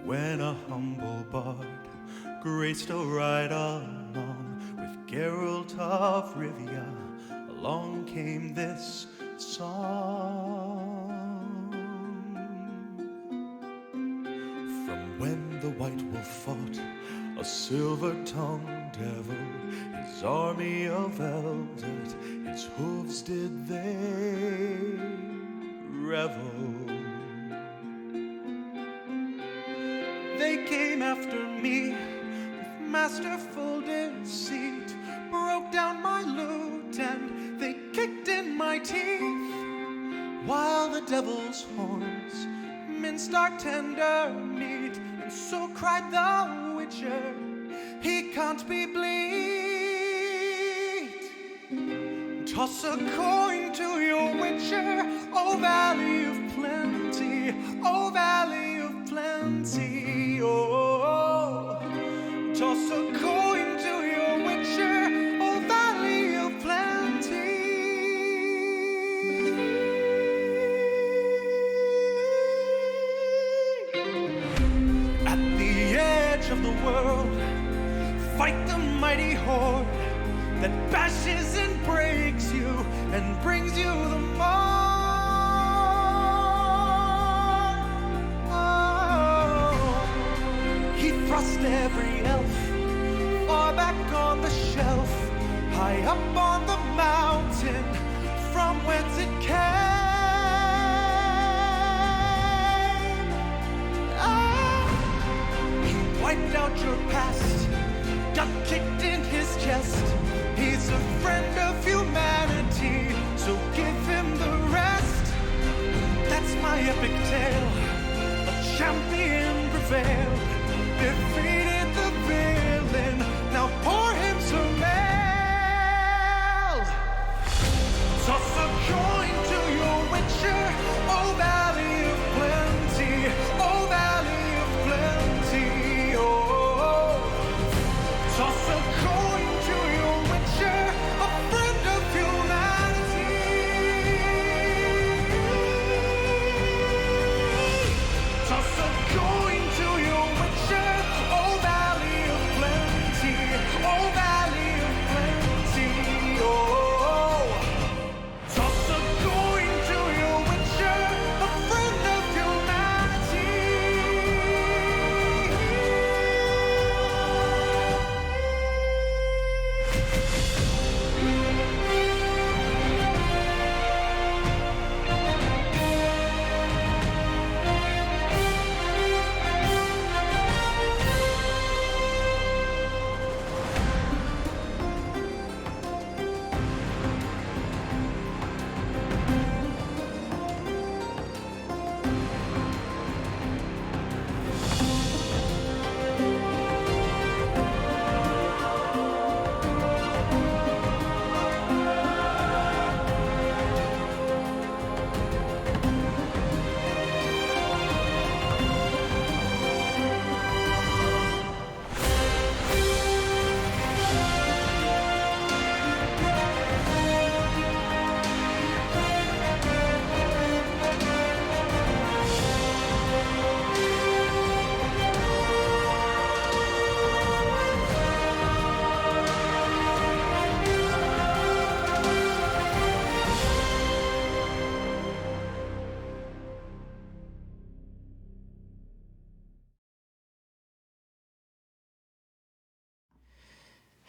when a humble bard graced a ride along with Geralt of Rivia. Along came this song. From when the White Wolf fought a silver-tongued devil, his army of elves at his hooves did they revel. They came after me with masterful deceit, broke down my lute and they kicked in my teeth, while the devil's horns minced our tender meat. And so cried the witcher, he can't be bleed. Toss a coin to your witcher, O Valley of Plenty, O Valley of Plenty, oh. Toss a coin to your witcher, O Valley of Plenty. At the edge of the world, fight the mighty horde that bashes and breaks you and brings you the more. He thrust every elf far back on the shelf, high up on the mountain from whence it came. He wiped out your past, got kicked in his chest. He's a friend of humanity, so give him the rest. That's my epic tale. A champion prevailed, defeated the villain. Now pour him some ale. Toss a coin to your witcher, O Valley of Plenty, O Valley of Plenty, oh. Toss a coin to your witcher, a friend of humanity. Toss a coin to your witcher, O Valley of Plenty, O Valley of Plenty, oh. Toss a coin to your witcher, a friend of humanity.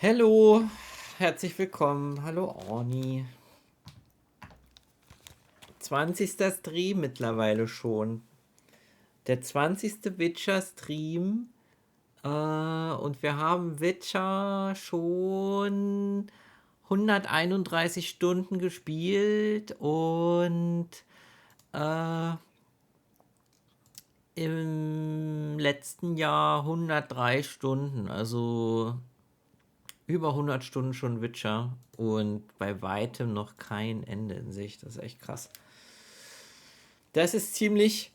Hallo, herzlich willkommen. Hallo Orni. 20. Stream mittlerweile schon. Der 20. Witcher-Stream. Und wir haben Witcher schon 131 Stunden gespielt und im letzten Jahr 103 Stunden. Also über 100 Stunden schon Witcher und bei weitem noch kein Ende in Sicht. Das ist echt krass. Das ist ziemlich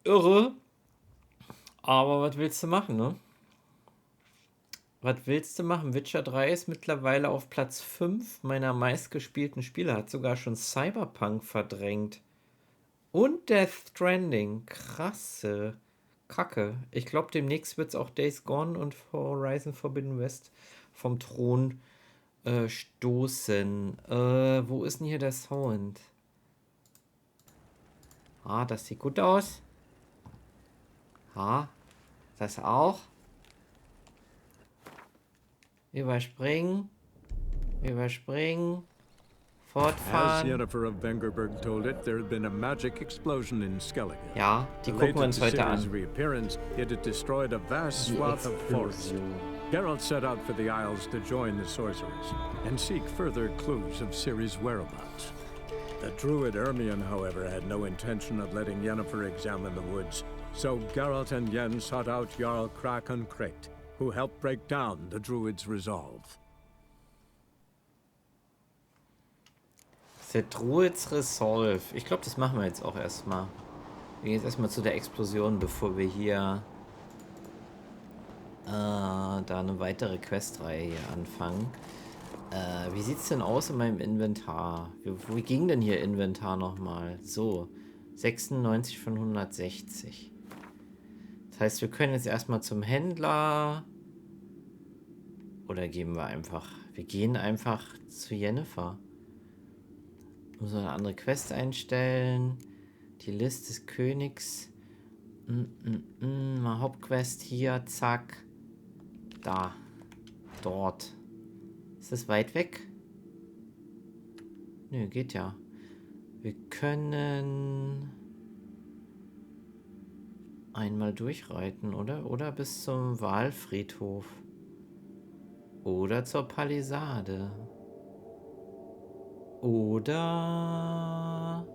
irre. Aber was willst du machen, ne? Was willst du machen? Witcher 3 ist mittlerweile auf Platz 5 meiner meistgespielten Spiele. Hat sogar schon Cyberpunk verdrängt. Und Death Stranding. Krasse Kacke. Ich glaube, demnächst wird es auch Days Gone und Horizon Forbidden West vom Thron stoßen. Wo ist denn hier der Sound? Ah, das sieht gut aus. Ah, das auch. Überspringen. Überspringen. As Fortfahren. Yennefer of Vengerberg told it, there had been a magic explosion in Skellige. Ja, die gucken wir uns heute an. Reappearance, it had destroyed a vast Die swath of forest. Explosion. Geralt set out for the Isles to join the sorcerers and seek further clues of Ciri's whereabouts. The druid Ermion, however, had no intention of letting Yennefer examine the woods, so Geralt and Yen sought out Jarl Krakon Krekt, who helped break down the druid's resolve. The Druid's Resolve. Ich glaube, das machen wir jetzt auch erstmal. Wir gehen jetzt erstmal zu der Explosion, bevor wir hier da eine weitere Questreihe hier anfangen. Wie sieht's denn aus in meinem Inventar? Wie ging denn hier Inventar nochmal? So, 96 von 160. Das heißt, wir können jetzt erstmal zum Händler. Oder gehen wir einfach. Wir gehen einfach zu Yennefer. Muss eine andere Quest einstellen. Die Liste des Königs. Mal Hauptquest hier. Zack. Da. Dort. Ist das weit weg? Nö, geht ja. Wir können einmal durchreiten, oder? Oder bis zum Walfriedhof. Oder zur Palisade. Oder...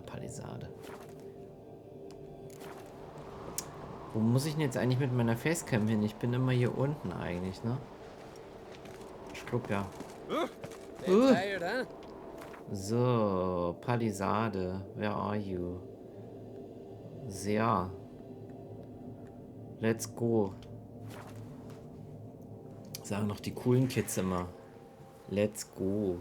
Palisade. Wo muss ich denn jetzt eigentlich mit meiner Facecam hin? Ich bin immer hier unten eigentlich, ne? Ich glaube ja. So, Palisade. Where are you? Sehr. Let's go. Sagen noch die coolen Kids immer. Let's go.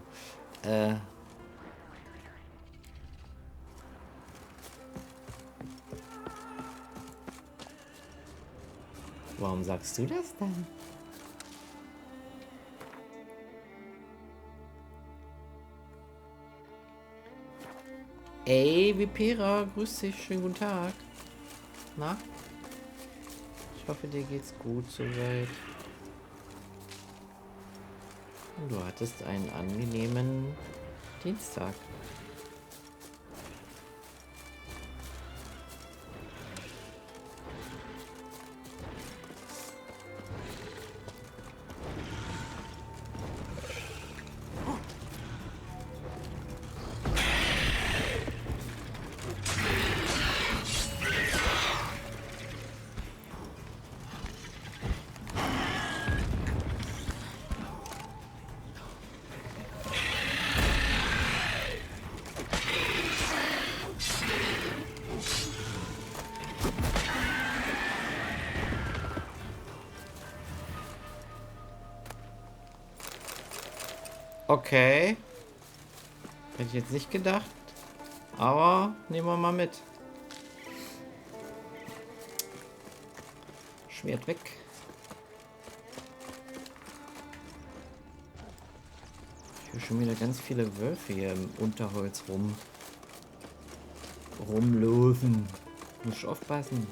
Warum sagst du das dann? Ey, Vipera, grüß dich, schönen guten Tag. Na? Ich hoffe, dir geht's gut soweit. Und du hattest einen angenehmen Dienstag. Okay. Hätte ich jetzt nicht gedacht. Aber nehmen wir mal mit. Schwert weg. Ich höre schon wieder ganz viele Wölfe hier im Unterholz rumlaufen. Muss ich aufpassen.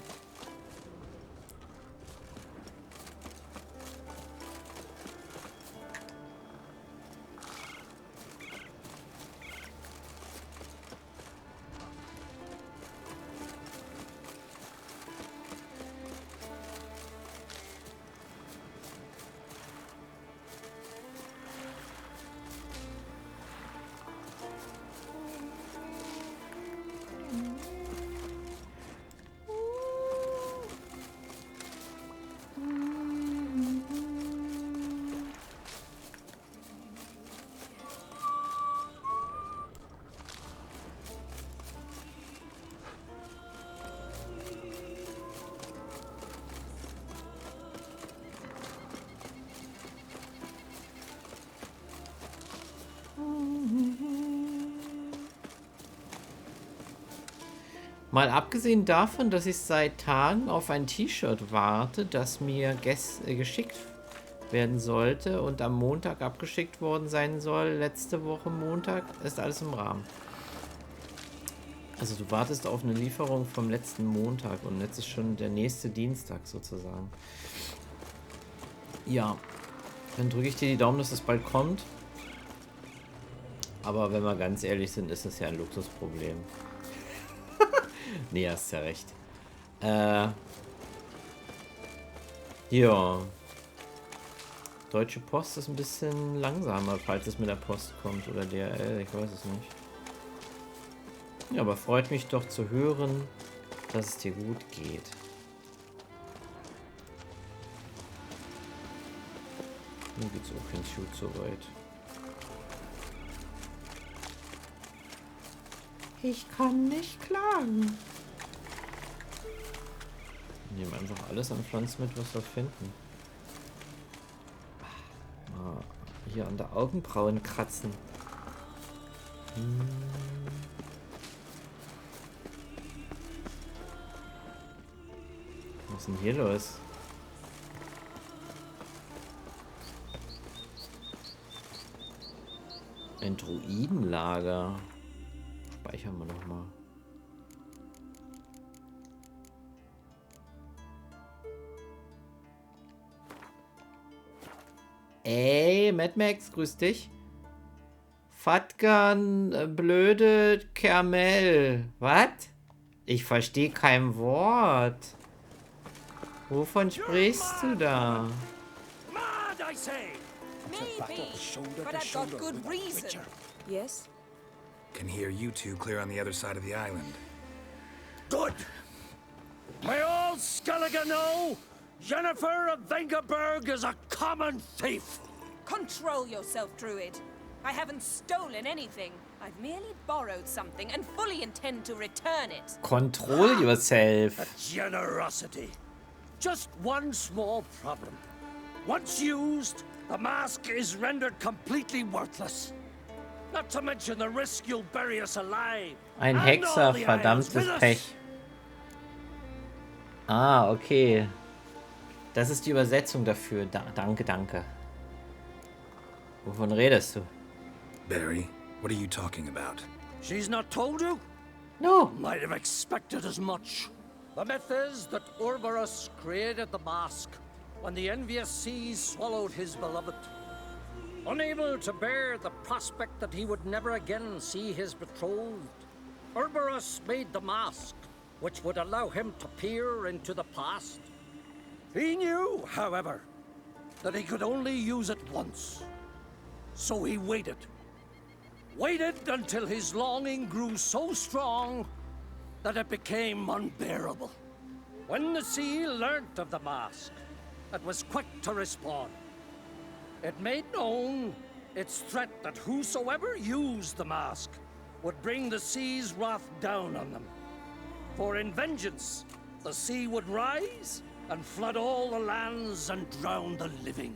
Mal abgesehen davon, dass ich seit Tagen auf ein T-Shirt warte, das mir geschickt werden sollte und am Montag abgeschickt worden sein soll, letzte Woche Montag, ist alles im Rahmen. Also du wartest auf eine Lieferung vom letzten Montag und jetzt ist schon der nächste Dienstag sozusagen. Ja, dann drücke ich dir die Daumen, dass es bald kommt. Aber wenn wir ganz ehrlich sind, ist das ja ein Luxusproblem. Nee, hast ja recht. Ja. Deutsche Post ist ein bisschen langsamer, falls es mit der Post kommt. Oder DHL, ich weiß es nicht. Ja, aber freut mich doch zu hören, dass es dir gut geht. Mir geht's auch ganz gut soweit. Ich kann nicht klagen. Wir nehmen einfach alles an Pflanzen mit, was wir finden. Mal hier an der Augenbrauen kratzen. Was ist denn hier los? Ein Druidenlager. Speichern wir nochmal. Ey, Mad Max, grüß dich. Fatgan, blöde Kermel. Was? Ich verstehe kein Wort. Wovon sprichst du da? Mad, I say! Maybe, but I've got good reason. Yes? Can hear you two clear on the other side of the island. Good! May all Skellige know Jennifer of Vengerberg is a common thief! Control yourself, Druid. I haven't stolen anything. I've merely borrowed something and fully intend to return it. Control yourself. Generosity. Just one small problem. Once used, the mask is rendered completely worthless. Not to mention the risk you'll bury us alive. Ein And Hexer, all the isles with verdammtes us. Pech. Ah, okay. Das ist die Übersetzung dafür. Danke, danke. Wovon redest du? Barry, what are you talking about? She's not told you? No. Might have expected as much. The myth is that Urberus created the mask when the envious seas swallowed his beloved. Unable to bear the prospect that he would never again see his betrothed, Urberus made the mask, which would allow him to peer into the past. He knew, however, that he could only use it once. So he waited. Waited until his longing grew so strong that it became unbearable. When the sea learnt of the mask, it was quick to respond. It made known its threat that whosoever used the mask would bring the sea's wrath down on them. For in vengeance, the sea would rise and flood all the lands and drown the living.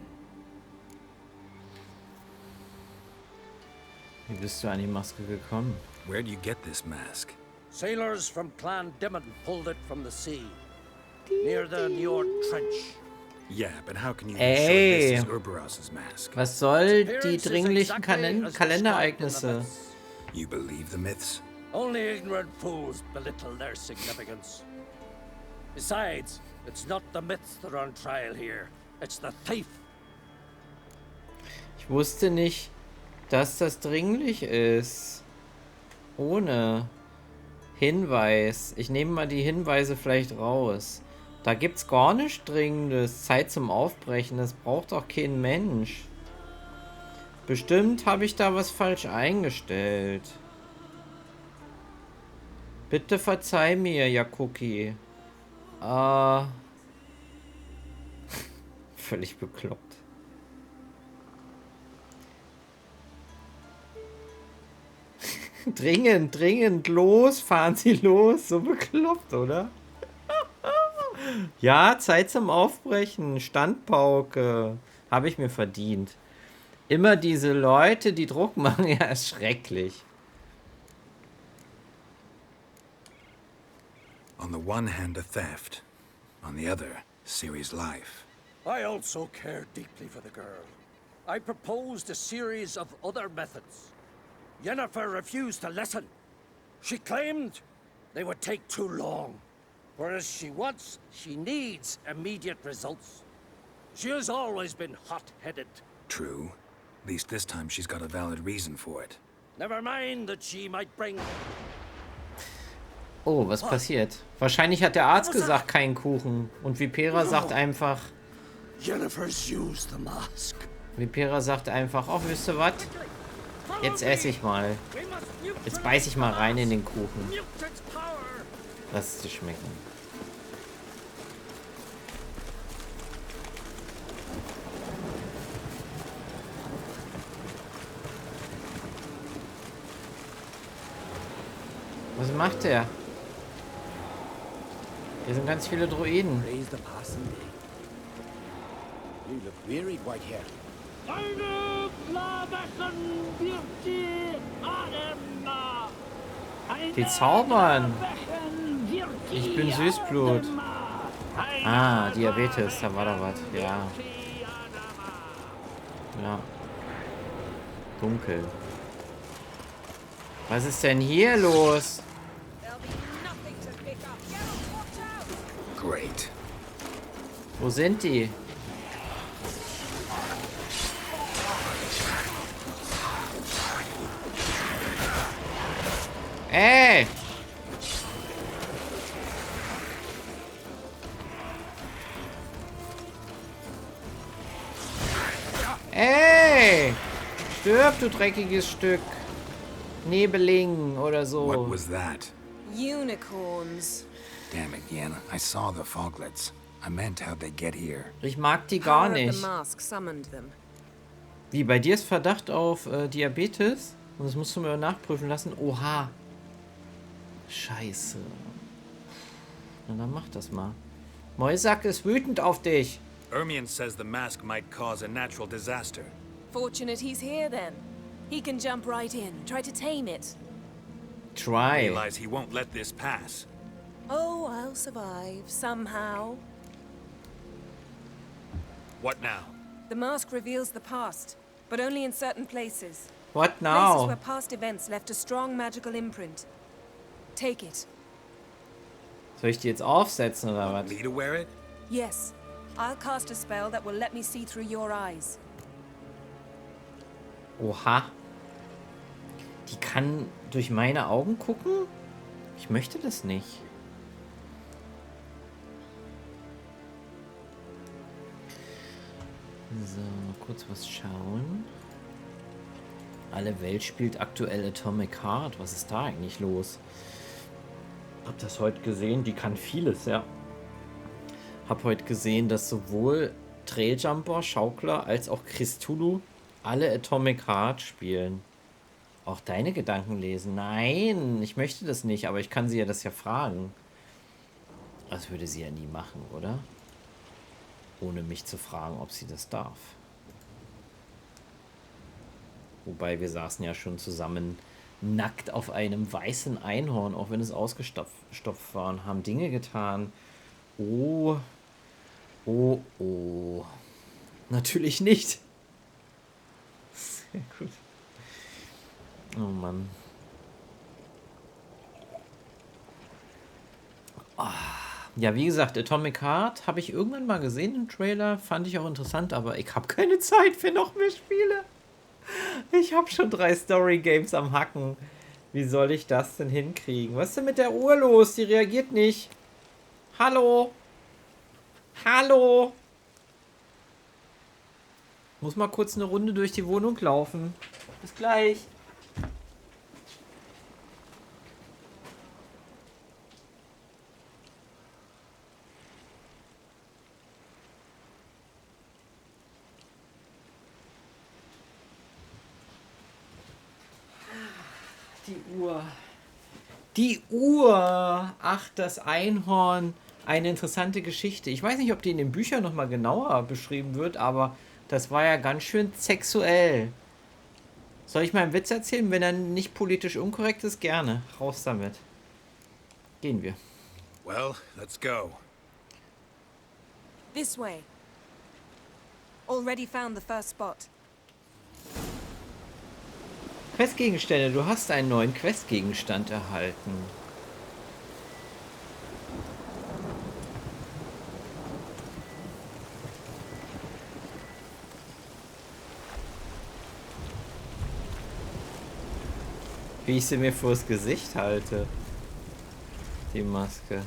Wie bist du an die Maske gekommen? Where'd you get this mask? Sailors from Clan Dimon pulled it from the sea, near the Njord Trench. Yeah, but how can you be Ey. sure this is Urberos's mask? Was soll die Appearance is dringlichen exactly as described in the Kalendereignisse? myths. You believe the myths? Only ignorant fools belittle their significance. Besides, it's not the myths that are on trial here. It's the thief. Ich wusste nicht, dass das dringlich ist. Ohne Hinweis. Ich nehme mal die Hinweise vielleicht raus. Da gibt's gar nichts Dringendes. Zeit zum Aufbrechen. Das braucht doch kein Mensch. Bestimmt habe ich da was falsch eingestellt. Bitte verzeih mir, Jakuki. Völlig bekloppt. Dringend, dringend, los, fahren Sie los. So bekloppt, oder? Ja, Zeit zum Aufbrechen. Standpauke. Habe ich mir verdient. Immer diese Leute, die Druck machen, ja, ist schrecklich. On the one hand, a theft. On the other, Ciri's life. I also care deeply for the girl. I proposed a series of other methods. Yennefer refused to listen. She claimed they would take too long. Whereas she needs immediate results. She has always been hot-headed. True. At least this time she's got a valid reason for it. Never mind that she might bring... Oh, was passiert? Wahrscheinlich hat der Arzt gesagt, kein Kuchen. Und Vipera sagt einfach... Yennefer's used the mask. Vipera sagt einfach, ach, wisst ihr was? Jetzt esse ich mal. Jetzt beiß ich mal rein in den Kuchen. Lass es dir schmecken. Was macht der? Hier sind ganz viele Droiden. Raise the passing day. You look weary, Whitehair. Die zaubern. Ich bin Süßblut. Ah, Diabetes, da war doch was. Ja. Ja. Dunkel. Was ist denn hier los? Great. Wo sind die? Ey! Ey! Stirb, du dreckiges Stück. Nebeling oder so. What was that? Unicorns. Damn it, Yen. I saw the foglets. I meant how'd they get here. Ich mag die gar Power of the nicht. mask summoned them. Wie, bei dir ist Verdacht auf Diabetes? Und das musst du mir nachprüfen lassen. Oha. Scheiße. Na, dann mach das mal. Mäusack ist wütend auf dich. Ermion says the mask might cause a natural disaster. Fortunate he's here then. He can jump right in, try to tame it. Try. Realize he won't let this pass. Oh, I'll survive, somehow. What now? The mask reveals the past, but only in certain places. What Places now? where past events left a strong magical imprint. Take it. Soll ich die jetzt aufsetzen oder was? Me to wear it? Yes. I'll cast a spell that will let me see through your eyes. Oha. Die kann durch meine Augen gucken? Ich möchte das nicht. So, mal kurz was schauen. Alle Welt spielt aktuell Atomic Heart. Was ist da eigentlich los? Hab das heute gesehen. Die kann vieles, ja. Hab heute gesehen, dass sowohl Trailjumper, Schaukler als auch Christulu alle Atomic Heart spielen. Auch deine Gedanken lesen? Nein, ich möchte das nicht, aber ich kann sie ja das ja fragen. Das würde sie ja nie machen, oder? Ohne mich zu fragen, ob sie das darf. Wobei wir saßen ja schon zusammen nackt auf einem weißen Einhorn, auch wenn es ausgestopft war, und haben Dinge getan. Oh, oh, oh. Natürlich nicht. Sehr gut. Oh Mann. Ja, wie gesagt, Atomic Heart habe ich irgendwann mal gesehen im Trailer. Fand ich auch interessant, aber ich habe keine Zeit für noch mehr Spiele. Ich habe schon 3 Story-Games am Hacken. Wie soll ich das denn hinkriegen? Was ist denn mit der Uhr los? Die reagiert nicht. Hallo? Hallo? Muss mal kurz eine Runde durch die Wohnung laufen. Bis gleich. Die Uhr. Die Uhr. Ach, das Einhorn. Eine interessante Geschichte. Ich weiß nicht, ob die in den Büchern nochmal genauer beschrieben wird, aber das war ja ganz schön sexuell. Soll ich mal einen Witz erzählen? Wenn er nicht politisch unkorrekt ist, gerne. Raus damit. Gehen wir. Well, let's go. This way. Already found the first spot. Questgegenstände. Du hast einen neuen Questgegenstand erhalten. Wie ich sie mir vors Gesicht halte. Die Maske.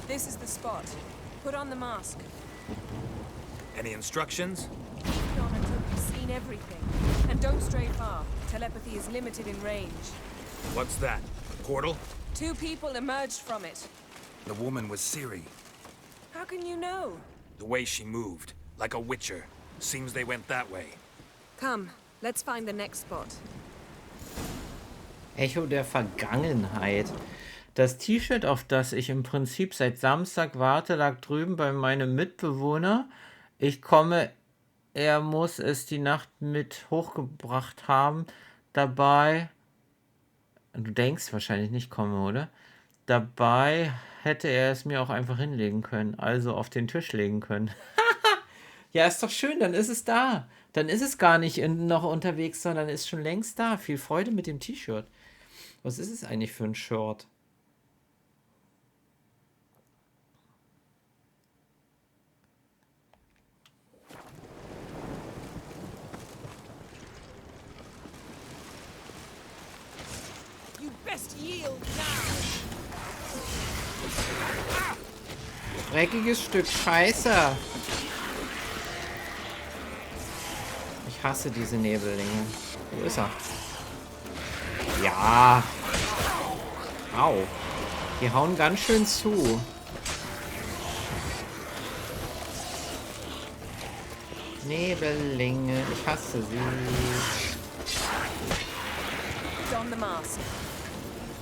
This is the spot. Put on the mask. Any instructions? Keep on until you've seen everything. And don't stray far. Telepathy is limited in range. What's that? A portal? 2 people emerged from it. The woman was Ciri. How can you know? The way she moved. Like a witcher. Seems they went that way. Come, let's find the next spot. Echo der Vergangenheit. Das T-Shirt, auf das ich im Prinzip seit Samstag warte, lag drüben bei meinem Mitbewohner. Ich komme, er muss es die Nacht mit hochgebracht haben. Dabei, du denkst wahrscheinlich nicht komme, oder? Dabei hätte er es mir auch einfach hinlegen können, also auf den Tisch legen können. Ja, ist doch schön, dann ist es da. Dann ist es gar nicht noch unterwegs, sondern ist schon längst da. Viel Freude mit dem T-Shirt. Was ist es eigentlich für ein Shirt? You best yield now. Dreckiges Stück Scheiße. Ich hasse diese Nebellinge. Wo ist er? Ja. Au. Die hauen ganz schön zu. Nebellinge. Ich hasse sie. Don the mask.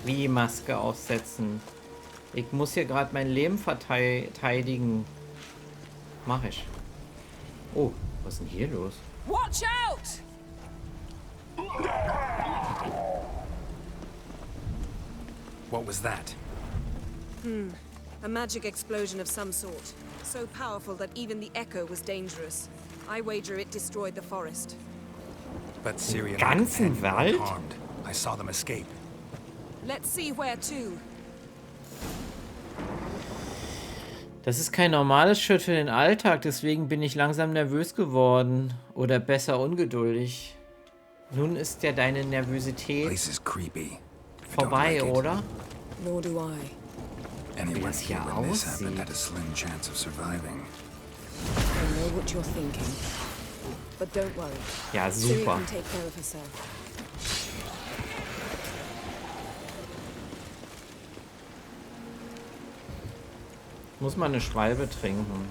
Wie Maske aufsetzen. Ich muss hier gerade mein Leben verteidigen. Mach ich. Oh, was ist denn hier los? Watch out! What was that? A magic explosion of some sort. So powerful that even the echo was dangerous. I wager it destroyed the forest. But Ciri and Ganzen her companion weren't Wald? harmed. I saw them escape. Let's see where to. Das ist kein normales Shirt für den Alltag, deswegen bin ich langsam nervös geworden. Oder besser ungeduldig. Nun ist ja deine Nervosität Place is creepy. I don't vorbei, like it. oder? Nor do I. Anyone das hier here when this happened aussieht. had a slim chance of surviving. I know what you're thinking. But don't worry. Ja, Ciri super. can take care of herself. Muss man eine Schwalbe trinken.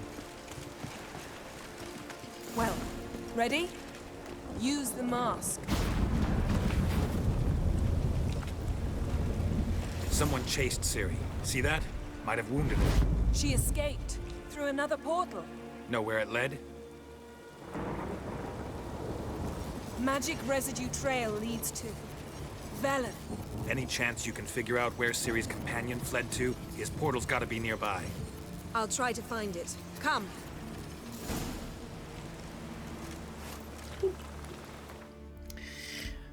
Well, ready? Use the mask. Someone chased Ciri. See that? Might have wounded her. She escaped through another portal. Know where it led? Magic residue trail leads to Velen. Any chance you can figure out where Ciri's companion fled to? His portal's gotta be nearby. I'll try to find it. Come.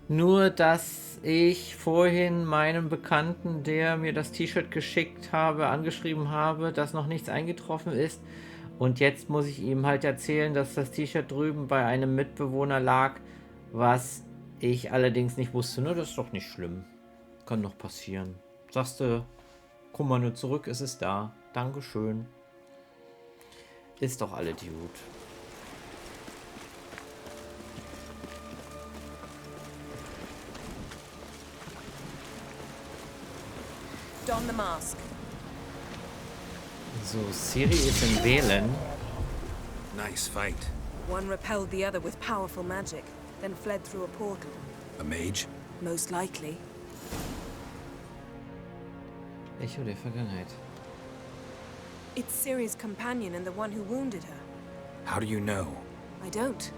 Nur, dass ich vorhin meinem Bekannten, der mir das T-Shirt geschickt habe, angeschrieben habe, dass noch nichts eingetroffen ist. Und jetzt muss ich ihm halt erzählen, dass das T-Shirt drüben bei einem Mitbewohner lag, was ich allerdings nicht wusste. Nur das ist doch nicht schlimm. Kann noch passieren. Sagst du, komm mal nur zurück, ist es da. Dankeschön. Ist doch alle gut. Don the mask. So, Ciri ist in Velen. Nice fight. One repelled the other with powerful magic, then fled through a portal. A mage? Most likely. Echo der Vergangenheit. It's Ciri's companion and the one who wounded her. How do you know? I don't.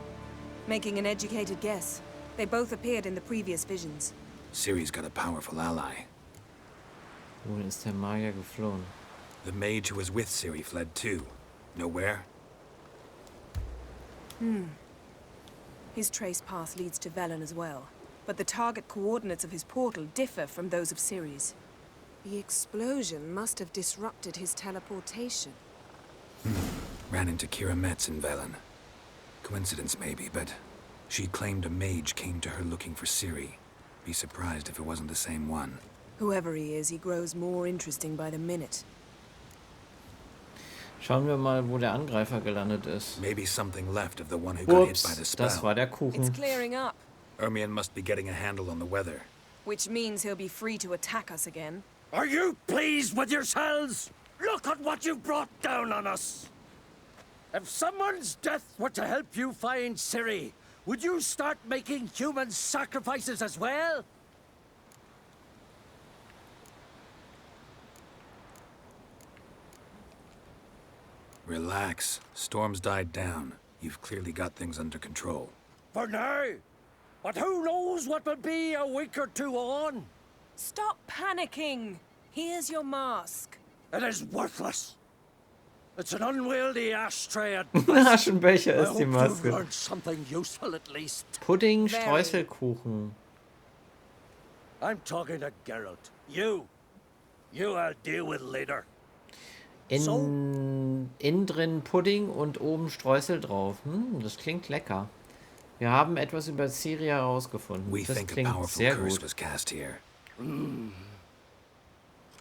Making an educated guess. They both appeared in the previous visions. Ciri's got a powerful ally. Wohin ist der Magier geflohen? The mage who was with Ciri fled too. Know where? His trace path leads to Velen as well. But the target coordinates of his portal differ from those of Ciri's. The explosion must have disrupted his teleportation. Ran into Kira Metz in Velen. Coincidence maybe, but she claimed a mage came to her looking for Ciri. Be surprised if it wasn't the same one. Whoever he is, he grows more interesting by the minute. Schauen wir mal, wo der Angreifer gelandet ist. Maybe something left of the one who got hit by the Ups, spell. das war der It's Kuchen. clearing up, Ermion must be getting a handle on the weather. which means he'll be free to attack us again. Are you pleased with yourselves? Look at what you've brought down on us. If someone's death were to help you find Ciri, would you start making human sacrifices as well? Relax. Storm's died down. You've clearly got things under control. For now. But who knows what will be a week or two on? Stop panicking! Here's your mask. It is worthless. It's an unwieldy ashtray at Aschenbecher I ist die hope you've Maske. learned something useful at least. Pudding, Very. Streuselkuchen. I'm talking to Geralt. You I'll deal with later. Innen drin Pudding und oben Streusel drauf. Das klingt lecker. Wir haben etwas über Ciri herausgefunden. We Das think a klingt powerful sehr curse gut. was cast here.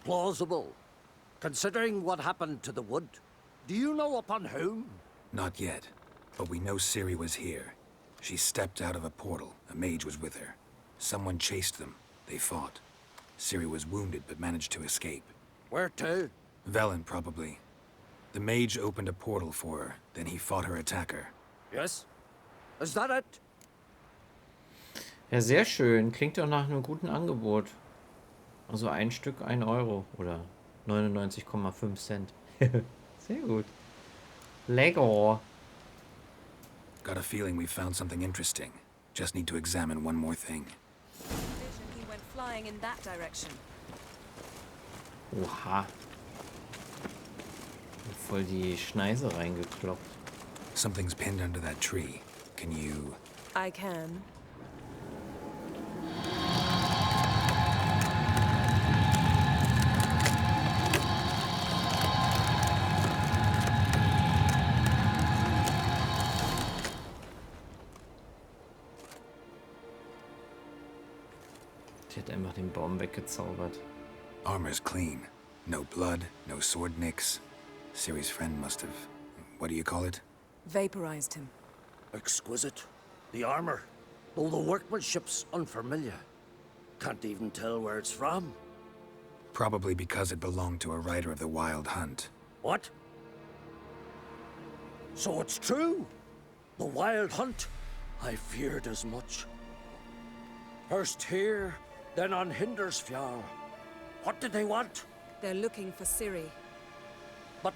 Plausible. Considering what happened to the wood. Do you know upon whom? Not yet. But we know Ciri was here. She stepped out of a portal. A mage was with her. Someone chased them. They fought. Ciri was wounded but managed to escape. Where to? Velen, probably. The mage opened a portal for her, then he fought her attacker. Yes? Is that it? Ja, sehr schön. Klingt doch nach einem guten Angebot. Also ein Stück 1 Euro oder 99,5 Cent. Sehr gut. Lego. Got a feeling we found something interesting. Just need to examine one more thing. Vision, he went flying in that direction. Oha. Voll die Schneise reingekloppt. Something's pinned under that tree. Can you... I can. Die hat einfach den Baum weggezaubert. Armor's clean. No blood, no sword nicks. Ciri's friend must have... What do you call it? Vaporized him. Exquisite. The armor. Though the workmanship's unfamiliar. Can't even tell where it's from. Probably because it belonged to a rider of the Wild Hunt. What? So it's true? The Wild Hunt? I feared as much. First here, then on Hindersfjall. What did they want? They're looking for Ciri. But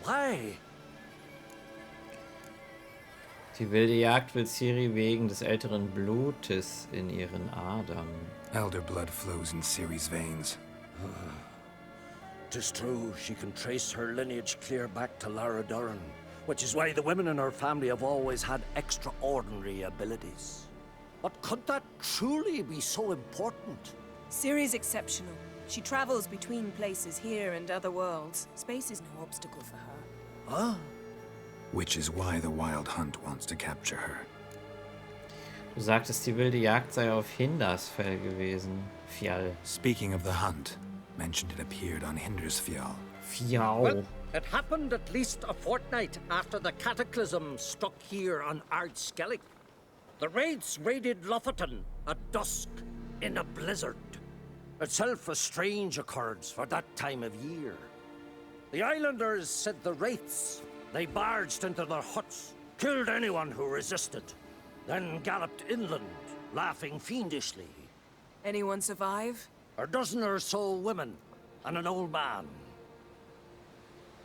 why? Die wilde Jagd will Ciri wegen des älteren Blutes in ihren Adern. Elder blood flows in Ciri's veins. 'Tis true, she can trace her lineage clear back to Lara Duran, which is why the women in her family have always had extraordinary abilities. But could that truly be so important? Ciri's exceptional. She travels between places here and other worlds. Space is no obstacle for her. Huh? Which is why the Wild Hunt wants to capture her. Du sagtest, die wilde Jagd sei auf Hindersfell gewesen. Fjall. Speaking of the hunt, mentioned it appeared on Hindersfjall. Fjall. Well, it happened at least a fortnight after the cataclysm struck here on Ardskellig. The raids raided Lofoten at dusk in a blizzard. Itself a strange occurrence for that time of year. The islanders said the wraiths. They barged into their huts, killed anyone who resisted, then galloped inland, laughing fiendishly. Anyone survive? A dozen or so women and an old man.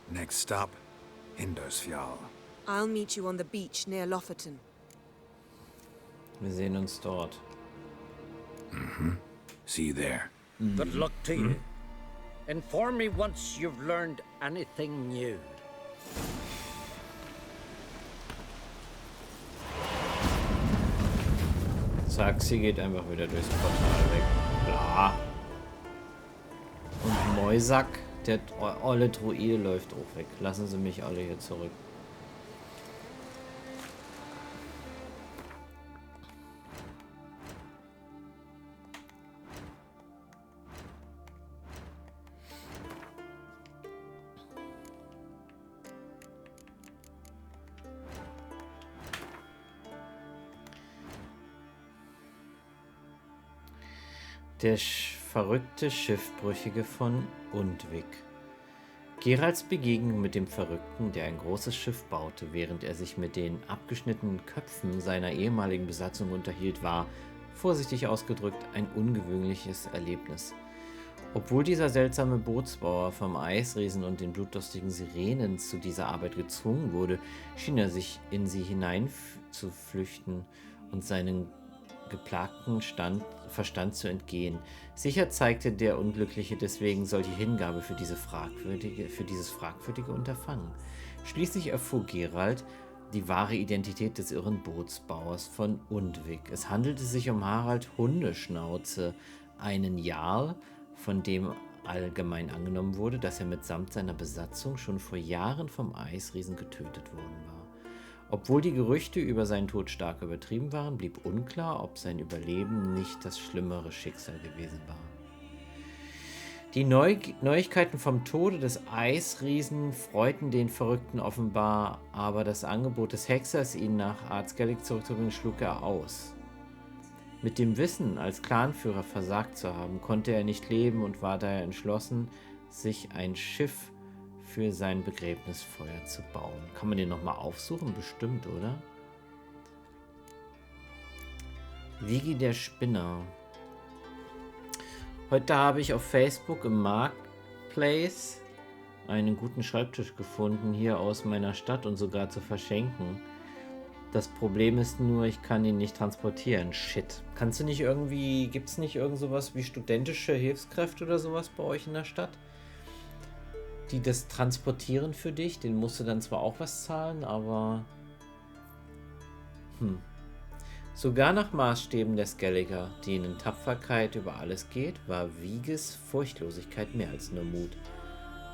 Next stop, Hindersfjall. I'll meet you on the beach near Lofoten. Wir sehen uns dort. See you there. Good luck to you. Inform me once you've learned anything new. Zack, sie geht einfach wieder durchs Portal weg. Bla. Und Moisack, der olle Druide, läuft auch weg. Lassen Sie mich alle hier zurück. Der verrückte Schiffbrüchige von Unterwegs. Geralts Begegnung mit dem Verrückten, der ein großes Schiff baute, während er sich mit den abgeschnittenen Köpfen seiner ehemaligen Besatzung unterhielt, war, vorsichtig ausgedrückt, ein ungewöhnliches Erlebnis. Obwohl dieser seltsame Bootsbauer vom Eisriesen und den blutdurstigen Sirenen zu dieser Arbeit gezwungen wurde, schien er sich in sie hinein zu flüchten und seinen geplagten Verstand zu entgehen. Sicher zeigte der Unglückliche deswegen solche Hingabe für dieses fragwürdige Unterfangen. Schließlich erfuhr Geralt die wahre Identität des irren Bootsbauers von Unterwegs. Es handelte sich um Harald Hundeschnauze, einen Jarl, von dem allgemein angenommen wurde, dass er mitsamt seiner Besatzung schon vor Jahren vom Eisriesen getötet worden war. Obwohl die Gerüchte über seinen Tod stark übertrieben waren, blieb unklar, ob sein Überleben nicht das schlimmere Schicksal gewesen war. Die Neuigkeiten vom Tode des Eisriesen freuten den Verrückten offenbar, aber das Angebot des Hexers, ihn nach Skellig zurückzubringen, schlug er aus. Mit dem Wissen, als Clanführer versagt zu haben, konnte er nicht leben und war daher entschlossen, sich ein Schiff für sein Begräbnisfeuer zu bauen. Kann man den nochmal aufsuchen? Bestimmt, oder? Vigi der Spinner. Heute habe ich auf Facebook im Marketplace einen guten Schreibtisch gefunden, hier aus meiner Stadt und sogar zu verschenken. Das Problem ist nur, ich kann ihn nicht transportieren. Shit. Kannst du nicht irgendwie, gibt es nicht irgend sowas wie studentische Hilfskräfte oder sowas bei euch in der Stadt, die das transportieren für dich? Den musst du dann zwar auch was zahlen, aber sogar nach Maßstäben der Skelliger, denen Tapferkeit über alles geht, war Viges Furchtlosigkeit mehr als nur Mut.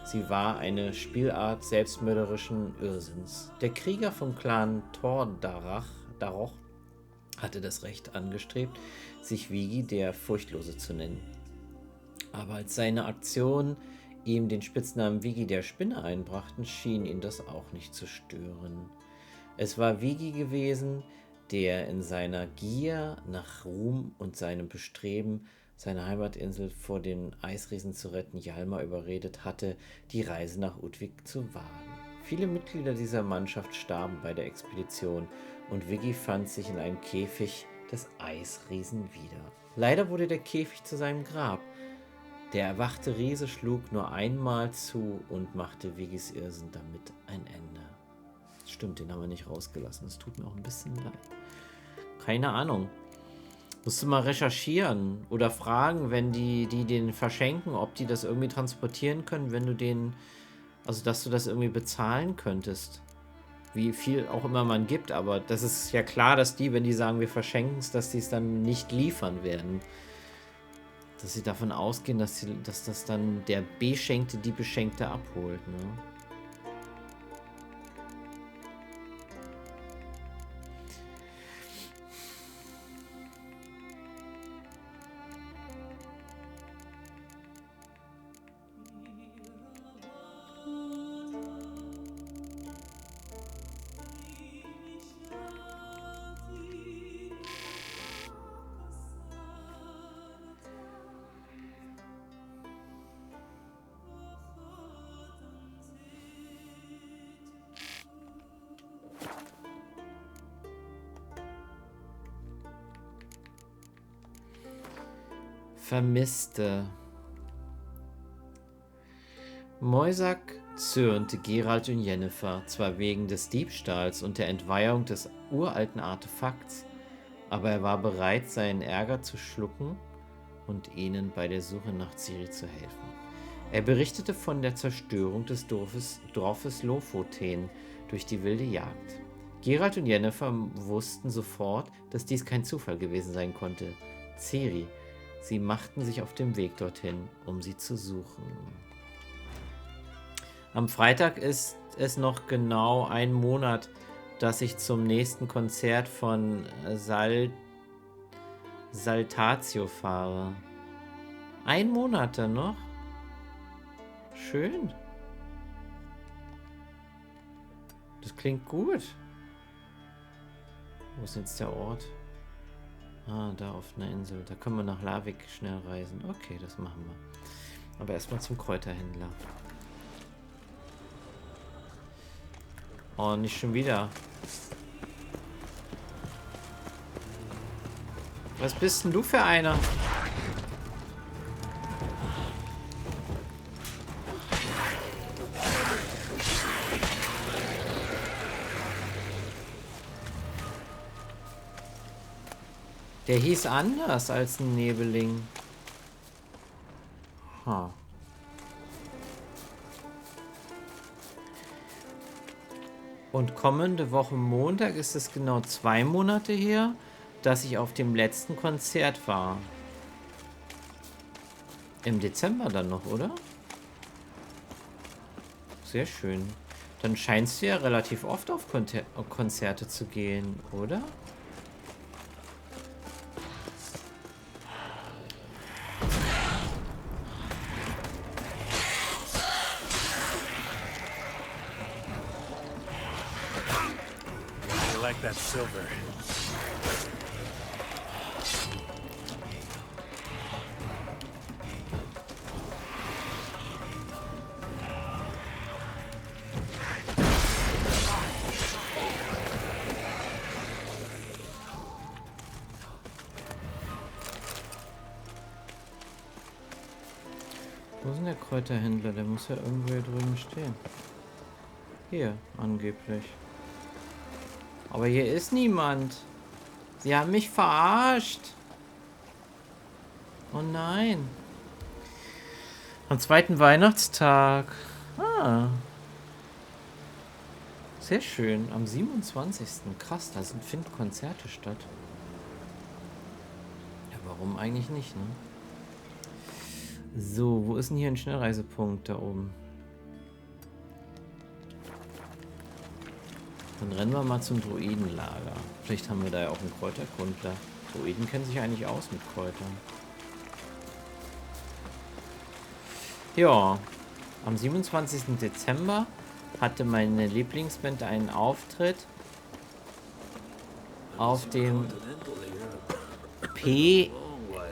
Sie war eine Spielart selbstmörderischen Irrsinns. Der Krieger vom Clan Daroch hatte das Recht angestrebt, sich Vigi der Furchtlose zu nennen. Aber als seine Aktion ihm den Spitznamen Vigi der Spinne einbrachten, schien ihn das auch nicht zu stören. Es war Vigi gewesen, der in seiner Gier nach Ruhm und seinem Bestreben, seine Heimatinsel vor den Eisriesen zu retten, Hjalmar überredet hatte, die Reise nach Unterwegs zu wagen. Viele Mitglieder dieser Mannschaft starben bei der Expedition und Vigi fand sich in einem Käfig des Eisriesen wieder. Leider wurde der Käfig zu seinem Grab. Der erwachte Riese schlug nur einmal zu und machte Vigis Irrsinn damit ein Ende. Stimmt, den haben wir nicht rausgelassen. Es tut mir auch ein bisschen leid. Keine Ahnung. Musst du mal recherchieren oder fragen, wenn die den verschenken, ob die das irgendwie transportieren können, wenn du den, also dass du das irgendwie bezahlen könntest. Wie viel auch immer man gibt, aber das ist ja klar, dass die, wenn die sagen, wir verschenken es, dass die es dann nicht liefern werden. Dass sie davon ausgehen, dass das dann der Beschenkte die Beschenkte abholt, ne? Vermisste. Moisack zürnte Geralt und Yennefer zwar wegen des Diebstahls und der Entweihung des uralten Artefakts Aber er war bereit, seinen Ärger zu schlucken und ihnen bei der Suche nach Ciri zu helfen. Er berichtete von der Zerstörung des Dorfes Lofoten durch die wilde Jagd. Geralt und Yennefer wussten sofort, dass dies kein Zufall gewesen sein konnte. Ciri. Sie machten sich auf den Weg dorthin, um sie zu suchen. Am Freitag ist es noch genau 1 Monat, dass ich zum nächsten Konzert von Saltatio fahre. 1 Monat dann noch? Schön. Das klingt gut. Wo ist jetzt der Ort? Ah, da auf einer Insel. Da können wir nach Lavik schnell reisen. Okay, das machen wir. Aber erstmal zum Kräuterhändler. Oh, nicht schon wieder. Was bist denn du für einer? Der hieß anders als ein Nebeling. Ha. Und kommende Woche Montag ist es genau 2 Monate her, dass ich auf dem letzten Konzert war. Im Dezember dann noch, oder? Sehr schön. Dann scheinst du ja relativ oft auf Konzerte zu gehen, oder? That silver. Wo ist denn der Kräuterhändler? Der muss ja irgendwo hier drüben stehen. Hier, angeblich. Aber hier ist niemand. Sie haben mich verarscht. Oh nein. Am 2. Weihnachtstag. Ah. Sehr schön. Am 27. Krass, da finden Konzerte statt. Ja, warum eigentlich nicht, ne? So, wo ist denn hier ein Schnellreisepunkt da oben? Dann rennen wir mal zum Druidenlager. Vielleicht haben wir da ja auch einen Kräuterkundler. Druiden kennen sich eigentlich aus mit Kräutern. Ja, am 27. Dezember hatte meine Lieblingsband einen Auftritt auf dem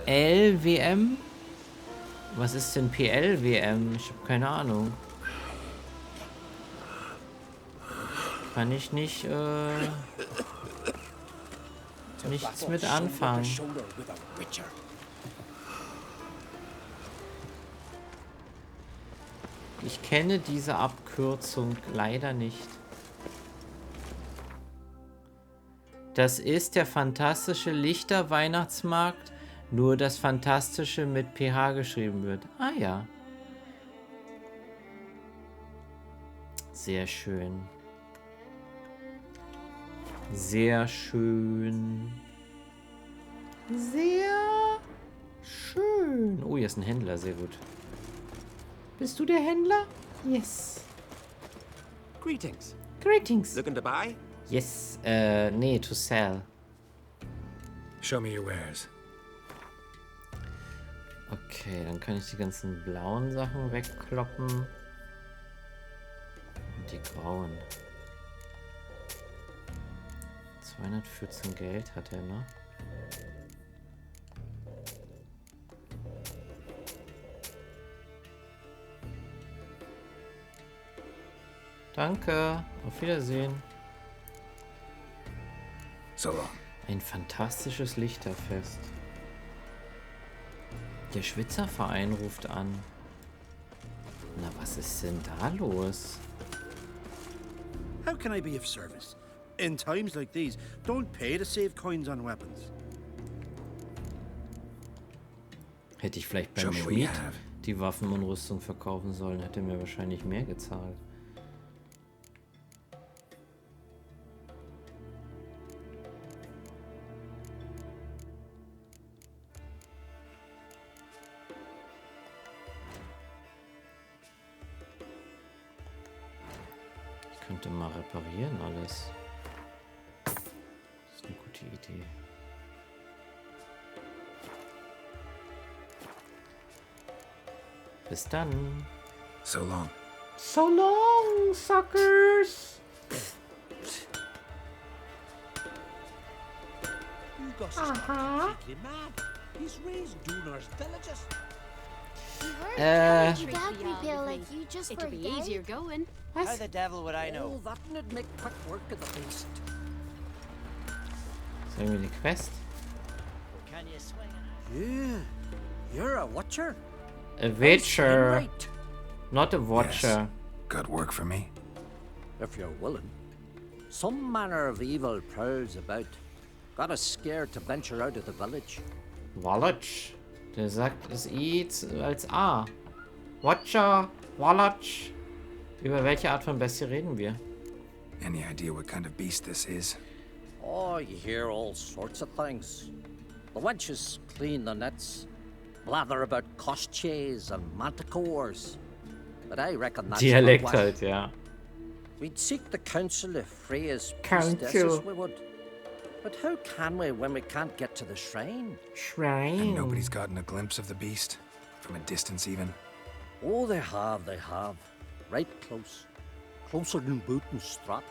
PLWM. Was ist denn PLWM? Ich habe keine Ahnung. Kann ich nicht, nichts mit anfangen. Ich kenne diese Abkürzung leider nicht. Das ist der fantastische Lichter-Weihnachtsmarkt, nur das Fantastische mit PH geschrieben wird. Ah ja. Sehr schön. Sehr schön. Sehr schön. Oh, hier ist ein Händler, sehr gut. Bist du der Händler? Yes. Greetings. Greetings. Looking to buy? Yes, nee, to sell. Show me your wares. Okay, dann kann ich die ganzen blauen Sachen wegkloppen. Und die grauen. 214 Geld hat er noch. Danke, auf Wiedersehen. So long. Ein fantastisches Lichterfest. Der Schwitzerverein ruft an. Na, was ist denn da los? How can I be of service? In times like these, don't pay to save coins on weapons. Hätte ich vielleicht Show beim me what you Schmied have. die Waffen und Rüstung verkaufen sollen, hätte mir wahrscheinlich mehr gezahlt. Ich könnte mal reparieren alles. Das ist eine gute Idee. Bis dann. So long. So long, suckers! Gus is completely mad. He's raised Dunar's villages. That would be like you just It'd for be a day. easier going. How the devil would I know? Oh, that would make quick work of the beast. Sollen wir die Quest? Can you swing an axe? Yeah, you're a watcher. A Witcher, Right. not a Watcher. Good work for me. If you're willing. Some manner of evil prowls about. Got us scared to venture out of the village. Wallach. Der sagt das I als A. Watcher, Wallach. Über welche Art von Bestie reden wir? Any idea what kind of beast this is? Oh, you hear all sorts of things. The wenches clean the nets, blather about costiers and manticores. But I reckon that's Dialekt not halt, ja. We'd seek the counsel of Freya's Counsel. priestesses, we would. But how can we when we can't get to the shrine? Shrine. And nobody's gotten a glimpse of the beast? From a distance even? Oh, they have, they have. Right close. Closer than boot and strap.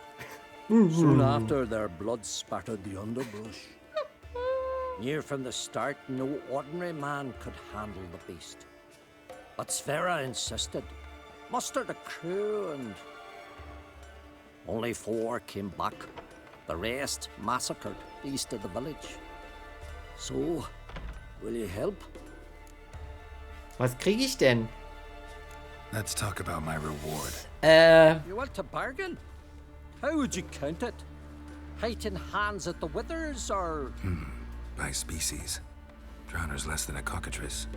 Soon after, their blood spattered the underbrush. Knew from the start no ordinary man could handle the beast. But Sverre insisted. Mustered a crew and... Only 4 came back. The rest massacred east of the village. So, will you help? Was kriege ich denn? Let's talk about my reward. You want to bargain? How would you count it? Height in hands at the withers, or... By species. Drowner's less than a cockatrice.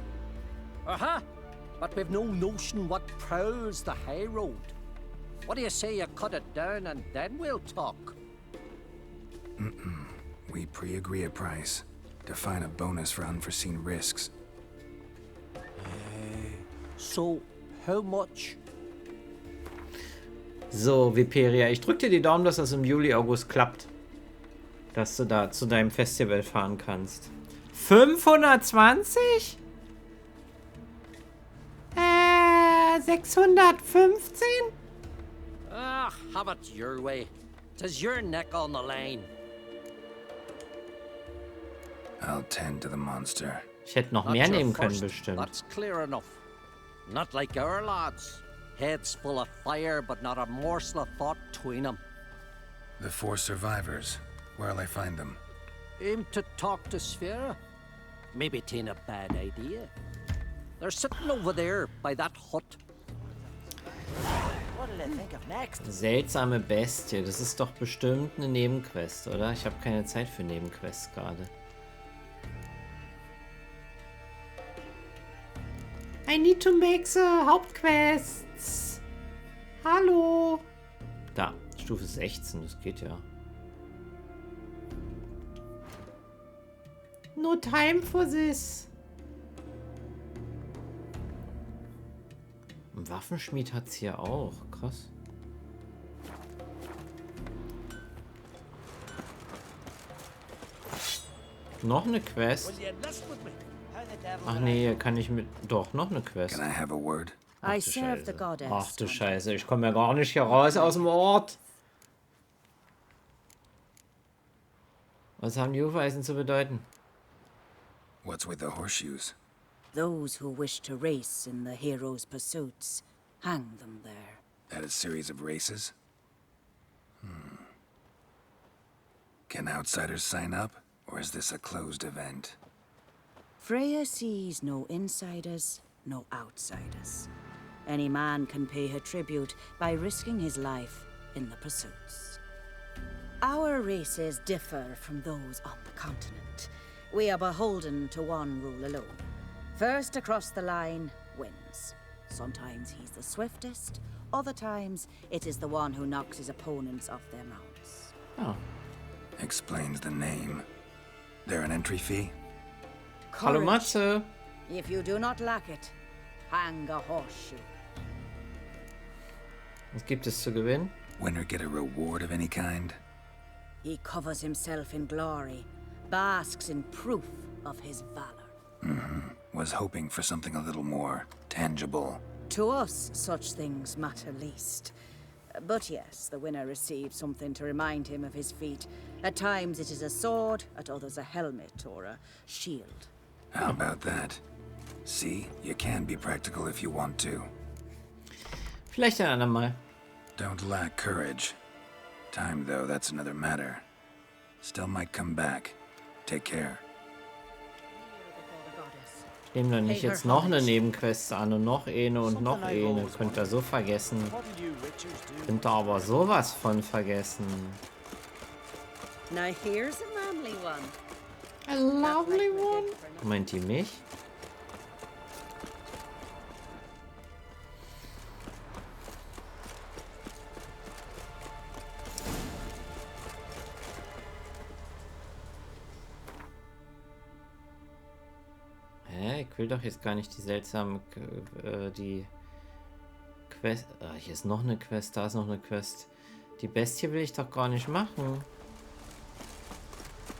Aha! But we've no notion what prowls the high road. What do you say you cut it down and then we'll talk? We pre-agree a price. Define a bonus for unforeseen risks. So, how much? So, Viperia, ich drück dir die Daumen, dass das im Juli, August klappt. Dass du da zu deinem Festival fahren kannst. 520? 615? Ah, have it your way. 'Tis your neck on the line. I'll tend to the monster. Ich hätte noch Not mehr your nehmen können, first, bestimmt. That's clear enough. Not like our lads. Heads full of fire, but not a morsel of thought between them. The 4 survivors. Where'll I find them? Aim to talk to Sverre? Maybe 'tain't a bad idea. They're sitting over there by that hut. What'll they think of next? Seltsame Bestie, das ist doch bestimmt eine Nebenquest, oder? Ich habe keine Zeit für Nebenquests gerade. I need to make the Hauptquests. Hallo. Da, Stufe 16, das geht ja. No time for this. Ein Waffenschmied hat's hier auch. Krass. Noch eine Quest? Will you enlist with me? How the devil Ach would I nee, know? hier kann ich mit... Doch, noch eine Quest. Can I have a word? Ach I du serve the Scheiße. goddess. Ach du Scheiße, ich komme ja gar nicht hier raus aus dem Ort. Was haben die Hufeisen zu bedeuten? What's with the horseshoes? Those who wish to race in the hero's pursuits, hang them there. At a series of races? Can outsiders sign up? Or is this a closed event? Freya sees no insiders, no outsiders. Any man can pay her tribute by risking his life in the pursuits. Our races differ from those on the continent. We are beholden to one rule alone. First across the line wins. Sometimes he's the swiftest, other times it is the one who knocks his opponents off their mounts. Oh. Explains the name. There an entry fee? Hallo Matze. If you do not lack it, hang a horseshoe. Was gibt es zu gewinnen? Winner get a reward of any kind? He covers himself in glory, basks in proof of his valor. Was hoping for something a little more tangible. To us, such things matter least. But yes, the winner receives something to remind him of his feat. At times it is a sword, at others a helmet or a shield. How about that? See, you can be practical if you want to. Vielleicht ein andermal. Don't lack courage. Time, though, that's another matter. Still might come back. Take care. Ich nehme doch nicht jetzt noch eine Nebenquest an und noch eine und noch eine. Könnt ihr so vergessen. Könnt ihr aber sowas von vergessen. Now here's a manly one. A lovely one. Meint ihr mich? Ich will doch jetzt gar nicht die seltsamen, die Quest. Ah, hier ist noch eine Quest, da ist noch eine Quest. Die Bestie will ich doch gar nicht machen.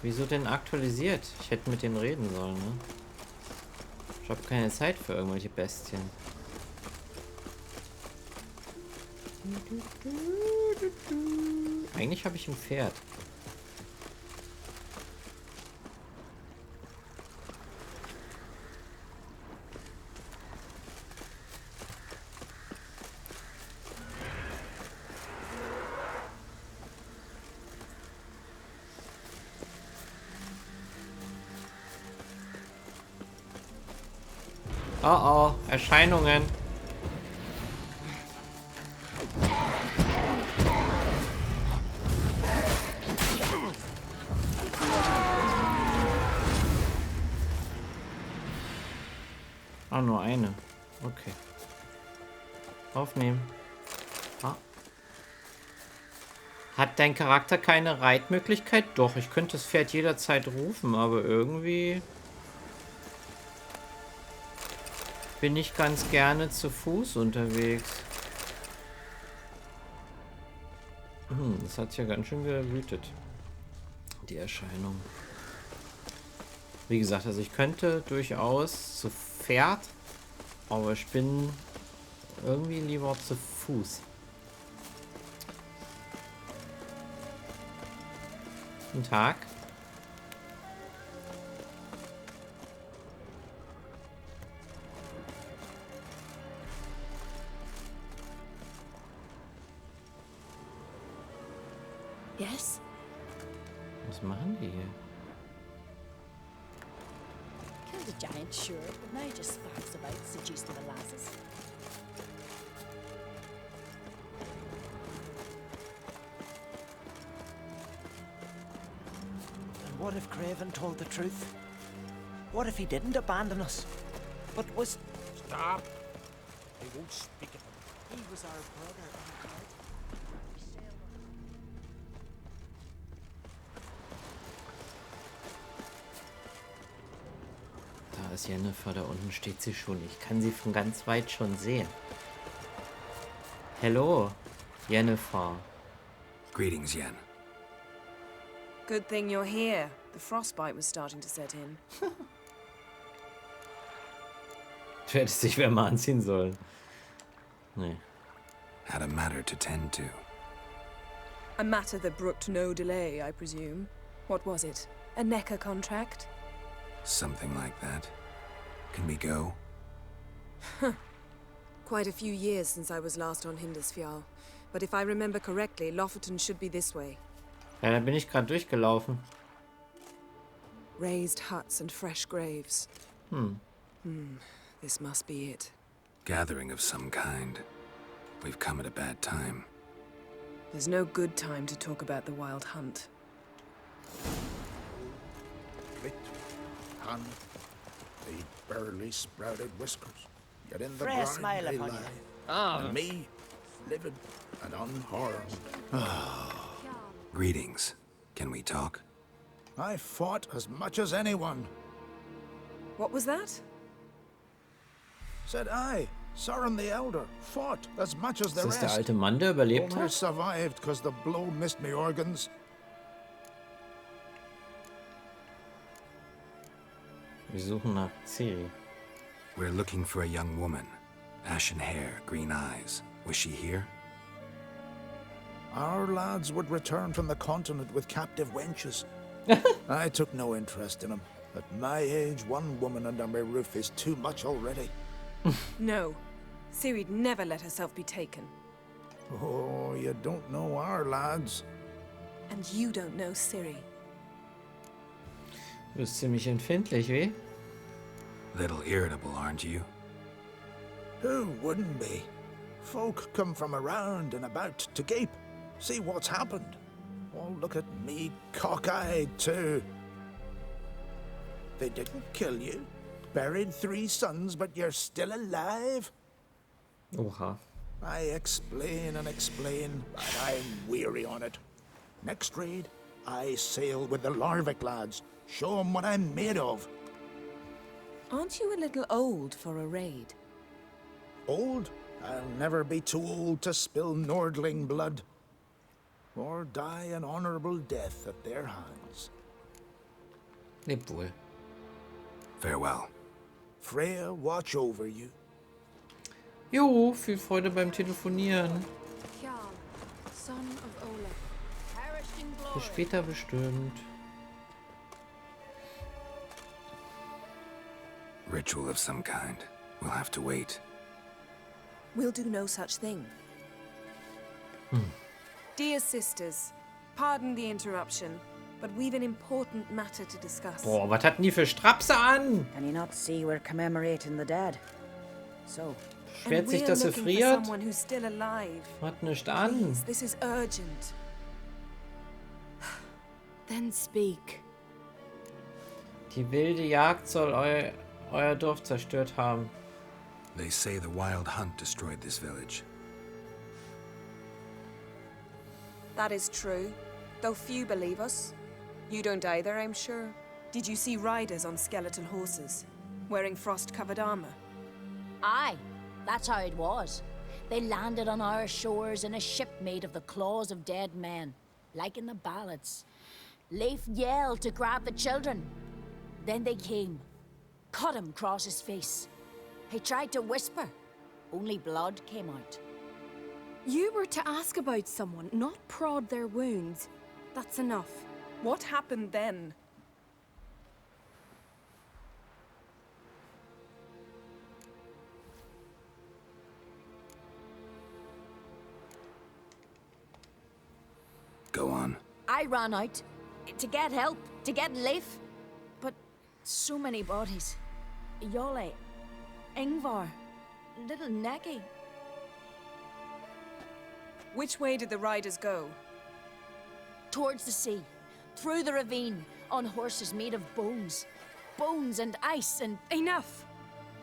Wieso denn aktualisiert? Ich hätte mit denen reden sollen, ne? Ich habe keine Zeit für irgendwelche Bestien. Eigentlich habe ich ein Pferd. Oh oh, Erscheinungen. Ah, nur eine. Okay. Aufnehmen. Ah. Hat dein Charakter keine Reitmöglichkeit? Doch, ich könnte das Pferd jederzeit rufen, aber irgendwie bin ich ganz gerne zu Fuß unterwegs. Das hat ja ganz schön gewütet, die Erscheinung. Wie gesagt, also ich könnte durchaus zu Pferd, aber ich bin irgendwie lieber zu Fuß. Guten Tag. Yes? Was machen die hier? Killed a giant, sure, but now just sparks about, seducing the lasses. And what if Craven told the truth? What if he didn't abandon us, but was... Stop! I won't speak of him. He was our brother, Geralt. Da ist Jennifer, da unten steht sie schon. Ich kann sie von ganz weit schon sehen. Hello, Jennifer. Greetings, Yen. Good thing you're here. The frostbite was starting to set in. Du hättest dich wärmer anziehen sollen. Nee. Had a matter to tend to. A matter that brooked no delay, I presume. What was it? A Necker contract? Something like that. Can we go? Quite a few years since I was last on Hindisfjall. But if I remember correctly, Lofoten should be this way. Ja, da bin ich gerade durchgelaufen. Raised huts and fresh graves. This must be it. Gathering of some kind. We've come at a bad time. There's no good time to talk about the Wild Hunt. Clit, hand, they barely sprouted whiskers. Yet in the Fresh brine smile they upon lie. you. And me, livid and unharmed. Greetings. Can we talk? I fought as much as anyone. What was that? Said I, Sauron the Elder, fought as much as the Ist das der rest. alte Mann, der überlebt Only hat? survived because the blow missed me organs. Wir suchen nach Ciri. We're looking for a young woman. Ashen hair, green eyes. Was she here? Our lads would return from the continent with captive wenches. I took no interest in them. At my age, one woman under my roof is too much already. No. Ciri'd never let herself be taken. Oh, you don't know our lads. And you don't know Ciri. Du bist ziemlich empfindlich, wie? Little irritable, aren't you? Who wouldn't be? Folk come from around and about to gape, see what's happened. Oh, look at me, cockeyed too. They didn't kill you. Buried 3 sons, but you're still alive? Oha. I explain and explain, but I'm weary on it. Next raid, I sail with the Larvik lads. Show 'em what I'm made of. Aren't you a little old for a raid? Old? I'll never be too old to spill Nordling blood. Or die an honorable death at their hands. Lebt wohl. Farewell. Freya, watch over you. Jo, viel Freude beim Telefonieren. Geralt, son of Olaf, perished in glory. Bis später bestimmt. Ritual of some kind. We'll have to wait. We'll do no such thing. Dear sisters, pardon the interruption, but we've an important matter to discuss. Boah, was hatten die für Strapse an? Can you not see we're commemorating the dead? So, Schwert sich, we're dass sie looking for friert? someone who's still alive. Hat nicht an. Please, this is urgent. Then speak. Die wilde Jagd soll euer Dorf zerstört haben. They say the Wild Hunt destroyed this village. That is true, though few believe us. You don't either, I'm sure. Did you see riders on skeletal horses, wearing frost-covered armor? Aye, that's how it was. They landed on our shores in a ship made of the claws of dead men, like in the ballads. Leif yelled to grab the children. Then they came, cut him across his face. He tried to whisper, only blood came out. You were to ask about someone, not prod their wounds. That's enough. What happened then? Go on. I ran out to get help, to get Leif. But so many bodies. Yolle, Ingvar, little Necky. Which way did the riders go? Towards the sea, through the ravine, on horses made of bones. Bones and ice and... Enough!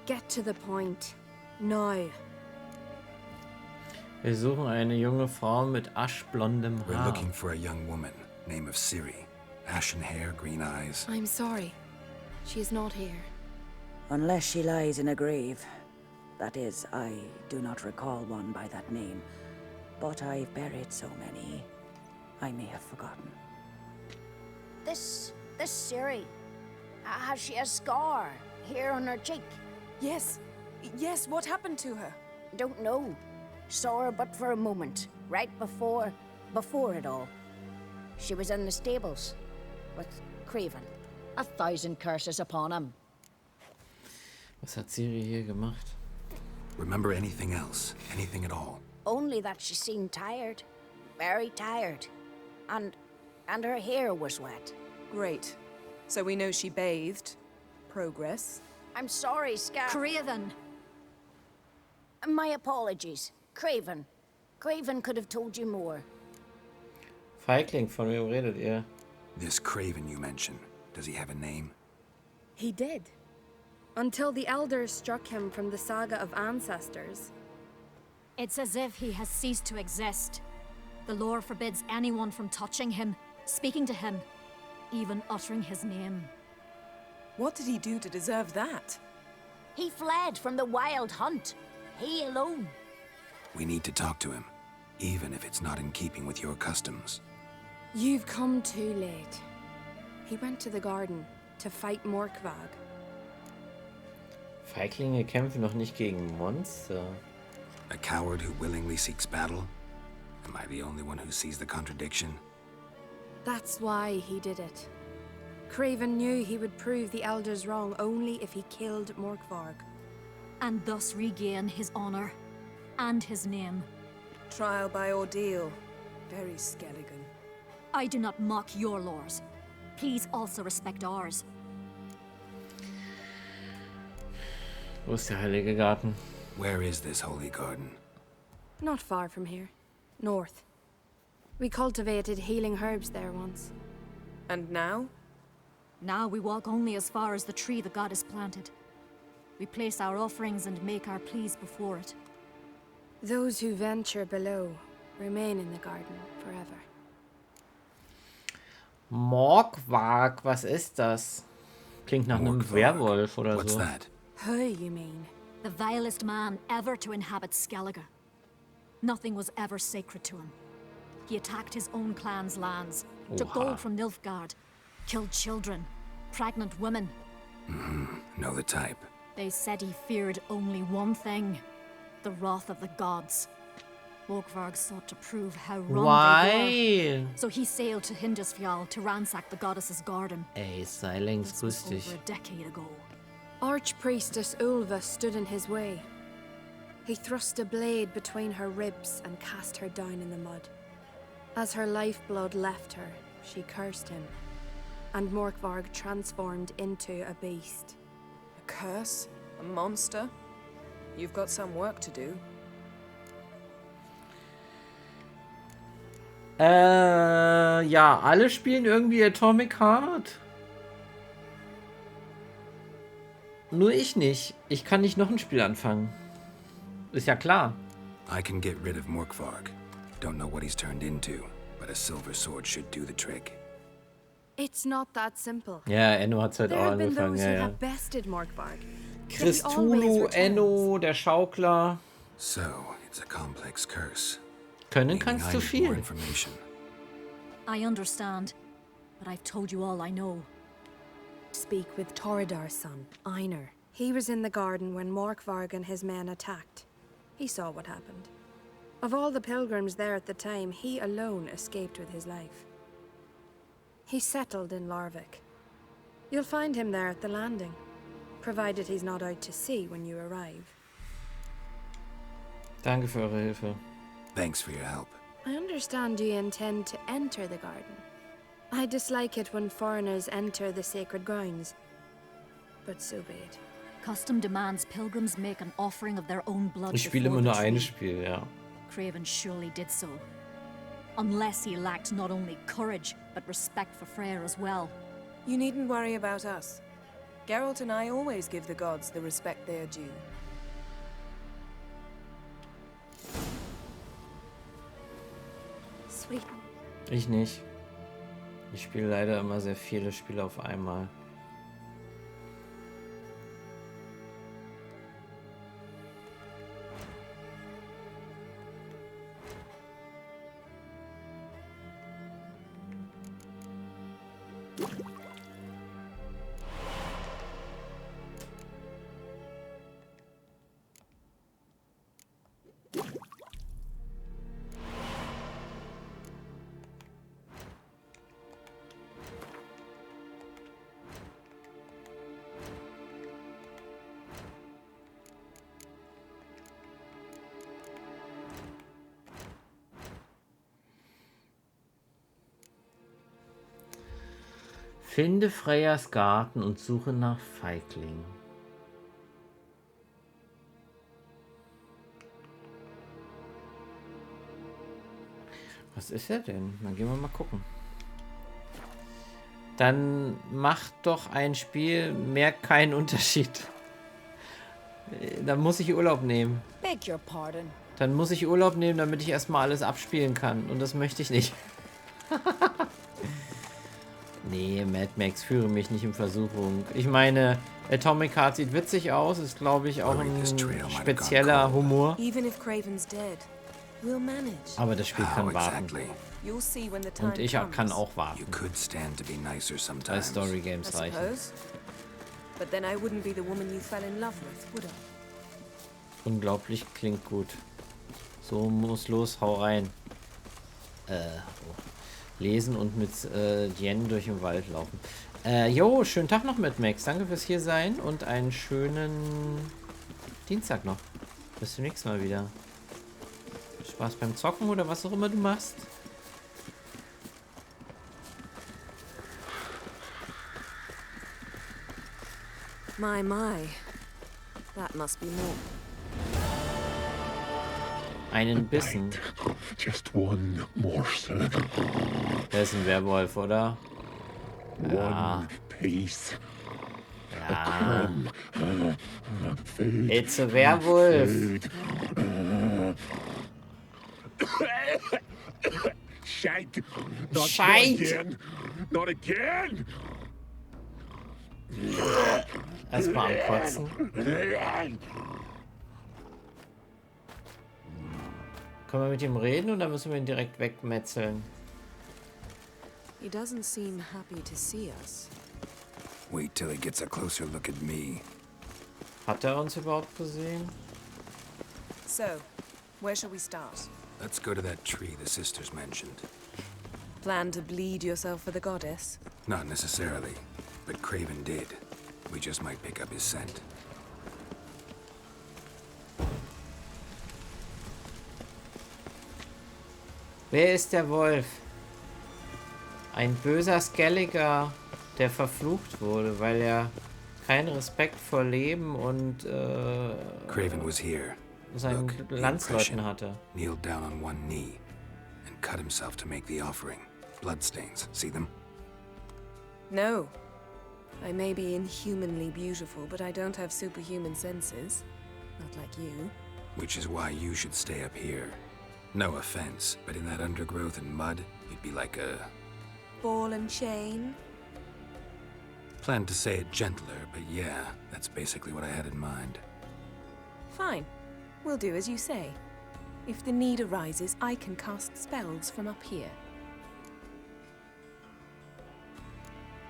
Get to the point. Now. Wir suchen eine junge Frau mit aschblondem We're Haar. looking for a young woman, name of Ciri. Ashen hair, green eyes. I'm sorry. She is not here. unless she lies in a grave. That is, I do not recall one by that name. But I've buried so many, I may have forgotten. This Ciri, has she a scar here on her cheek? Yes. Yes, what happened to her? Don't know. Saw her but for a moment, right before it all. She was in the stables with Craven. 1,000 curses upon him. Was hat Ciri hier gemacht? Remember anything else? Anything at all? Only that she seemed tired. Very tired. And her hair was wet. Great. So we know she bathed. Progress. I'm sorry, Scar. Craven! My apologies. Craven. Craven could have told you more. Feigling, von wem redet ihr? This Craven you mentioned, does he have a name? He did. Until the elders struck him from the saga of ancestors. It's as if he has ceased to exist. The lore forbids anyone from touching him, speaking to him, even uttering his name. What did he do to deserve that? He fled from the wild hunt. He alone. We need to talk to him, even if it's not in keeping with your customs. You've come too late. He went to the garden to fight Morkvag. Feiglinge kämpfen noch nicht gegen Monster. A coward who willingly seeks battle? Am I the only one who sees the contradiction? That's why he did it. Craven knew he would prove the elders wrong only if he killed Morkvarg. And thus regain his honor and his name. Trial by ordeal. Very Skelligan. I do not mock your laws. Please also respect ours. Wo ist der Heilige Garten? Where is this holy garden? Not far from here. North. We cultivated healing herbs there once. And now? Now we walk only as far as the tree the goddess planted. We place our offerings and make our pleas before it. Those who venture below remain in the garden forever. Morkvarg, was ist das? Klingt nach einem Werwolf oder What's so. that? Who, you mean? The vilest man ever to inhabit Skellige. Nothing was ever sacred to him. He attacked his own clan's lands, took Oha. gold from Nilfgaard, killed children, pregnant women. Know the type. They said he feared only one thing, the wrath of the gods. Morkvarg sought to prove how wrong they were. Why? So he sailed to Hindisfjall to ransack the goddess's garden. Ey, sei längst This was lustig. over a decade ago. Archpriestess Ulva stood in his way. He thrust a blade between her ribs and cast her down in the mud. As her lifeblood left her, she cursed him, and Morkvarg transformed into a beast. A curse? A monster? You've got some work to do. Ja, alle spielen irgendwie Atomic Heart. Nur ich nicht. Ich kann nicht noch ein Spiel anfangen. Ist ja klar. I can get rid of Morkvarg. Don't know what he's turned into, but a silver sword should do the trick. It's not that simple. Ja, Enno hat's halt There auch have been angefangen. those Ja, who ja. have bested Morkvarg. Christulu, Enno, der Schaukler. So, it's a complex curse. Können Meaning kannst I du need more viel. information. I understand, but I've told you all I know. Speak with Torridar's son, Einar. He was in the garden when Morkvarg and his men attacked. He saw what happened. Of all the pilgrims there at the time, he alone escaped with his life. He settled in Larvik. You'll find him there at the landing, provided he's not out to sea when you arrive. Danke für eure Hilfe. Thanks for your help. I understand you intend to enter the garden. I dislike it when foreigners enter the sacred grounds, but so be it. Custom demands pilgrims make an offering of their own blood Ich spiele before immer the nur ein tree. Spiel, ja. Craven surely did so. Unless he lacked not only courage, but respect for Freyr as well. You needn't worry about us. Geralt and I always give the gods the respect they are due. Sweet. Ich nicht. Ich spiele leider immer sehr viele Spiele auf einmal. Finde Freyas Garten und suche nach Feigling. Was ist er denn? Dann gehen wir mal gucken. Dann macht doch ein Spiel mehr keinen Unterschied. Dann muss ich Urlaub nehmen. Beg your pardon. Dann muss ich Urlaub nehmen, damit ich erstmal alles abspielen kann. Und das möchte ich nicht. Nee, Mad Max, führe mich nicht in Versuchung. Ich meine, Atomic Heart sieht witzig aus, ist glaube ich auch ein spezieller Humor. Even if Craven's dead, we'll manage. Aber das Spiel kann warten. You'll see when the time Und ich comes. kann auch warten. You could stand to be nicer Bei sometimes. Story I Games reichen. suppose. But then I wouldn't be the woman you fell in love with, would I? Unglaublich, klingt gut. So muss los, hau rein. Lesen und mit Jen durch den Wald laufen. Jo, schönen Tag noch mit Max. Danke fürs hier sein und einen schönen Dienstag noch. Bis zum nächsten Mal wieder. Spaß beim Zocken oder was auch immer du machst. My, my. That must be more. Einen Bissen. Just one morsel. Der ist ein Werwolf, oder? Ja. One piece. Ja. Food. It's a werewolf. Food. Shite. Not Shite. again. Not again. Erstmal am Kotzen. Können wir mit ihm reden oder müssen wir ihn direkt wegmetzeln? He doesn't seem happy to see us. Wait till he gets a closer look at me. Hat er uns überhaupt gesehen? So, where shall we start? Let's go to that tree the sisters mentioned. Plan to bleed yourself for the goddess? Not necessarily, but Craven did. We just might pick up his scent. Wer ist der Wolf? Ein böser Skelliger, der verflucht wurde, weil er keinen Respekt vor Leben und Craven was here. seinen Look, the Landsleuten impression. hatte. Kneeled down on one knee and cut himself to make the offering. Bloodstains, see them? No. I may be inhumanly beautiful, but I don't have superhuman senses. Not like you. Which is why you should stay up here. No offense, but in that undergrowth and mud, you'd be like a... Ball and chain? Planned to say it gentler, but yeah, that's basically what I had in mind. Fine. We'll do as you say. If the need arises, I can cast spells from up here.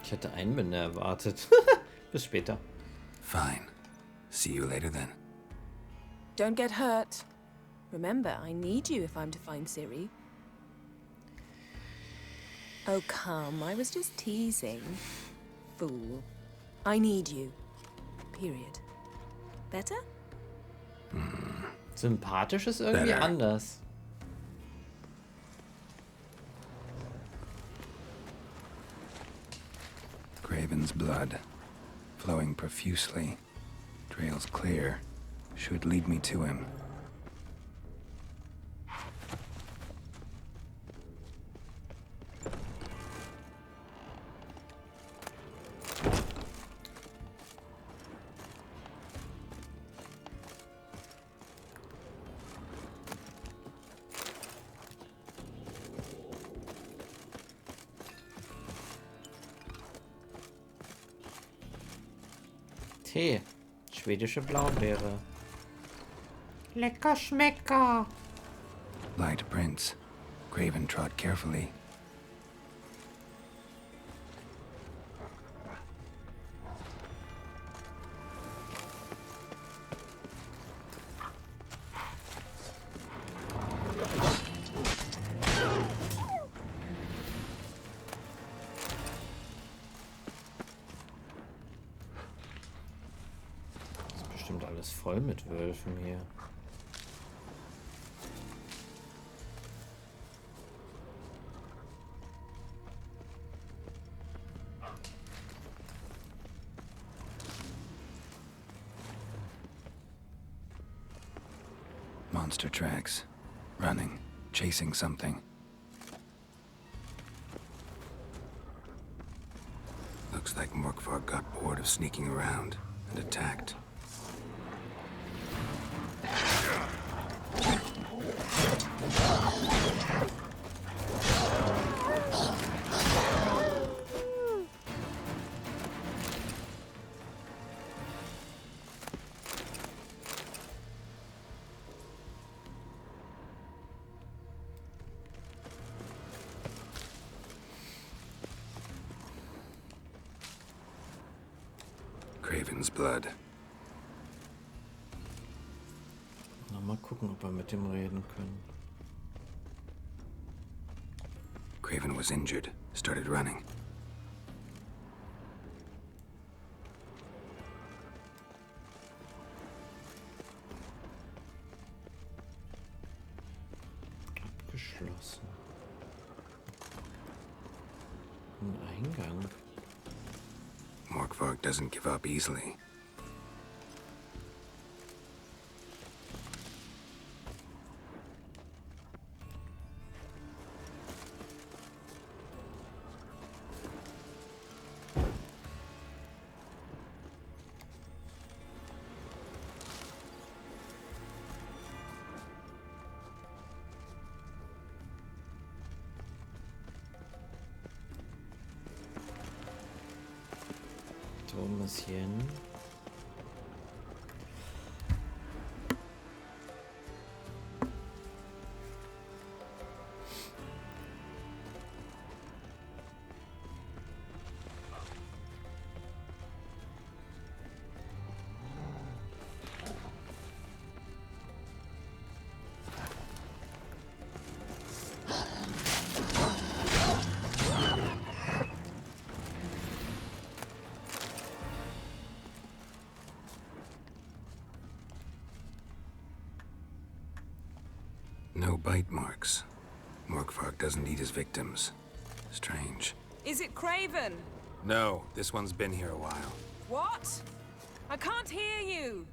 Ich hätte Einbinde erwartet. Bis später. Fine. See you later then. Don't get hurt. Remember, I need you if I'm to find Ciri. Oh, come. I was just teasing. Fool. I need you. Period. Better? Sympathisch ist irgendwie Better. anders. Craven's blood, flowing profusely, trails clear, should lead me to him. Tee. Schwedische Blaubeere. Lecker Schmecker. Light prints. Craven trod carefully. Ist bestimmt alles voll mit Wölfen hier. Monster tracks. Running. Chasing something. Looks like Morkvar got bored of sneaking around and attacked. Craven's blood. Na, mal gucken, ob wir mit dem reden können. Craven was injured, started running. Abgeschlossen. Ein Eingang. Morkvar doesn't give up easily. Thomaschen. No bite marks. Morkvar doesn't eat his victims. Strange. Is it Craven? No, this one's been here a while. What? I can't hear you.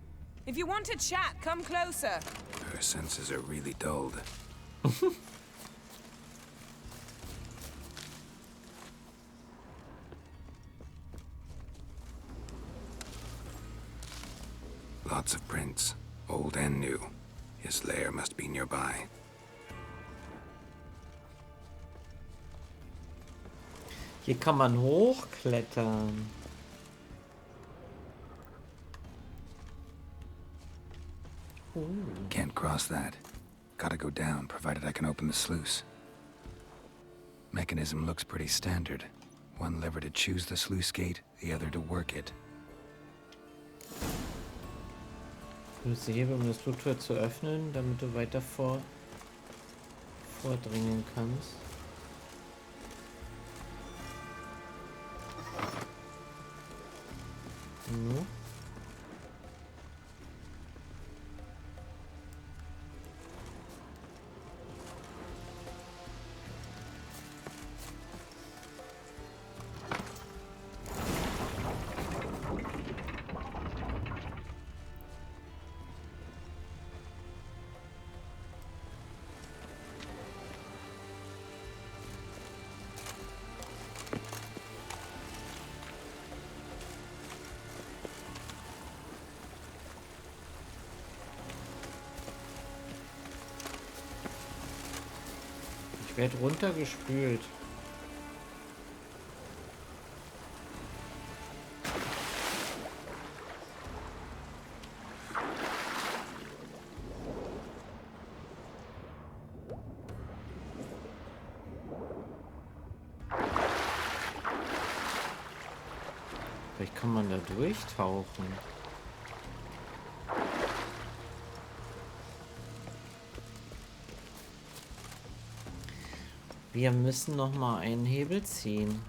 If you want to chat, come closer. Her senses are really dulled. Lots of prints, old and new. His lair must be nearby. Hier kann man hochklettern. Can't cross that. Gotta go down, provided I can open the sluice. Mechanism looks pretty standard. One lever to choose the sluice gate, the other to work it. Benutze Hebel, um das Flugtor zu öffnen, damit du weiter vordringen kannst. No. Ich werde runtergespült. Vielleicht kann man da durchtauchen. Wir müssen noch mal einen Hebel ziehen.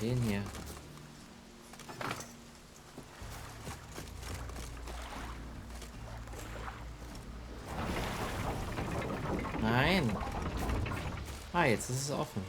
Den hier. Nein. Ah, jetzt ist es offen.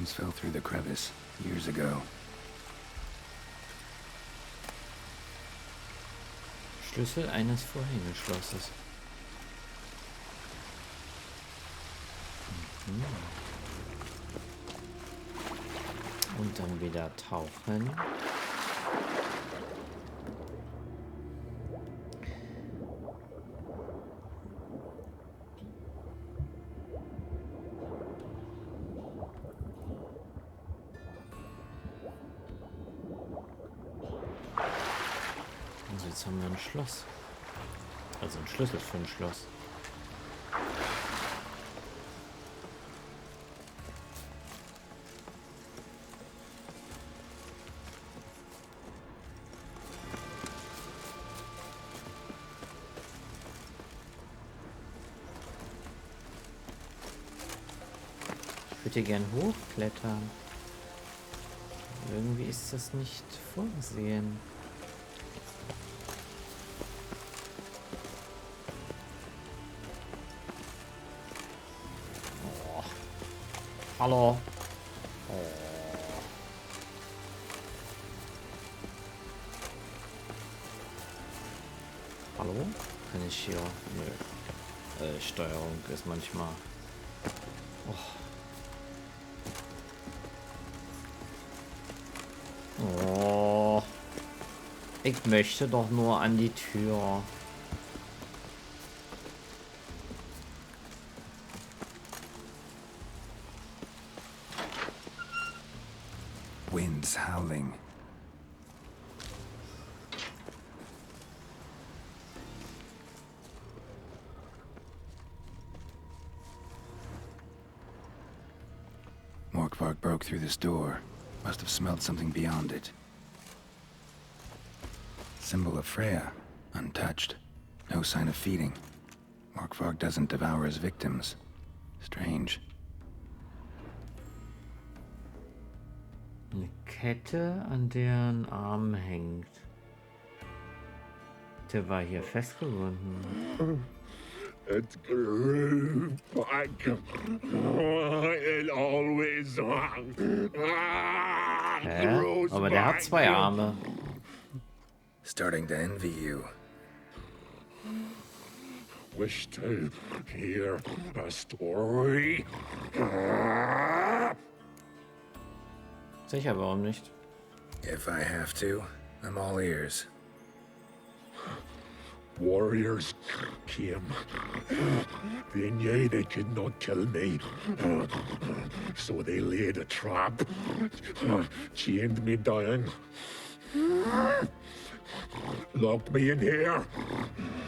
Victims fell through the crevice years ago. Schlüssel eines Vorhängeschlosses. Und dann wieder tauchen. Und jetzt haben wir ein Schloss. Also ein Schlüssel für ein Schloss. Ich würde hier gern hochklettern. Irgendwie ist das nicht vorgesehen. Oh. Hallo. Oh. Hallo? Kann ich hier... Nö. Steuerung ist manchmal... Oh, ich möchte doch nur an die Tür. Winds howling. Morkvark broke through this door. Must have smelled something beyond it. Symbol of Freya, untouched. No sign of feeding. Morkvark doesn't devour his victims. Strange. Eine Kette, an deren Arm hängt. Der war hier festgebunden. It grew back. It always Hä? Aber der hat zwei Arme. Starting to envy you. Wish to hear a story. Sicher, warum nicht? If I have to, I'm all ears. Warriors came. They knew they could not kill me. So they laid a trap. Chained me down. Locked me in here.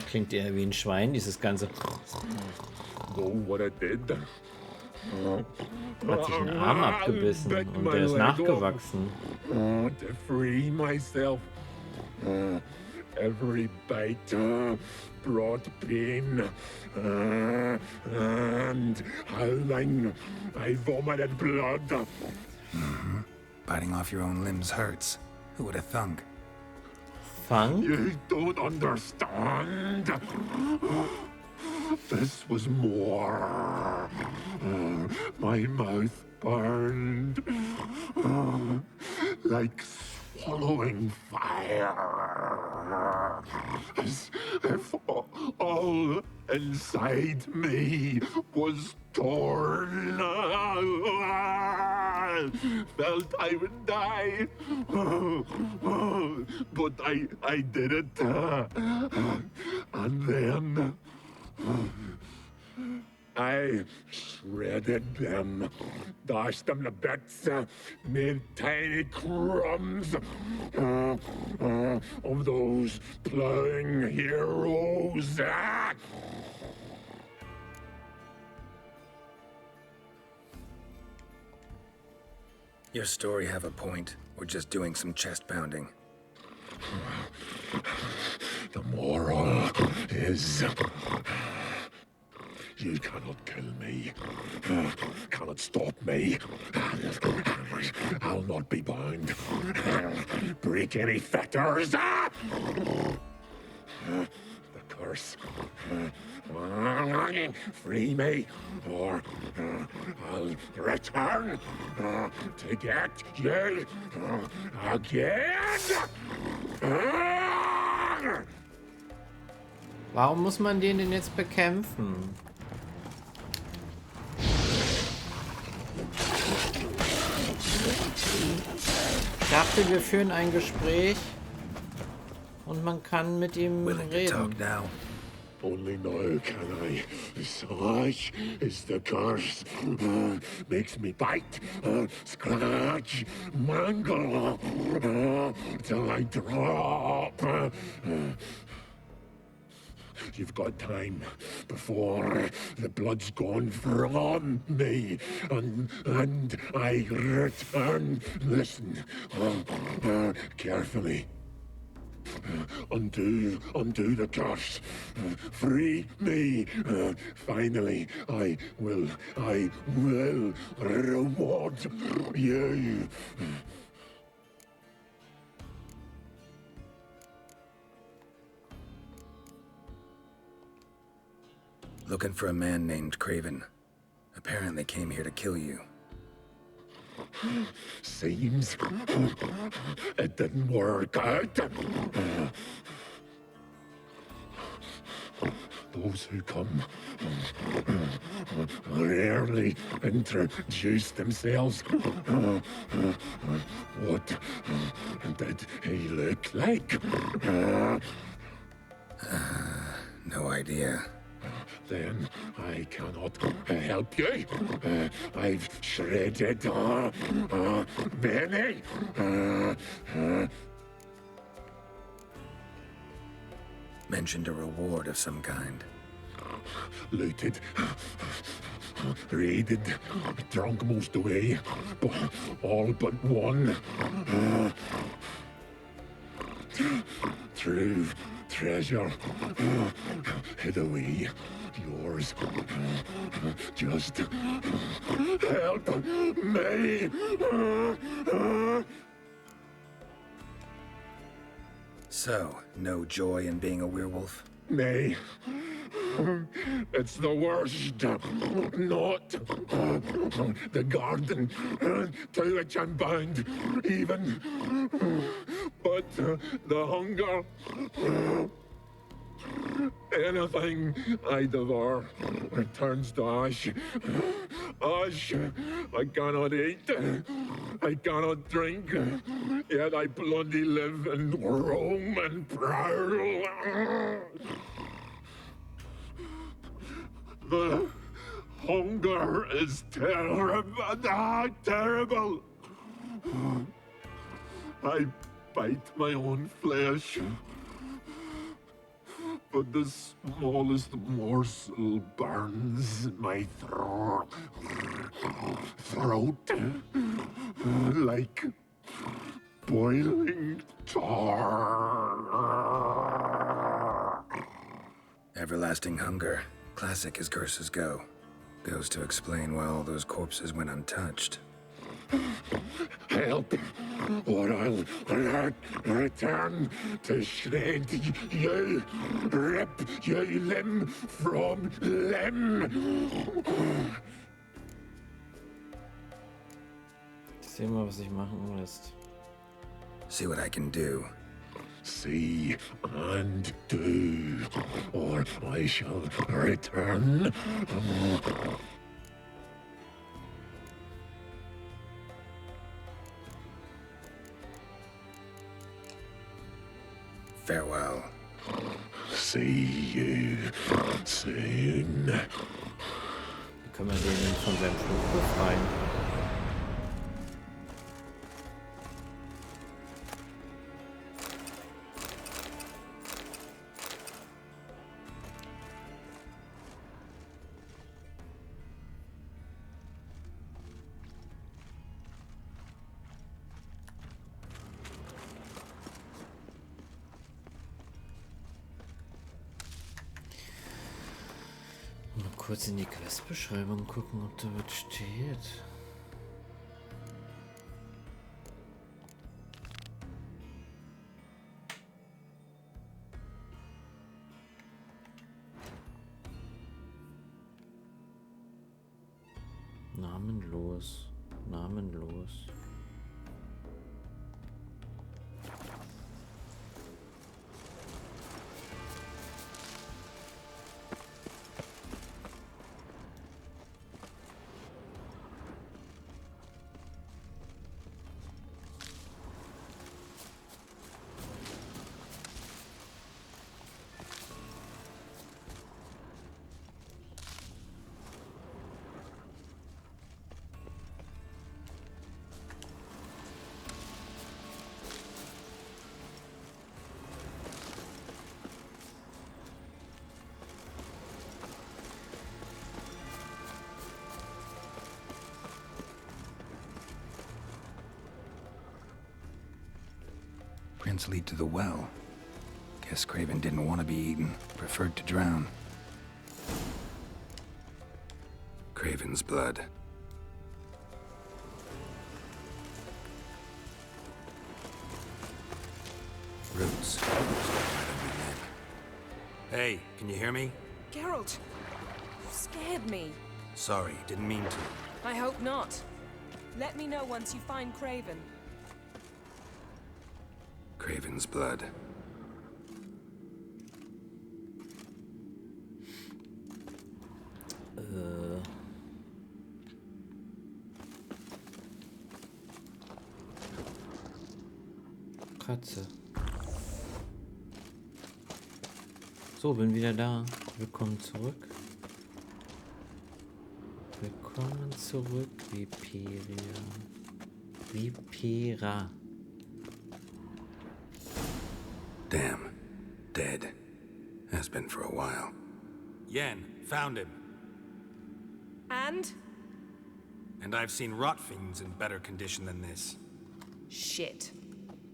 Klingt eher wie ein Schwein, dieses ganze... Know what I did? Hat sich einen Arm abgebissen und der ist nachgewachsen. To free myself. Every bite brought pain, and howling, I vomited blood. Mm-hmm. Biting off your own limbs hurts. Who would have thunk? Funk? You don't understand. This was more. My mouth burned like swallowing fire, as if all inside me was torn. Felt I would die, but I did it, and then I shredded them, dashed them to bits, made tiny crumbs of those plowing heroes. Your story have a point, or just doing some chest pounding? The moral is... You cannot kill me, cannot stop me. I'll not be bound. Break any fetters. The curse. Free me, or I'll return to get you again. Warum muss man den denn jetzt bekämpfen? Ich dachte, wir führen ein Gespräch und man kann mit ihm reden. Only now can I. Such is the curse. Makes me bite, scratch, mangle, till I drop. You've got time before the blood's gone from me, and I return. Listen, carefully. Undo the curse. Free me. Finally, I will reward you. Looking for a man named Craven. Apparently came here to kill you. Seems it didn't work out. Those who come rarely introduce themselves. What did he look like? No idea. Then I cannot help you. I've shredded many. Mentioned a reward of some kind. Looted, raided, drunk most away, but all but one. True treasure hid away. Yours. Just help me. So, no joy in being a werewolf? Nay. It's the worst. Not the garden to which I'm bound, even. But the hunger. Anything I devour returns to ash. Ash I cannot eat. I cannot drink. Yet I bloody live and roam and prowl. The hunger is terrible. Terrible. I bite my own flesh. But the smallest morsel burns my throat like boiling tar. Everlasting hunger. Classic as curses go. Goes to explain why all those corpses went untouched. Help, or I'll return to shred you, rip you limb from limb. Seh mal, was sich machen lässt. See what I can do. See and do, or I shall return. Farewell. See you soon. Wie können wir den von seinem Fluch befreien? Mal kurz in die Questbeschreibung gucken, ob da was steht. Namenlos. Namenlos. Prints lead to the well. Guess Craven didn't want to be eaten, preferred to drown. Craven's blood. Roots. Hey, can you hear me? Geralt, you scared me. Sorry, didn't mean to. I hope not. Let me know once you find Craven. Craven's blood. Katze. So, bin wieder da. Willkommen zurück. Willkommen zurück, Viperia. Vipera. Damn. Dead. Has been for a while. Yen, found him. And? And I've seen rot fiends in better condition than this. Shit.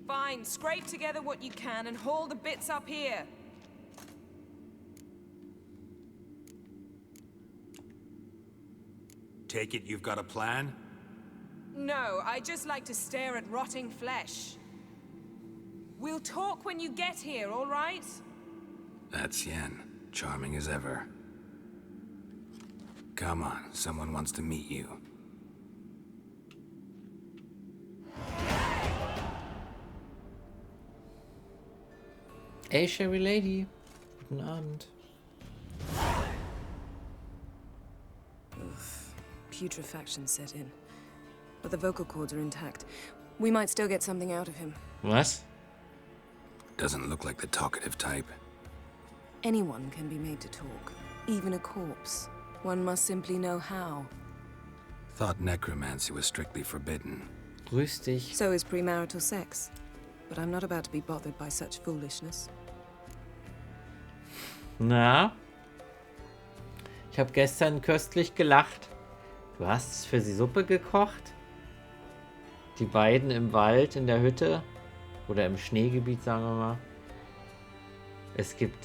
Fine, scrape together what you can and haul the bits up here. Take it you've got a plan? No, I just like to stare at rotting flesh. We'll talk when you get here, all right? That's Yen. Charming as ever. Come on, someone wants to meet you. Hey, Sherry Lady. Guten Abend. Putrefaction set in. But the vocal cords are intact. We might still get something out of him. Was? Doesn't look like the talkative type. Anyone can be made to talk. Even a corpse. One must simply know how. Thought necromancy was strictly forbidden. Grüß dich. So is premarital sex. But I'm not about to be bothered by such foolishness. Na? Ich habe gestern köstlich gelacht. Du hast für sie Suppe gekocht? Die beiden im Wald, in der Hütte? Oder im Schneegebiet, sagen wir mal. Es gibt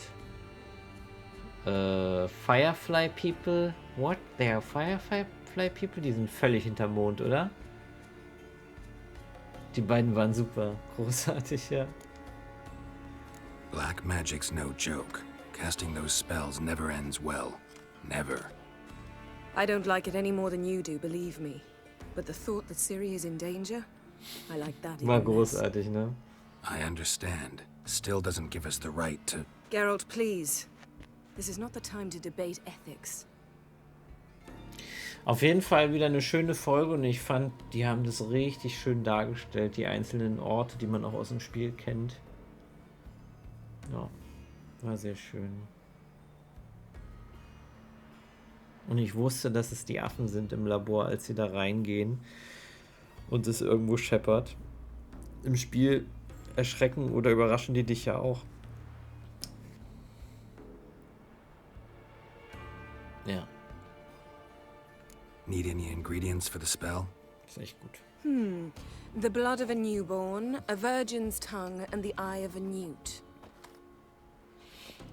Firefly People. What? They are Firefly People? Die sind völlig hinterm Mond, oder? Die beiden waren super. Großartig, ja. Black magic's no joke. Casting those spells never ends well. Never. I don't like it any more than you do, believe me. But the thought that Ciri is in danger? I like that War even less. großartig, ne? I understand. Still doesn't give us the right to... Geralt, please. This is not the time to debate ethics. Auf jeden Fall wieder eine schöne Folge und ich fand, die haben das richtig schön dargestellt, die einzelnen Orte, die man auch aus dem Spiel kennt. Ja, war sehr schön. Und ich wusste, dass es die Affen sind im Labor, als sie da reingehen und es irgendwo scheppert. Im Spiel erschrecken oder überraschen die dich ja auch. Ja. Need any ingredients for the spell? Ist echt gut. The blood of a newborn, a virgin's tongue, and the eye of a newt.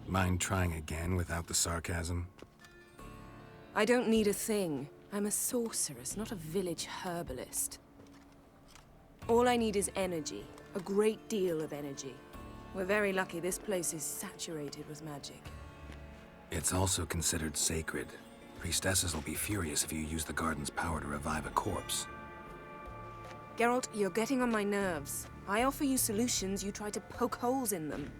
Mind trying again without the sarcasm? I don't need a thing. I'm a sorceress, not a village herbalist. All I need is energy. A great deal of energy. We're very lucky this place is saturated with magic. It's also considered sacred. Priestesses will be furious if you use the garden's power to revive a corpse. Geralt, you're getting on my nerves. I offer you solutions, you try to poke holes in them.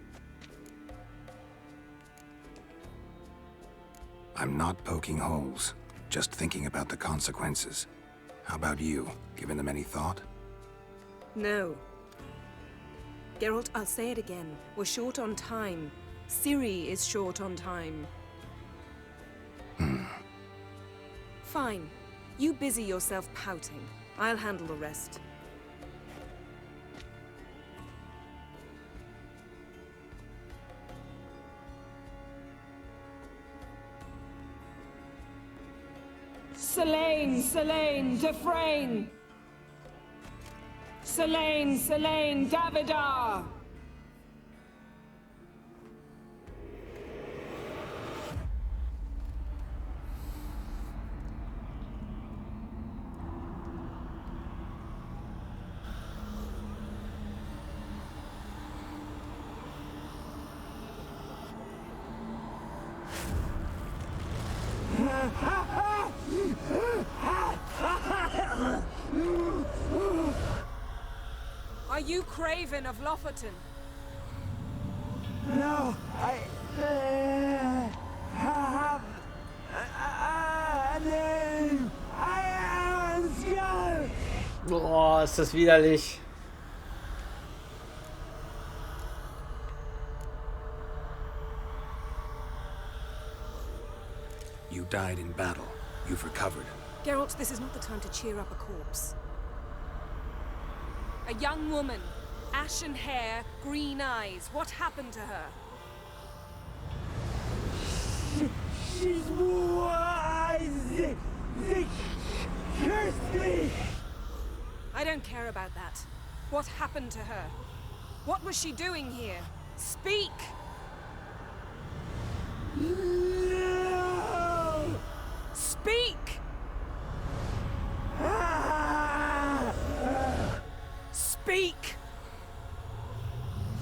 I'm not poking holes, just thinking about the consequences. How about you? Given them any thought? No. Geralt, I'll say it again. We're short on time. Ciri is short on time. Fine. You busy yourself pouting. I'll handle the rest. Selene, Selene, Defrain! Selene, Selene, Davidar! Are you Craven of Lofoten? No, I have a name. I am Skull. Boah, ist das widerlich. You died in battle. You've recovered. Geralt, this is not the time to cheer up a corpse. A young woman. Ashen hair, green eyes. What happened to her? She's wise. They cursed me. I don't care about that. What happened to her? What was she doing here? Speak! No. Speak! Speak!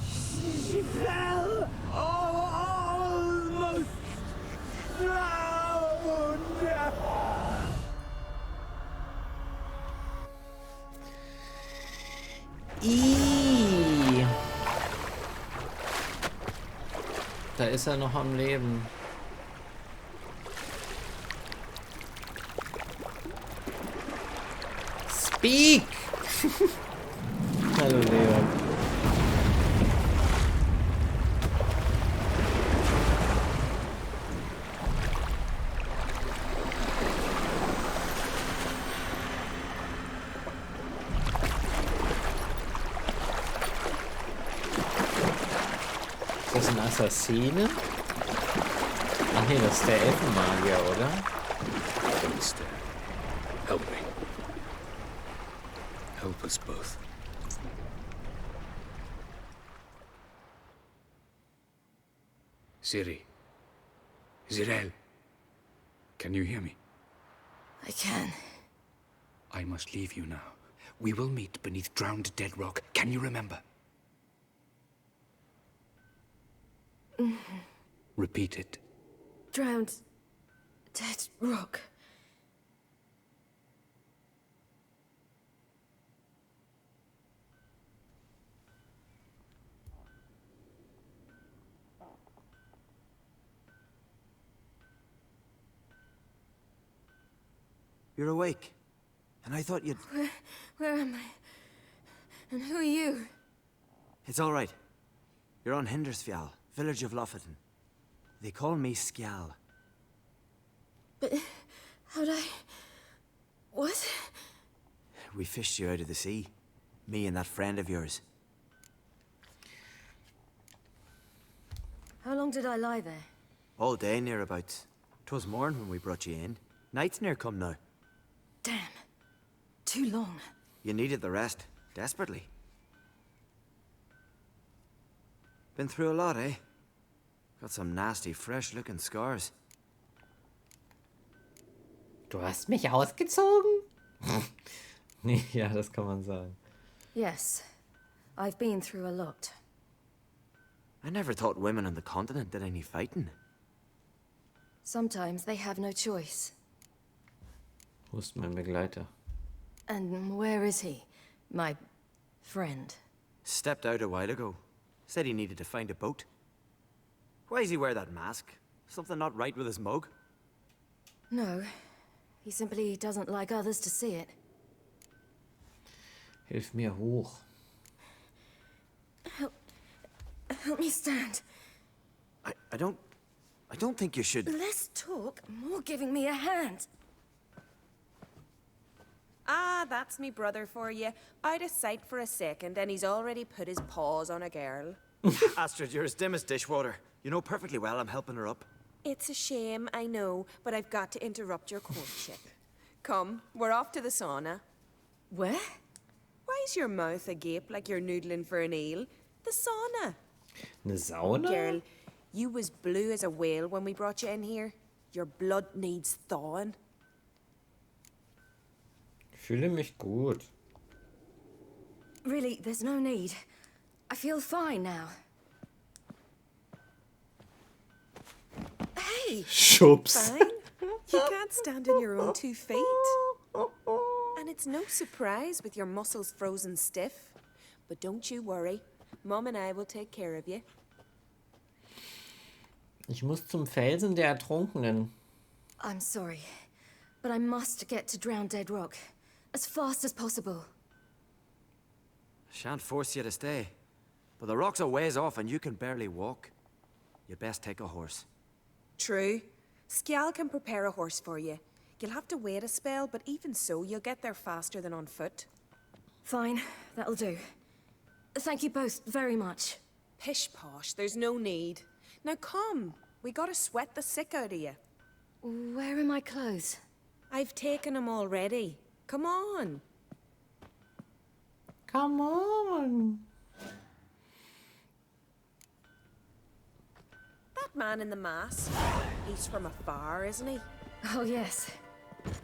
She fell almost drowned. Da ist er noch am Leben. Speak! Hallo Leon. Ist das ein Assassine? Ach nee, das ist der Elfenmagier, oder? Don't stare. Help me. Help us both. Ciri. Zirel. Can you hear me? I can. I must leave you now. We will meet beneath drowned dead rock. Can you remember? Repeat it. Drowned. Dead rock. You're awake. And I thought you'd... Where am I? And who are you? It's all right. You're on Hindersfjall, village of Lofoten. They call me Skjal. But how'd I... What? We fished you out of the sea. Me and that friend of yours. How long did I lie there? All day nearabouts. 'Twas morn when we brought you in. Night's near come now. Damn. Too long. You needed the rest. Desperately. Been through a lot, eh? Got some nasty, fresh-looking scars. Du hast mich ausgezogen? Nee, ja, das kann man sagen. Yes. I've been through a lot. I never thought women on the continent did any fighting. Sometimes they have no choice. Wo ist mein Begleiter? And where is he? My friend. Stepped out a while ago. Said he needed to find a boat. Why does he wear that mask? Something not right with his mug? No. He simply doesn't like others to see it. Hilf mir hoch. Help me stand. I don't think you should... Less talk, more giving me a hand. Ah, that's me brother for you. Out of sight for a second, and he's already put his paws on a girl. Astrid, you're as dim as dishwater. You know perfectly well I'm helping her up. It's a shame, I know, but I've got to interrupt your courtship. Come, we're off to the sauna. Where? Why is your mouth agape like you're noodling for an eel? The sauna. Eine Sauna? Girl, you was blue as a whale when we brought you in here. Your blood needs thawing. Ich fühle mich gut. Really, there's no need. I feel fine now. Hey! Schubs. Fine. You can't stand on your own 2 feet. And it's no surprise with your muscles frozen stiff. But don't you worry. Mom and I will take care of you. Ich muss zum Felsen der Ertrunkenen. I'm sorry, but I must get to Drowned Dead Rock as fast as possible. Shan't force you to stay. But the rock's a ways off and you can barely walk. You'd best take a horse. True. Skjal can prepare a horse for you. You'll have to wait a spell, but even so, you'll get there faster than on foot. Fine, that'll do. Thank you both very much. Pish-posh, there's no need. Now come, we gotta sweat the sick out of you. Where are my clothes? I've taken them already. Come on. Come on. That man in the mask, he's from afar, isn't he? Oh, yes.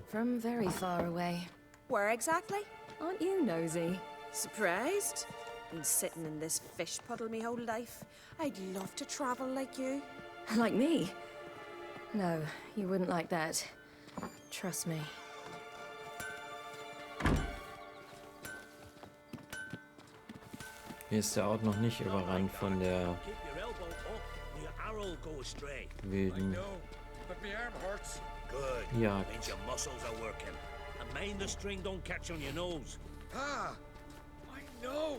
From very far away. Where exactly? Aren't you nosy? Surprised? Been sitting in this fish puddle me whole life. I'd love to travel like you. Like me? No, you wouldn't like that. Trust me. Hier ist der Ort noch nicht überrannt von der wilden Jagd. Means your muscles are working. And mind the string don't catch on your nose. Ah! I know!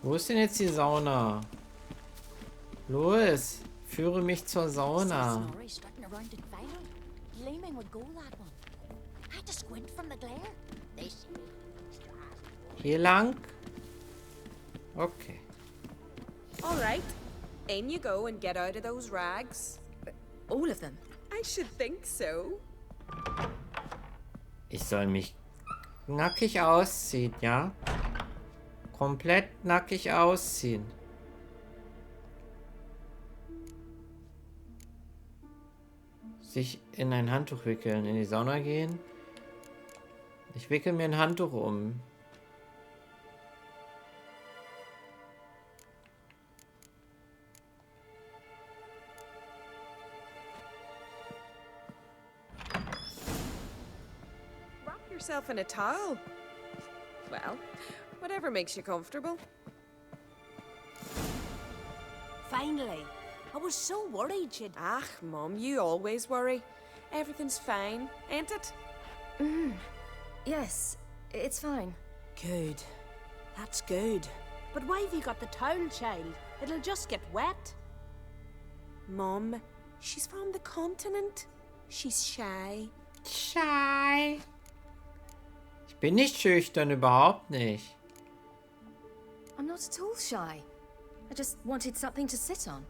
Wo ist denn jetzt die Sauna? Los, führe mich zur Sauna. Hier lang? Okay. All right. In you go and get out of those rags. All of them? I should think so. Ich soll mich nackig ausziehen, ja? Komplett nackig ausziehen. Sich in ein Handtuch wickeln, in die Sauna gehen. Ich wickel mir ein Handtuch um. Wrap yourself in a towel. Well, whatever makes you comfortable. Finally. I was so worried you'd... Ach, Mum, you always worry. Everything's fine, ain't it? Yes, it's fine. Good. That's good. But why have you got the towel, child? It'll just get wet. Mum, she's from the continent. She's shy. Shy. Ich bin nicht schüchtern, überhaupt nicht. I'm not at all shy. I just wanted something to sit on.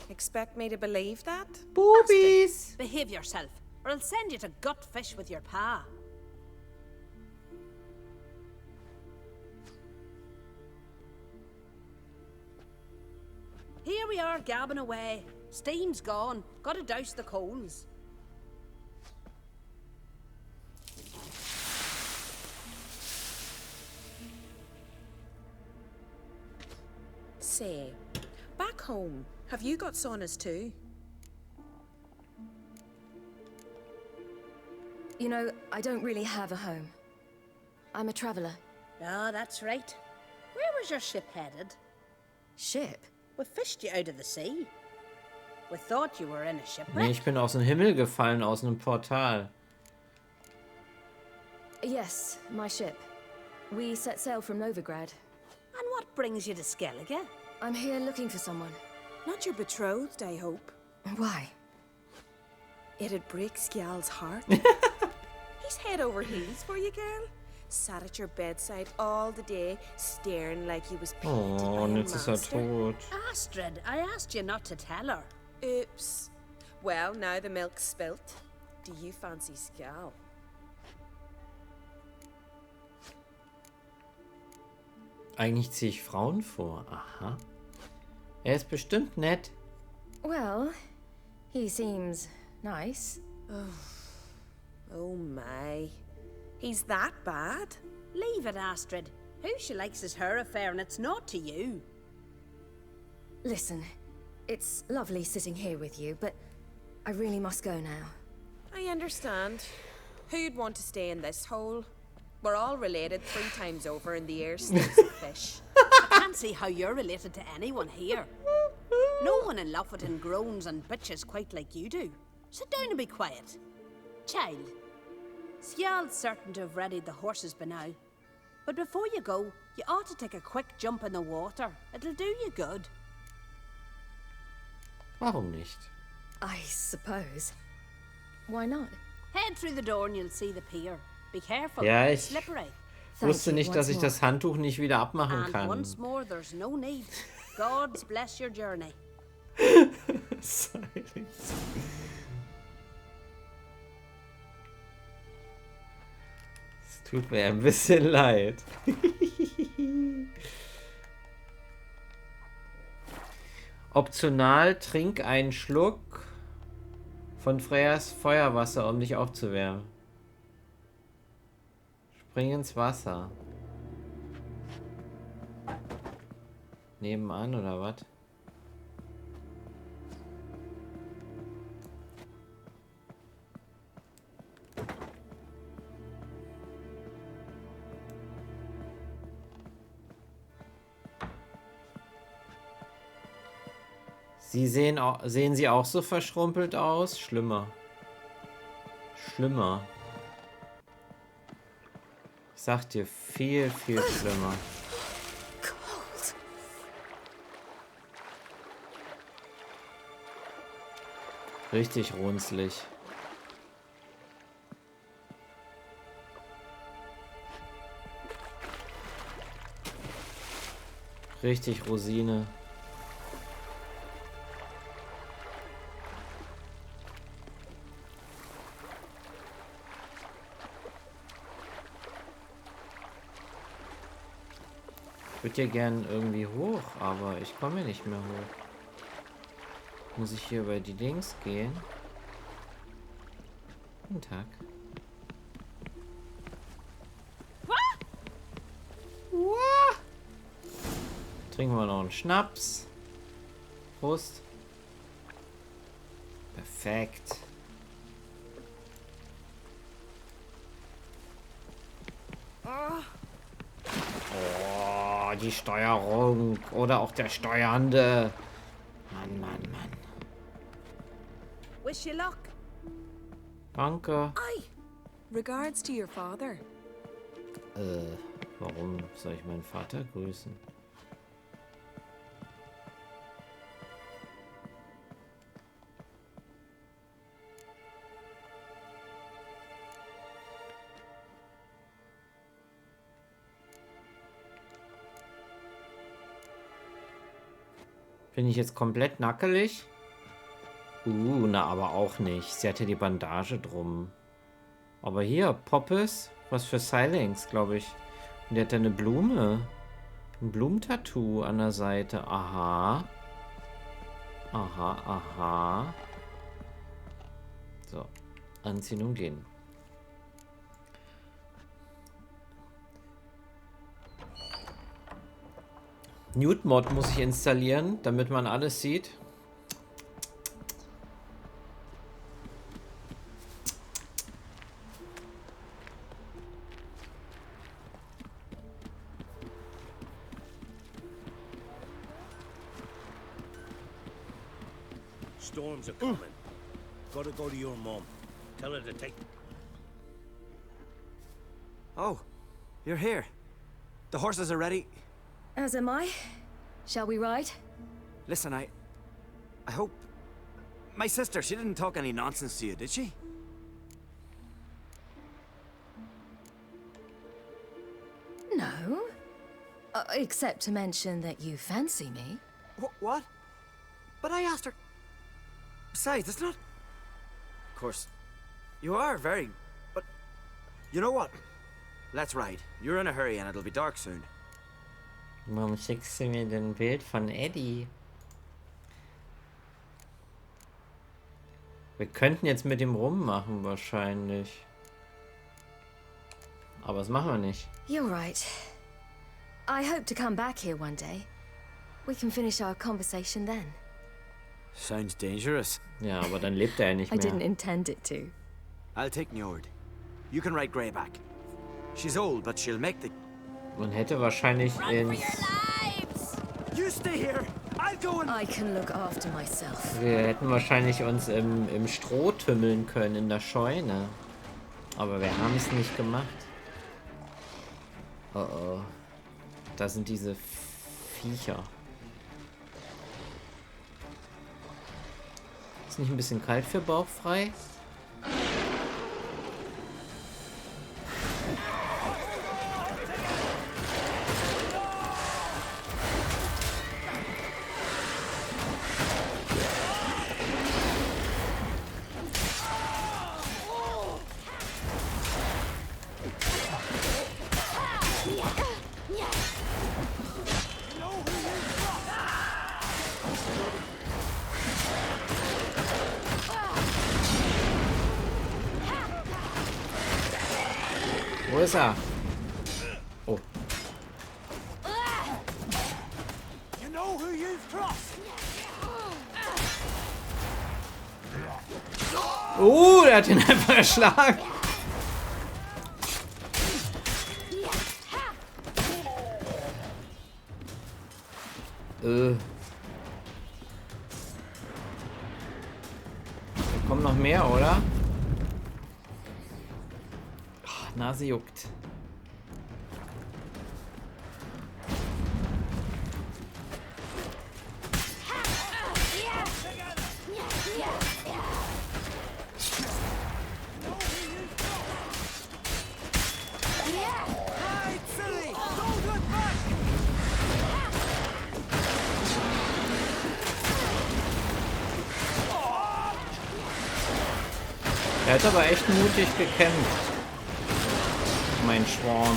Expect me to believe that? Boobies. Behave yourself, or I'll send you to gut fish with your pa. Here we are gabbing away. Steam's gone. Gotta douse the coals. Back home, have you got saunas too? You know, I don't really have a home. I'm a traveler. Ah, that's right. Where was your ship headed? Ship? We fished you out of the sea. We thought you were in a shipwreck. Nee, ich bin aus dem Himmel gefallen, aus einem Portal. Yes, my ship. We set sail from Novigrad. And what brings you to Skellige? I'm here looking for someone. Not your betrothed, I hope. Why? It'd break Skjal's heart. He's head over heels for you, girl. Sat at your bedside all the day, staring like he was painted Oh, by und a jetzt ist er master. tot. Astrid, I asked you not to tell her. Oops. Well, now the milk's spilt. Do you fancy Skjal? Eigentlich ziehe ich Frauen vor. Aha. Er ist bestimmt nett. Well, he seems nice. Oh my. He's that bad? Leave it, Astrid. Who she likes is her affair, and it's not to you. Listen, it's lovely sitting here with you, but I really must go now. I understand. Who'd want to stay in this hole? We're all related 3 times over and the air stinks of fish. I can't see how you're related to anyone here. No one in Lofferton groans and bitches quite like you do. Sit down and be quiet. Child, Skjal's certain to have readied the horses by now. But before you go, you ought to take a quick jump in the water. It'll do you good. Warum nicht? I suppose. Why not? Head through the door and you'll see the pier. Be careful. Ja, It's ich slippery. wusste nicht, dass ich das Handtuch nicht wieder abmachen And kann. once more, there's no need. God's bless your journey. Silence. Es tut mir ein bisschen leid. Optional trink einen Schluck von Freyas Feuerwasser, um dich aufzuwärmen. Spring ins Wasser. Nebenan oder was? Sehen sie auch so verschrumpelt aus? Schlimmer. Schlimmer. Ich sag dir, viel, viel schlimmer. Richtig runzlig. Richtig Rosine. Ich würde ja gern irgendwie hoch, aber ich komme hier nicht mehr hoch. Muss ich hier über die Dings gehen? Guten Tag. Trinken wir noch einen Schnaps. Prost. Perfekt. Oh, die Steuerung. Oder auch der Steuernde. Mann, Mann, Mann. Wish you luck. Danke. Aye. Regards to your father. Warum soll ich meinen Vater grüßen? Bin ich jetzt komplett nackelig? Na, aber auch nicht. Sie hatte die Bandage drum. Aber hier, Poppes, was für Silings, glaube ich. Und der hat eine Blume. Ein Blumentattoo an der Seite. Aha. Aha, aha. So, anziehen und gehen. Nude-Mod muss ich installieren, damit man alles sieht. Storms are coming. Gotta go to your mom. Tell her to take... Oh, you're here. The horses are ready. As am I. Shall we ride? Listen, I hope... My sister, she didn't talk any nonsense to you, did she? No. Except to mention that you fancy me. What? But I asked her... Besides, it's not... Of course, you are very... But... You know what? Let's ride. You're in a hurry and it'll be dark soon. Warum schickst du mir denn ein Bild von Eddie? Wir könnten jetzt mit ihm rummachen wahrscheinlich. Aber das machen wir nicht. You're right. I hope to come back here one day. We can finish our conversation then. Sounds dangerous. Ja, aber dann lebt er ja nicht I mehr. didn't intend it to. I'll take Njord. You can ride Greyback. She's old, but she'll make the... Man hätte wahrscheinlich ins... You stay here. I'll go and... I can look after myself. Wir hätten wahrscheinlich uns im Stroh tümmeln können, in der Scheune. Aber wir haben es nicht gemacht. Oh oh. Da sind diese Viecher. Ist nicht ein bisschen kalt für bauchfrei? Wo ist er? Oh. Der hat ihn einfach erschlagen. Da kommen noch mehr, oder? Nase juckt. Er hat aber echt mutig gekämpft. Mein Schwarm.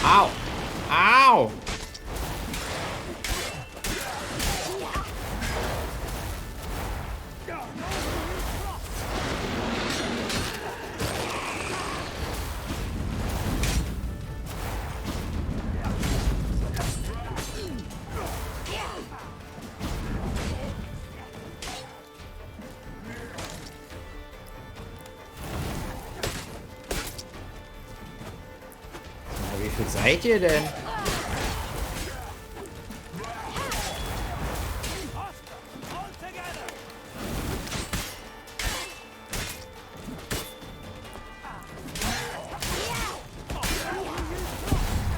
Au! Au! Wie viel seid ihr denn?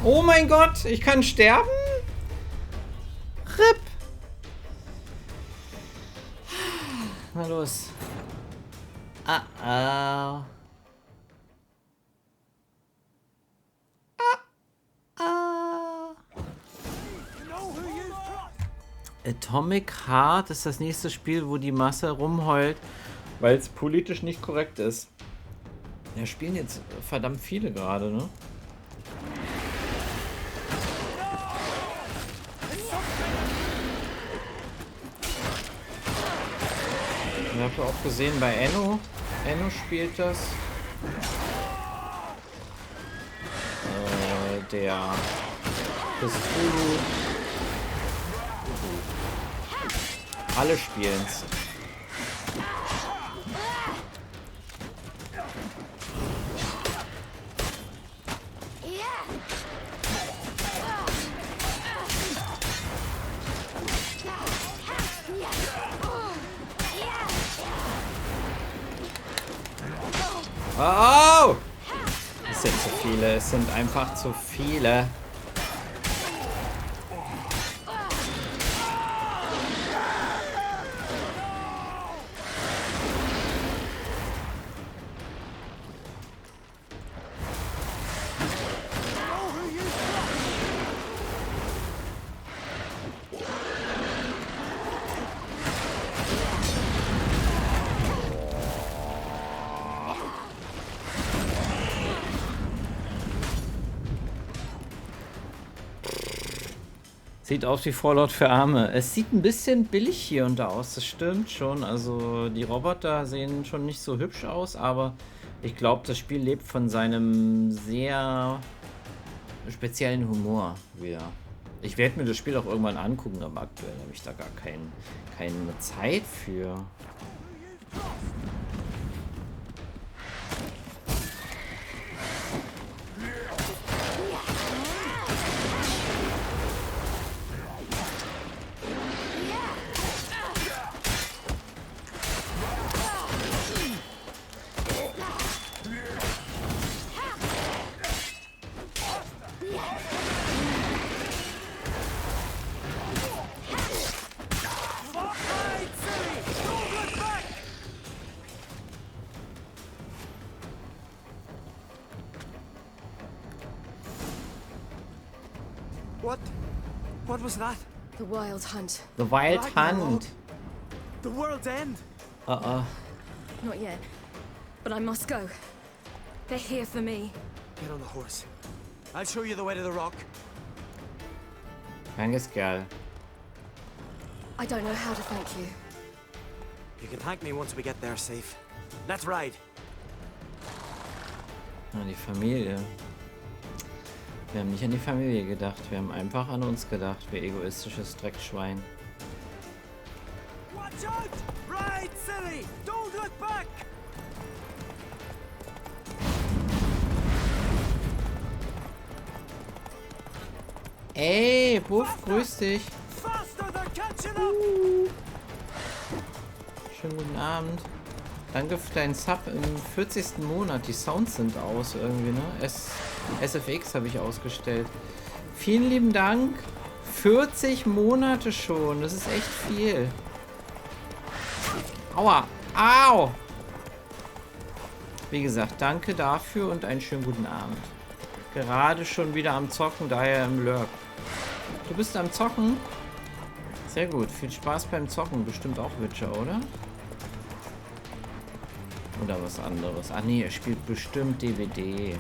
Oh mein Gott, ich kann sterben? RIP. Na los. Atomic Heart ist das nächste Spiel, wo die Masse rumheult, weil es politisch nicht korrekt ist. Ja, spielen jetzt verdammt viele gerade, ne? Ich habe auch gesehen bei Enno. Enno spielt das. der Cthulhu. Alle spielen's. Oh! Es sind zu viele, es sind einfach zu viele. Sieht aus wie Fallout für Arme. Es sieht ein bisschen billig hier und da aus, das stimmt schon. Also die Roboter sehen schon nicht so hübsch aus, aber ich glaube, das Spiel lebt von seinem sehr speziellen Humor wieder. Ich werde mir das Spiel auch irgendwann angucken, aber aktuell habe ich da gar keine Zeit für. What was that? The Wild Hunt. The Wild Hunt. The world's end. Not yet. But I must go. They're here for me. Get on the horse. I'll show you the way to the rock. Danke, Geralt. I don't know how to thank you. You can thank me once we get there safe. Let's ride. Die Familie. Wir haben nicht an die Familie gedacht. Wir haben einfach an uns gedacht, wir egoistisches Dreckschwein. Watch out! Ride, silly! Don't look back! Ey, Buff, grüß dich. Schönen guten Abend. Danke für deinen Sub im 40. Monat. Die Sounds sind aus irgendwie, ne? SFX habe ich ausgestellt. Vielen lieben Dank. 40 Monate schon. Das ist echt viel. Aua. Au. Wie gesagt, danke dafür und einen schönen guten Abend. Gerade schon wieder am Zocken, daher im Lurk. Du bist am Zocken? Sehr gut. Viel Spaß beim Zocken. Bestimmt auch Witcher, oder? Oder was anderes. Ach nee, er spielt bestimmt DVD.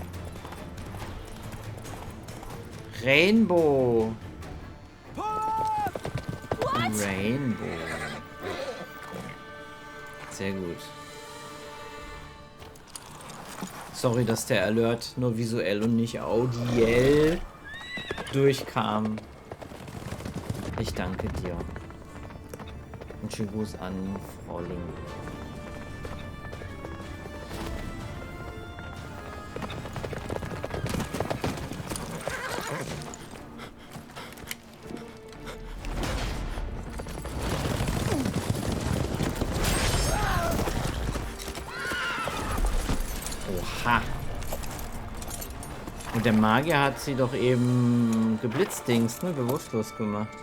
Rainbow. Rainbow. Sehr gut. Sorry, dass der Alert nur visuell und nicht audiell durchkam. Ich danke dir. Und schönen Gruß an Frau Ling. Oha. Und der Magier hat sie doch eben geblitzdingst, ne? Bewusstlos gemacht.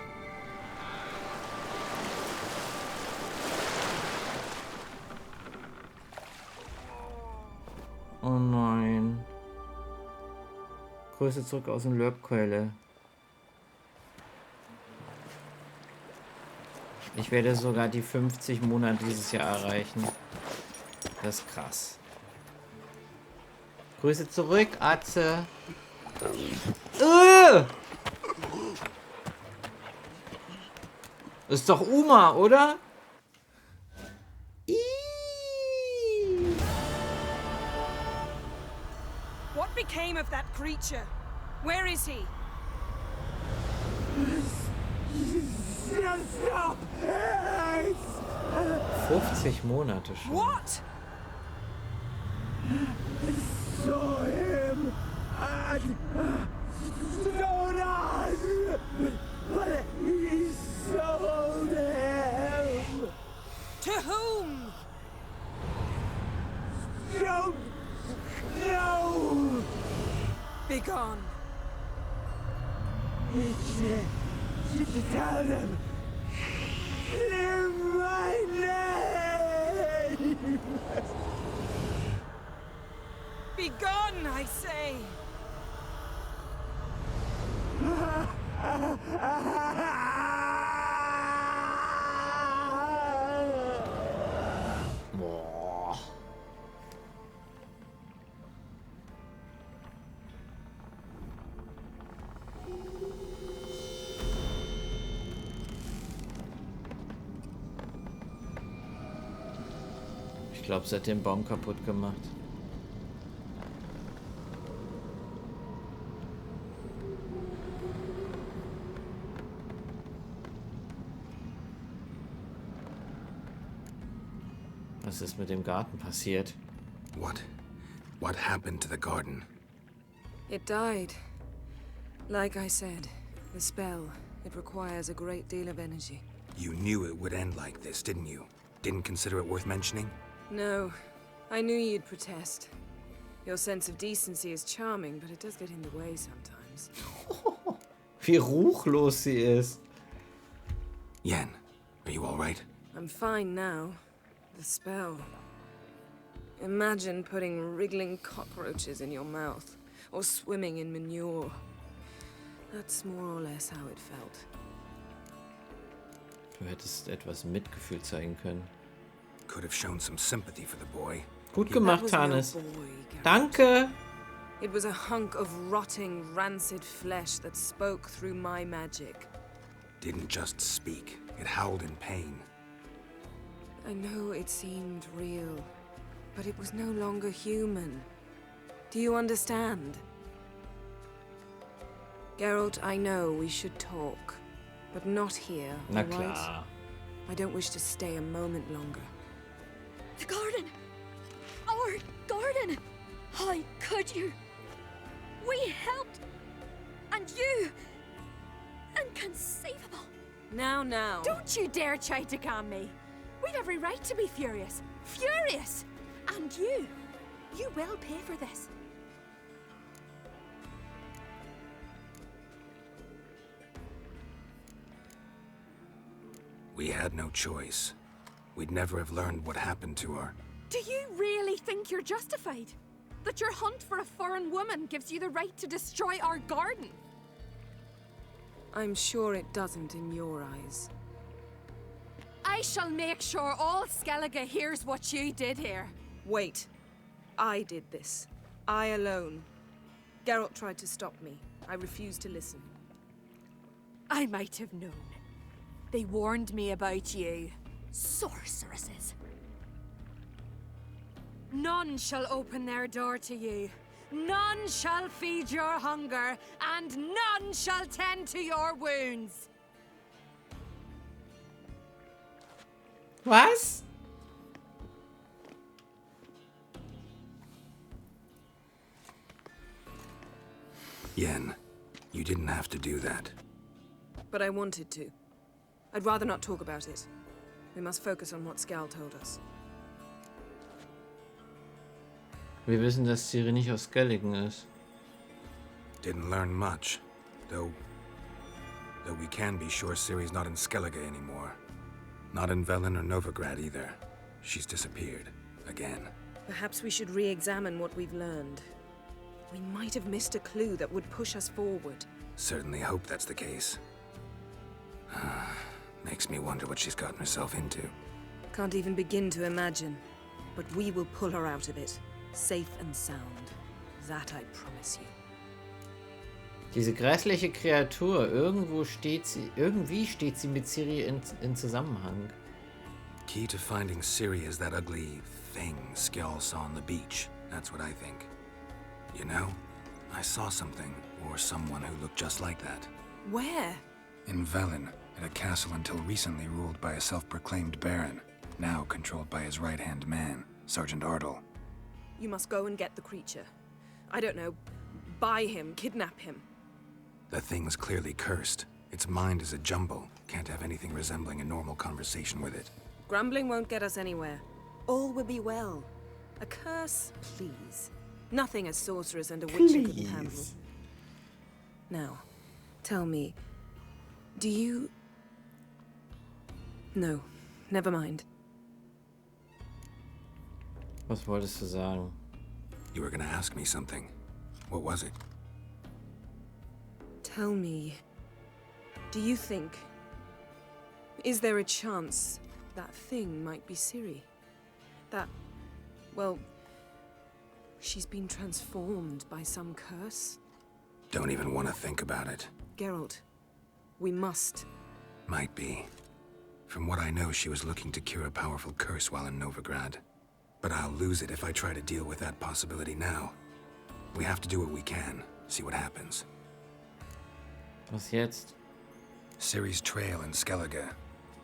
Oh nein. Grüße zurück aus dem Lörbkeule. Ich werde sogar die 50 Monate dieses Jahr erreichen. Das ist krass. Grüße zurück, Atze. Ist doch Uma, oder? What became of that creature? Where is he? Stop! 50 Monate schon. What? Saw him at Stonas, but he sold him. To whom? Don't know. Begone. Tell them. Clear my name. Begone, I say. Boah. Ich glaube, sie hat den Baum kaputt gemacht. Was ist mit dem Garten passiert? What happened to the garden? It died. Like I said, the spell, it requires a great deal of energy. You knew it would end like this, didn't you? Didn't consider it worth mentioning? No, I knew you'd protest. Your sense of decency is charming, but it does get in the way sometimes. Wie ruchlos sie ist. Yen, are you all right? I'm fine now. The spell. Imagine putting wriggling cockroaches in your mouth, or swimming in manure. That's more or less how it felt. Du hättest etwas Mitgefühl zeigen können. Could have shown some sympathy for the boy. Gut gemacht, That was no Hannes. boy, Geralt. Danke. It was a hunk of rotting, rancid flesh that spoke through my magic. Didn't just speak. It howled in pain. I know it seemed real, but it was no longer human. Do you understand? Geralt, I know we should talk, but not here, Na all right? klar. I don't wish to stay a moment longer. The garden! Our garden! How could you? We helped! And you! Inconceivable! Now. Don't you dare try to calm me! We've every right to be furious! Furious! And you will pay for this. We had no choice. We'd never have learned what happened to her. Do you really think you're justified? That your hunt for a foreign woman gives you the right to destroy our garden? I'm sure it doesn't in your eyes. I shall make sure all Skellige hears what you did here. Wait. I did this. I alone. Geralt tried to stop me. I refused to listen. I might have known. They warned me about you. Sorceresses. None shall open their door to you. None shall feed your hunger, and none shall tend to your wounds. Was? Yen, you didn't have to do that. But I wanted to. I'd rather not talk about it. We must focus on what Skal told us. Wir wissen, dass Ciri nicht aus Skelligen ist. Didn't learn much, though we can be sure Ciri's not in Skellige anymore. Not in Velen or Novigrad either. She's disappeared. Again. Perhaps we should re-examine what we've learned. We might have missed a clue that would push us forward. Certainly hope that's the case. Makes me wonder what she's gotten herself into. Can't even begin to imagine. But we will pull her out of it. Safe and sound. That I promise you. Diese grässliche Kreatur, irgendwie steht sie mit Ciri in Zusammenhang. Key to finding Ciri is that ugly thing Skjall saw on the beach. That's what I think. You know? I saw something, or someone who looked just like that. Where? In Velen, at a castle until recently ruled by a self-proclaimed baron, now controlled by his right-hand man, Sergeant Ardle. You must go and get the creature. I don't know, buy him, kidnap him. The thing's clearly cursed. Its mind is a jumble. Can't have anything resembling a normal conversation with it. Grumbling won't get us anywhere. All will be well. A curse, please. Nothing a sorceress and a witcher couldn't handle. Now, tell me, do you... No, never mind. Was wolltest du sagen? You were gonna ask me something. What was it? Tell me, do you think... Is there a chance that thing might be Ciri? That, well, she's been transformed by some curse? Don't even want to think about it. Geralt, we must. Might be. From what I know, she was looking to cure a powerful curse while in Novigrad. But I'll lose it if I try to deal with that possibility now. We have to do what we can, see what happens. Was jetzt? Ciri's trail in Skellige.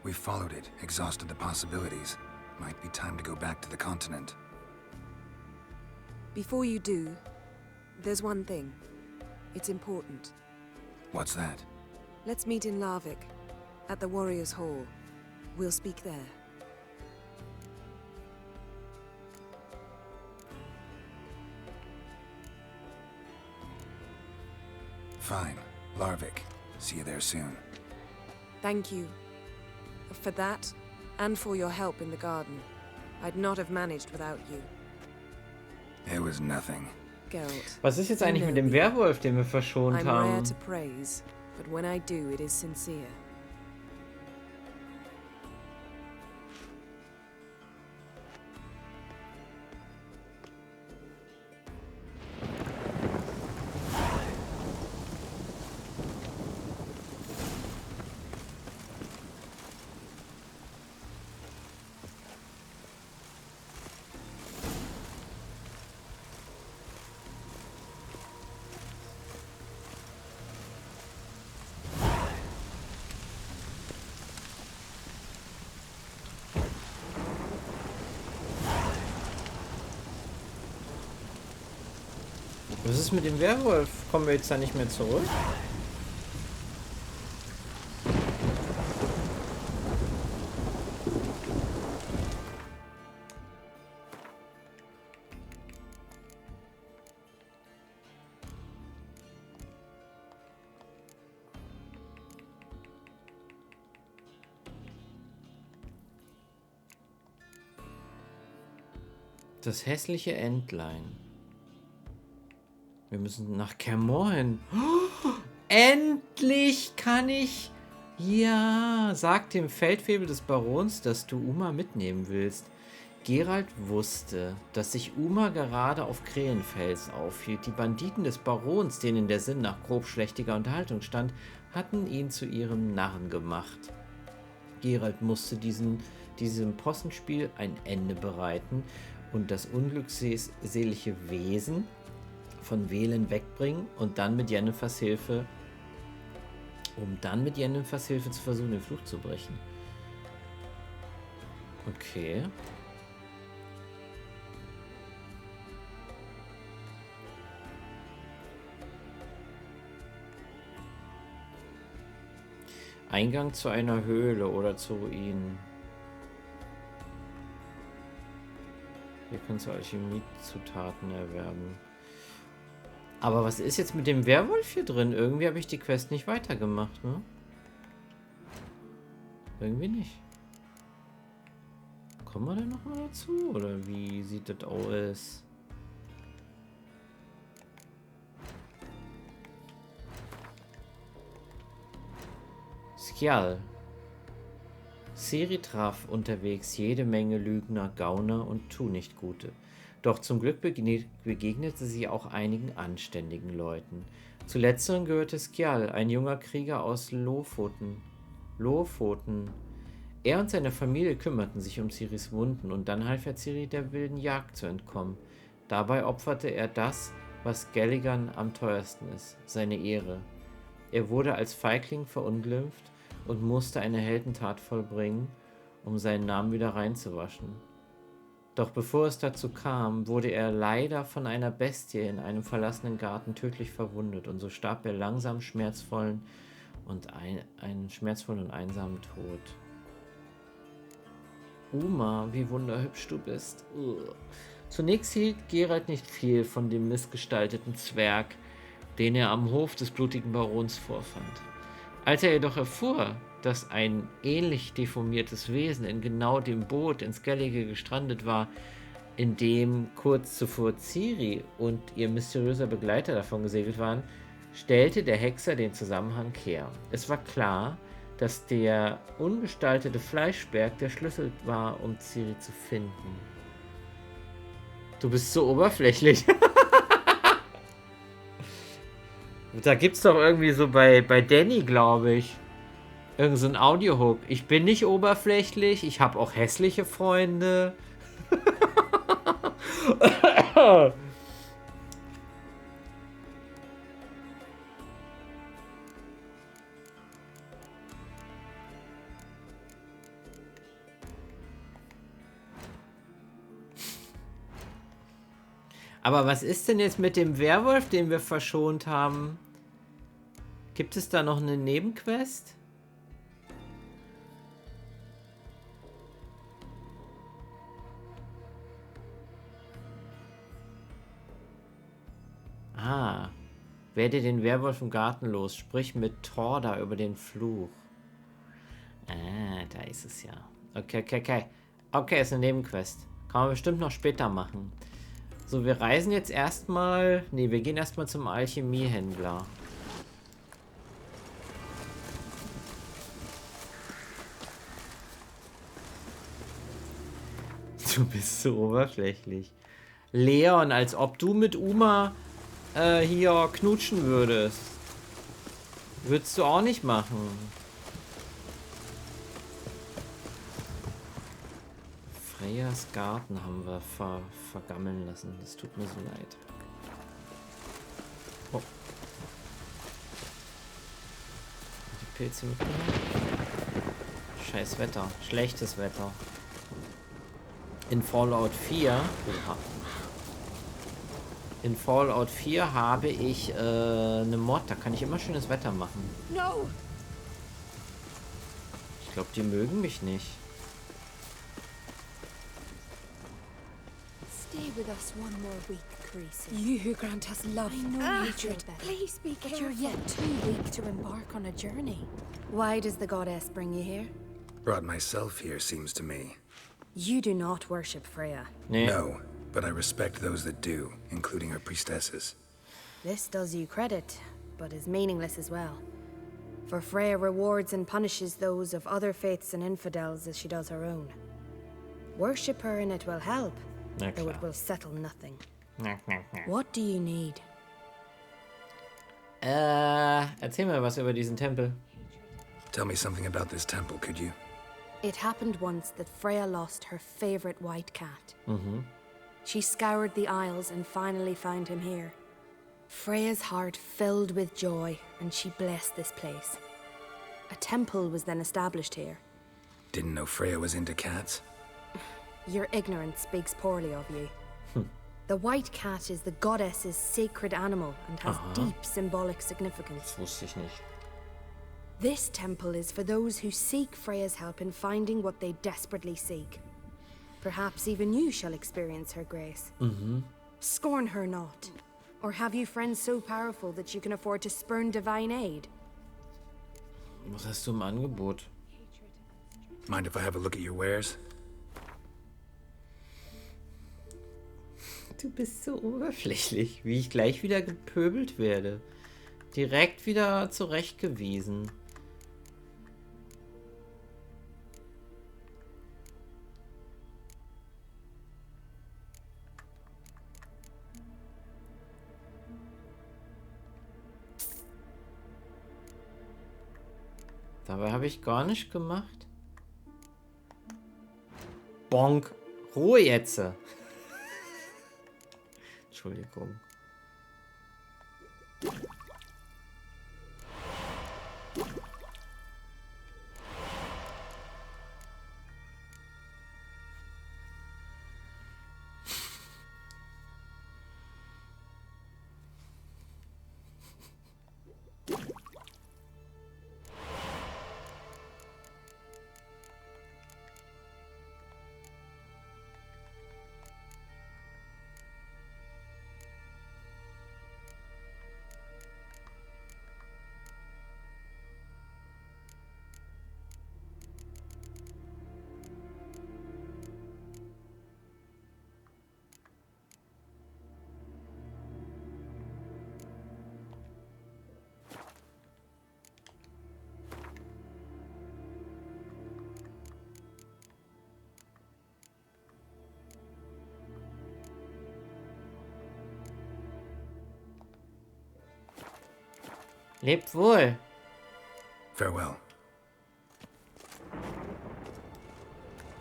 We followed it, exhausted the possibilities. Might be time to go back to the continent. Before you do, there's one thing. It's important. What's that? Let's meet in Larvik, at the Warriors' Hall. We'll speak there. Fine. Larvik. See you there soon. Thank you. For that, and for your help in the garden. I'd not have managed without you. It was nothing. Geralt. Was ist jetzt eigentlich mit dem Werwolf, den wir verschont I'm rare haben? to praise, but when I do, it is sincere. Was ist mit dem Werwolf? Kommen wir jetzt da nicht mehr zurück? Das hässliche Entlein. Wir müssen nach Kermor hin. Oh, endlich kann ich... Ja, sag dem Feldwebel des Barons, dass du Uma mitnehmen willst. Geralt wusste, dass sich Uma gerade auf Krähenfels aufhielt. Die Banditen des Barons, denen der Sinn nach grobschlächtiger Unterhaltung stand, hatten ihn zu ihrem Narren gemacht. Geralt musste diesem Possenspiel ein Ende bereiten und das unglückselige Wesen von Velen wegbringen und dann mit Yennefers Hilfe, zu versuchen, den Fluch zu brechen. Okay. Eingang zu einer Höhle oder zu Ruinen. Hier kannst du Alchemiezutaten erwerben. Aber was ist jetzt mit dem Werwolf hier drin? Irgendwie habe ich die Quest nicht weitergemacht, ne? Irgendwie nicht. Kommen wir denn nochmal dazu? Oder wie sieht das aus? Skjal. Ciri traf unterwegs jede Menge Lügner, Gauner und Tunichtgute. Doch zum Glück begegnete sie auch einigen anständigen Leuten. Zu letzteren gehörte Skjal, ein junger Krieger aus Lofoten. Er und seine Familie kümmerten sich um Ciris Wunden und dann half er Ciri der wilden Jagd zu entkommen. Dabei opferte er das, was Galligan am teuersten ist, seine Ehre. Er wurde als Feigling verunglimpft und musste eine Heldentat vollbringen, um seinen Namen wieder reinzuwaschen. Doch bevor es dazu kam, wurde er leider von einer Bestie in einem verlassenen Garten tödlich verwundet und so starb er langsam einen schmerzvollen und einsamen Tod. Uma, wie wunderhübsch du bist. Ugh. Zunächst hielt Geralt nicht viel von dem missgestalteten Zwerg, den er am Hof des blutigen Barons vorfand. Als er jedoch erfuhr, dass ein ähnlich deformiertes Wesen in genau dem Boot in Skellige gestrandet war, in dem kurz zuvor Ciri und ihr mysteriöser Begleiter davon gesegelt waren, stellte der Hexer den Zusammenhang her. Es war klar, dass der ungestaltete Fleischberg der Schlüssel war, um Ciri zu finden. Du bist so oberflächlich. Da gibt's doch irgendwie so bei Danny, glaube ich, irgend so ein Audiohook. Ich bin nicht oberflächlich, ich habe auch hässliche Freunde. Aber was ist denn jetzt mit dem Werwolf, den wir verschont haben? Gibt es da noch eine Nebenquest? Ah. Werde den Werwolf im Garten los. Sprich mit Torda über den Fluch. Ah, da ist es ja. Okay. Okay, ist eine Nebenquest. Kann man bestimmt noch später machen. So, wir reisen jetzt erstmal... Ne, wir gehen erstmal zum Alchemiehändler. Du bist so oberflächlich. Leon, als ob du mit Uma hier knutschen würdest. Würdest du auch nicht machen. Freyas Garten haben wir vergammeln lassen. Das tut mir so leid. Oh. Die Pilze mitgenommen. Scheiß Wetter. Schlechtes Wetter. In Fallout 4... In Fallout 4 habe ich eine Mod. Da kann ich immer schönes Wetter machen. No! Ich glaube, die mögen mich nicht. Stay with us one more week, Creasy. You who grant us love. I know hatred, Please be but careful. you're yet too weak to embark on a journey. Why does the goddess bring you here? Brought myself here, seems to me. You do not worship Freya. Nee. No, but I respect those that do, including her priestesses. This does you credit, but is meaningless as well. For Freya rewards and punishes those of other faiths and infidels as she does her own. Worship her and it will help, though it will settle nothing. What do you need? Erzähl mir was über diesen Tempel. Tell me something about this temple, could you? It happened once that Freya lost her favorite white cat. Mhm. She scoured the Isles and finally found him here. Freya's heart filled with joy, and she blessed this place. A temple was then established here. Didn't know Freya was into cats? Your ignorance speaks poorly of you. The white cat is the goddess's sacred animal and has deep symbolic significance. Das wusste ich nicht. This temple is for those who seek Freya's help in finding what they desperately seek. Perhaps even you shall experience her grace. Scorn her not. Or have you friends so powerful that you can afford to spurn divine aid? Was hast du im Angebot? Mind if I have a look at your wares? Du bist so oberflächlich, wie ich gleich wieder gepöbelt werde. Direkt wieder zurechtgewiesen. Dabei habe ich gar nicht gemacht. Bonk. Ruhe jetzt. Entschuldigung. Lebt wohl. Farewell.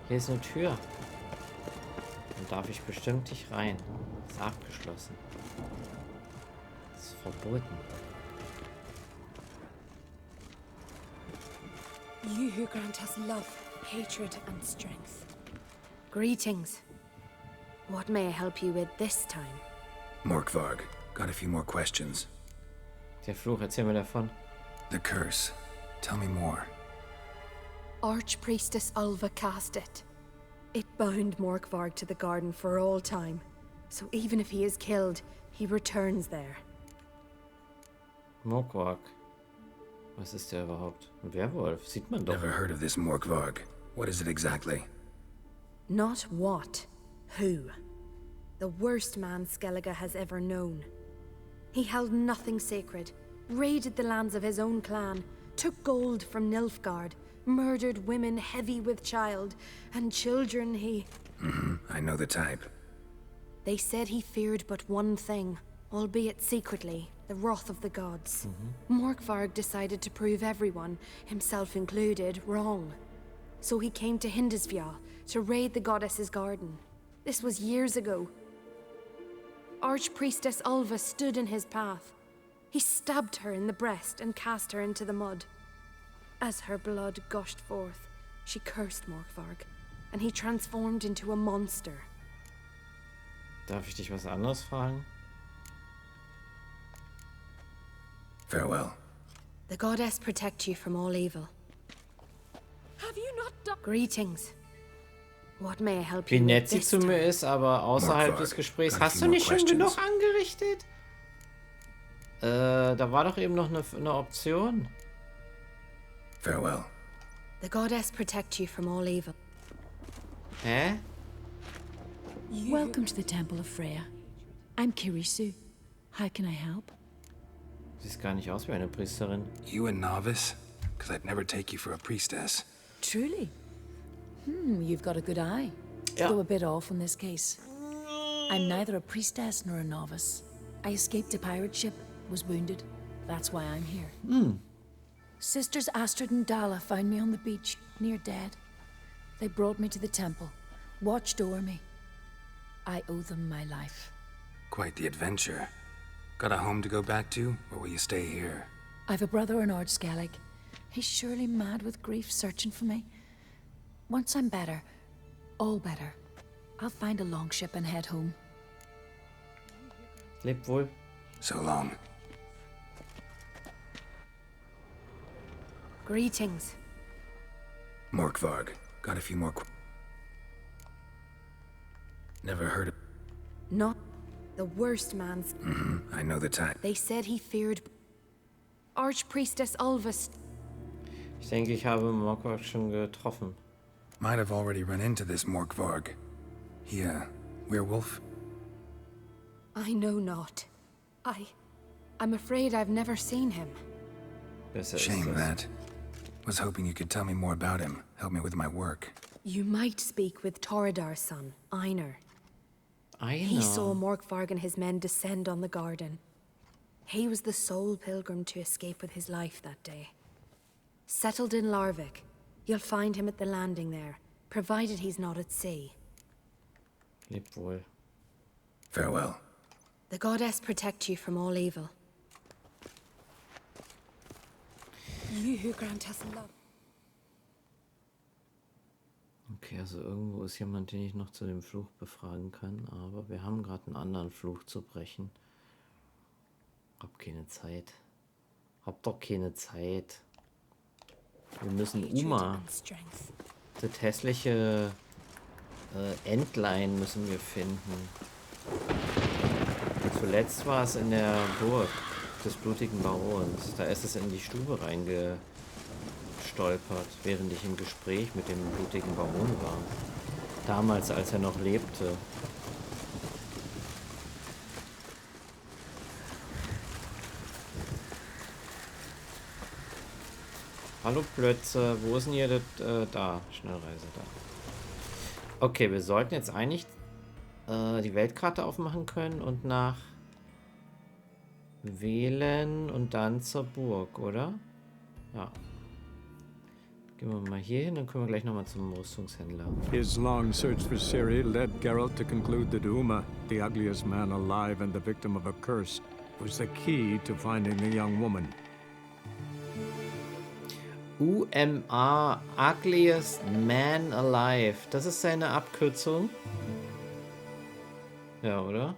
Hier ist eine Tür. Dann darf ich bestimmt nicht rein. Ist abgeschlossen. Ist verboten. You who grant us love, hatred, and strength. Greetings. What may I help you with this time? Morkvarg, got a few more questions. Der Fluch, erzähl mir davon. The curse. Tell me more. Archpriestess Ulva cast it. It bound Morkvarg to the garden for all time. So even if he is killed, he returns there. Morkvarg. Was ist der überhaupt? Ein Werwolf, sieht man doch. Never heard of this Morkvarg. What is it exactly? Not what, who. The worst man Skellige has ever known. He held nothing sacred, raided the lands of his own clan, took gold from Nilfgaard, murdered women heavy with child, and children he... I know the type. They said he feared but one thing, albeit secretly, the wrath of the gods. Morkvarg decided to prove everyone, himself included, wrong. So he came to Hindisfjall to raid the goddess's garden. This was years ago. Archpriestess Ulva stood in his path. He stabbed her in the breast and cast her into the mud. As her blood gushed forth, she cursed Morkvarg, and he transformed into a monster. Darf ich dich was anderes fragen? Farewell. The goddess protect you from all evil. Have you not done... Greetings. What may I help Wie you nett with sie this zu mir time? ist, aber außerhalb Morkvarg, des Gesprächs. got a Hast few du more nicht schon questions. genug angerichtet? Da war doch eben noch eine Option. Farewell. The goddess protect you from all evil. Hä? Welcome to the Temple of Freya. I'm Kirisu. How can I help? Siehst gar nicht aus wie eine Priesterin. You a novice? Because I'd never take you for a priestess. Truly? You've got a good eye. Yeah. Though a bit off in this case. I'm neither a priestess nor a novice. I escaped a pirate ship, was wounded. That's why I'm here. Sisters Astrid and Dala found me on the beach, near dead. They brought me to the temple, watched over me. I owe them my life. Quite the adventure. Got a home to go back to, or will you stay here? I've a brother in Ard-Skellig. He's surely mad with grief searching for me. Once I'm better, all better, I'll find a longship and head home. Lebt wohl. So long. Greetings. Morkvarg, got a few more Never heard of... Not the worst man's... I know the type. They said he feared... Archpriestess Ulva... Ich denke, ich habe Morkvarg schon getroffen. Might have already run into this Morkvarg. He, werewolf? I know not. I'm afraid I've never seen him. Besser ist Shame das. that. Was hoping you could tell me more about him. Help me with my work. You might speak with Toredar's son, Einar. I He know. saw Morkvarg and his men descend on the garden. He was the sole pilgrim to escape with his life that day. Settled in Larvik, you'll find him at the landing there, provided he's not at sea. Lebt wohl. Farewell. The goddess protect you from all evil. You who grant us love. Okay, also irgendwo ist jemand, den ich noch zu dem Fluch befragen kann, aber wir haben gerade einen anderen Fluch zu brechen. Hab keine Zeit. Hab doch keine Zeit. Wir müssen Uma. Das hässliche Entlein müssen wir finden. Zuletzt war es in der Burg des blutigen Barons. Da ist es in die Stube reingestolpert, während ich im Gespräch mit dem blutigen Baron war. Damals, als er noch lebte. Hallo Plötze, wo ist denn hier das? Da, Schnellreise da. Okay, wir sollten jetzt eigentlich die Weltkarte aufmachen können und nach wählen und dann zur Burg, oder? Ja. Gehen wir mal hier hin, dann können wir gleich nochmal zum Rüstungshändler. His long search for Ciri led Geralt to conclude that Uma, the ugliest man alive and the victim of a curse, was the key to finding the young woman. UMA, Ugliest Man Alive. Das ist seine Abkürzung. Ja, oder?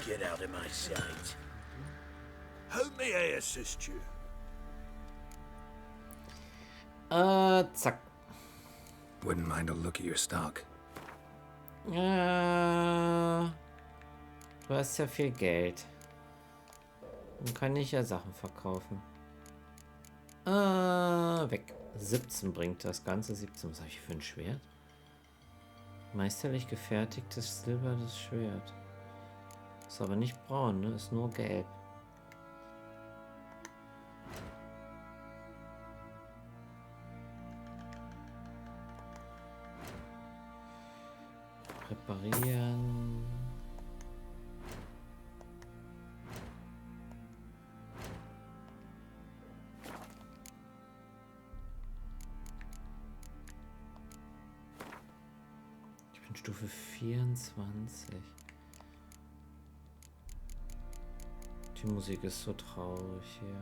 Get out of my sight. How may I assist you? Zack. Wouldn't mind a look at your stock. Du hast ja viel Geld. Dann kann ich ja Sachen verkaufen. Weg. 17 bringt das Ganze. 17, was habe ich für ein Schwert? Meisterlich gefertigtes silbernes Schwert. Ist aber nicht braun, ne? Ist nur gelb. Reparieren. Ich bin Stufe 24. Die Musik ist so traurig hier.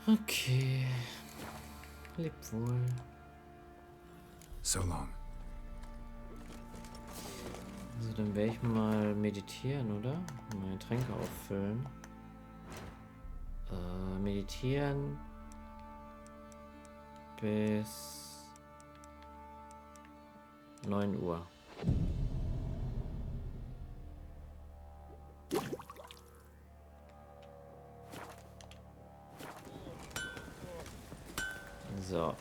Okay. Leb wohl. So long. Also dann werde ich mal meditieren, oder? Meine Tränke auffüllen. Meditieren bis 9 Uhr. So.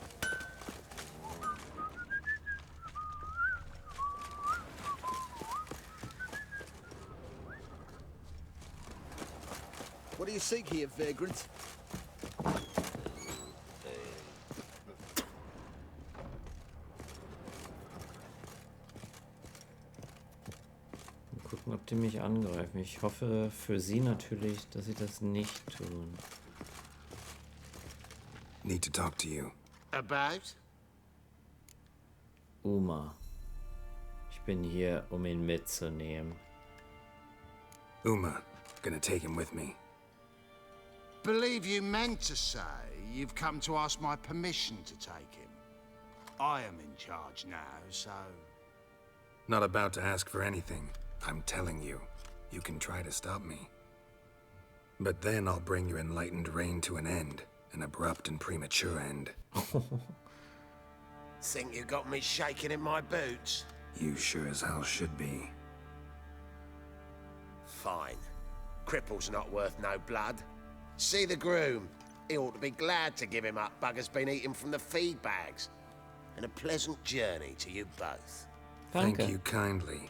What do you seek here, vagrant? Mal gucken, ob die mich angreifen. Ich hoffe für sie natürlich, dass sie das nicht tun. Need to talk to you. About? Uma. Ich bin hier, um ihn mitzunehmen. Uma, gonna take him with me. Believe you meant to say you've come to ask my permission to take him. I am in charge now, so... Not about to ask for anything. I'm telling you, you can try to stop me. But then I'll bring your enlightened reign to an end. An abrupt and premature end. Think you got me shaking in my boots? You sure as hell should be. Fine. Cripple's not worth no blood. See the groom. He ought to be glad to give him up. Bugger's been eating from the feed bags. And a pleasant journey to you both. Danke. Thank you kindly.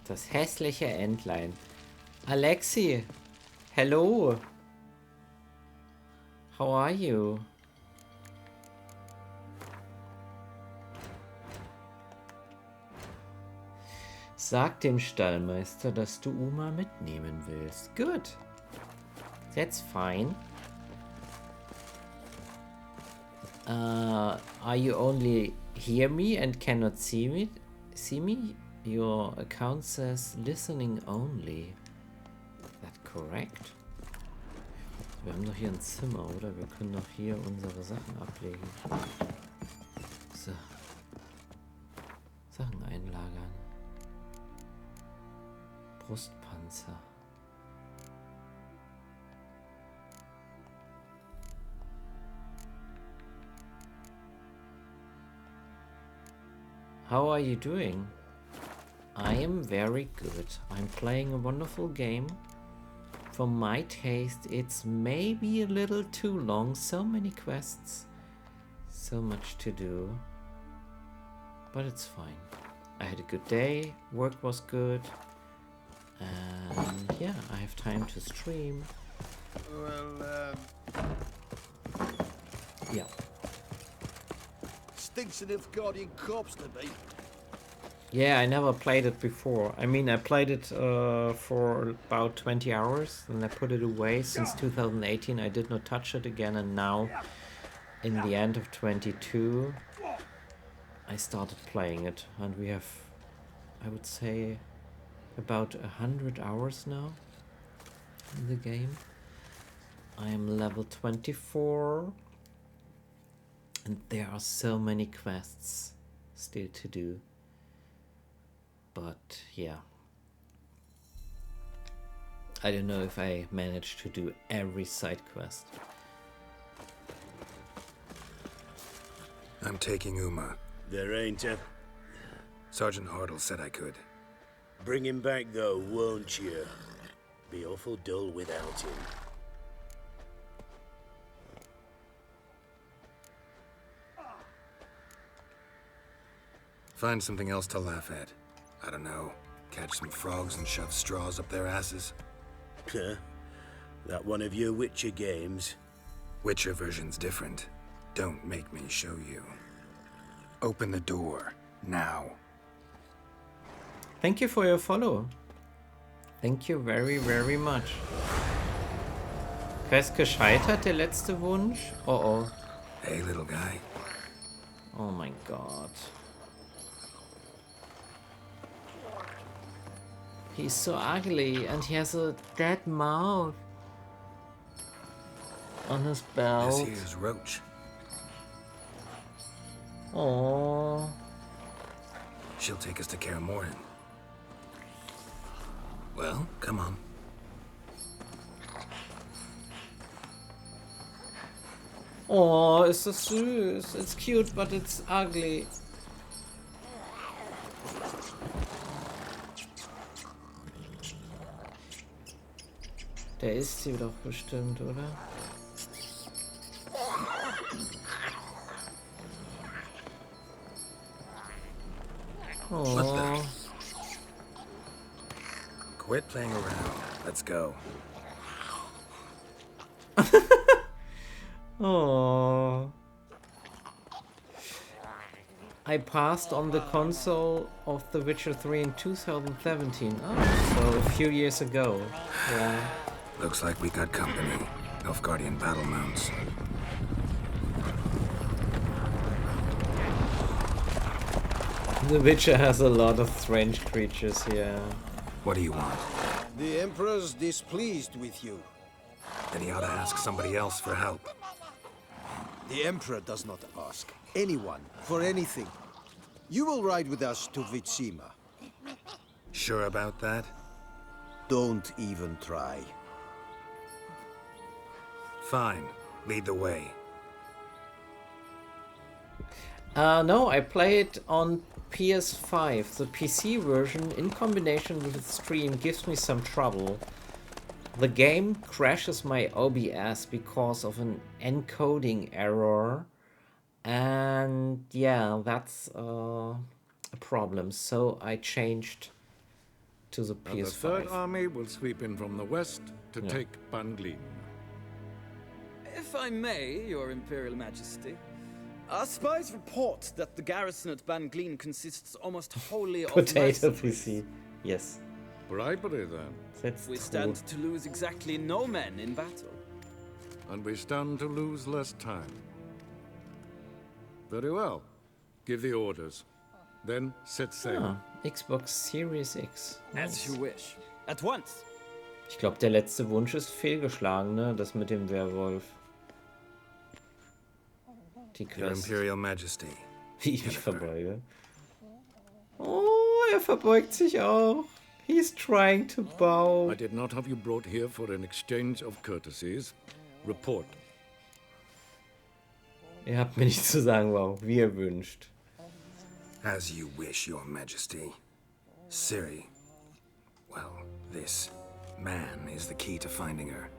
Das hässliche Entlein. Alexi. Hello. How are you? Sag dem Stallmeister, dass du Uma mitnehmen willst. Good. That's fine. Are you only hear me and cannot see me? Your account says listening only. Is that correct? Wir haben doch hier ein Zimmer, oder? Wir können doch hier unsere Sachen ablegen. So. Sachen einlagern. Brustpanzer. How are you doing? I am very good. I'm playing a wonderful game. For my taste, it's maybe a little too long. So many quests. So much to do. But it's fine. I had a good day. Work was good. And yeah, I have time to stream. Well, Yeah. stinks of Nilfgaardian corpse to me. Yeah, I never played it before. I mean, I played it for about 20 hours, and I put it away since 2018. I did not touch it again, and now, in the end of 22, I started playing it, and we have, I would say, about 100 hours now in the game. I am level 24, and there are so many quests still to do. But yeah, I don't know if I managed to do every side quest. I'm taking Uma. There ain't a... Sergeant Hartle said I could. Bring him back, though, won't you? Be awful dull without him. Find something else to laugh at. I don't know. Catch some frogs and shove straws up their asses. Huh? That one of your Witcher games? Witcher version's different. Don't make me show you. Open the door. Now. Thank you for your follow. Thank you very, very much. Quest gescheitert, der letzte Wunsch? Oh oh. Hey, little guy. Oh my god. He's so ugly, and he has a dead mouth on his belt. This here's Roach. Oh. She'll take us to Kaer Morhen. Well, come on. Oh, it's so süß. It's cute, but it's ugly. Der isst sie doch bestimmt, oder? Oh. Quit playing around. Let's go. Oh. I passed on the console of The Witcher 3 in 2017. Oh, so a few years ago. Yeah. Looks like we got company. Nilfgaardian battle mounts. The Witcher has a lot of strange creatures here. What do you want? The Emperor's displeased with you. Then he ought to ask somebody else for help. The Emperor does not ask anyone for anything. You will ride with us to Vitsima. Sure about that? Don't even try. Fine. Lead the way. No, I play it on PS5. The PC version, in combination with the stream, gives me some trouble. The game crashes my OBS because of an encoding error. And yeah, that's a problem. So I changed to the PS5. And the Third Army will sweep in from the west to take Bangli. If I may, Your Imperial Majesty, Our spies report that the garrison at Ban Glean consists almost wholly of Potato mercenaries. PC. Yes. Bribery, then. That's We true. stand to lose exactly no men in battle. And we stand to lose less time. Very well. Give the orders. Then set sail. Ah, Xbox Series X. As you wish. At once. Ich glaube, der letzte Wunsch ist fehlgeschlagen, ne? Das mit dem Werwolf. Die Your Quest. Imperial Majesty. Wie ich mich verbeuge. Oh, er verbeugt sich auch. He's trying to bow. I did not have you brought here for an exchange of courtesies. Report. Ihr habt mir nicht zu sagen, wow, wie ihr wünscht. As you wish, Your Majesty. Ciri. Well, this man is the key to finding her.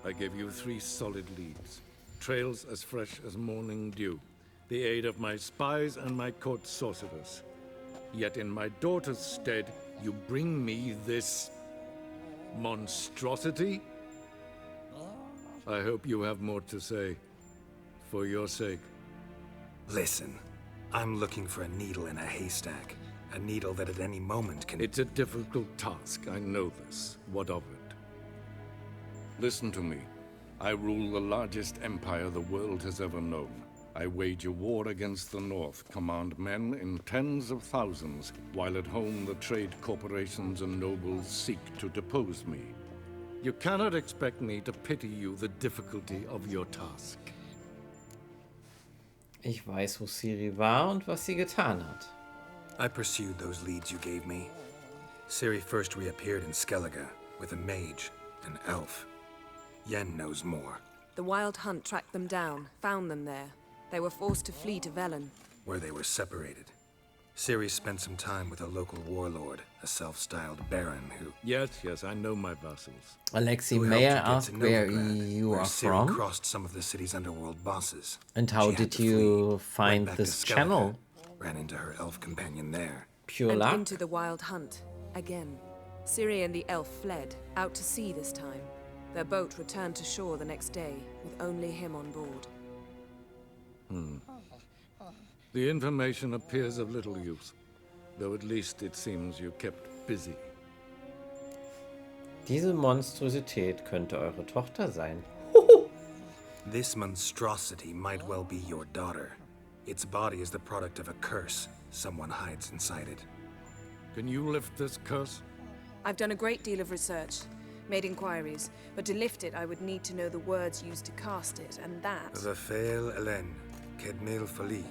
I gave you 3 solid leads. Trails as fresh as morning dew. The aid of my spies and my court sorcerers. Yet in my daughter's stead, you bring me this monstrosity? I hope you have more to say. For your sake. Listen, I'm looking for a needle in a haystack. A needle that at any moment can... It's a difficult task, I know this. What of it? Listen to me. I rule the largest empire the world has ever known. I wage a war against the North, command men in tens of thousands, while at home the trade corporations and nobles seek to depose me. You cannot expect me to pity you the difficulty of your task. Ich weiß, wo Ciri war und was sie getan hat. I pursued those leads you gave me. Ciri first reappeared in Skellige with a mage, an elf. Yen knows more. The Wild Hunt tracked them down, found them there. They were forced to flee to Velen. Where they were separated. Ciri spent some time with a local warlord, a self-styled baron who... Yes, I know my vassals. Alexei, who may I helped you get ask to where Novigrad, you where are Ciri from? crossed some of the city's underworld bosses. And how She had did to you flee, find went back to this Skellige, channel? Ran into her elf companion there. Pure and luck? into the Wild Hunt, again. Ciri and the elf fled, out to sea this time. Their boat returned to shore the next day, with only him on board. The information appears of little use, though at least it seems you kept busy. Diese Monstrosität könnte eure Tochter sein. This monstrosity might well be your daughter. Its body is the product of a curse someone hides inside it. Can you lift this curse? I've done a great deal of research, made inquiries, but to lift it I would need to know the words used to cast it, and that... Vafael Elen, Kedmil Fali.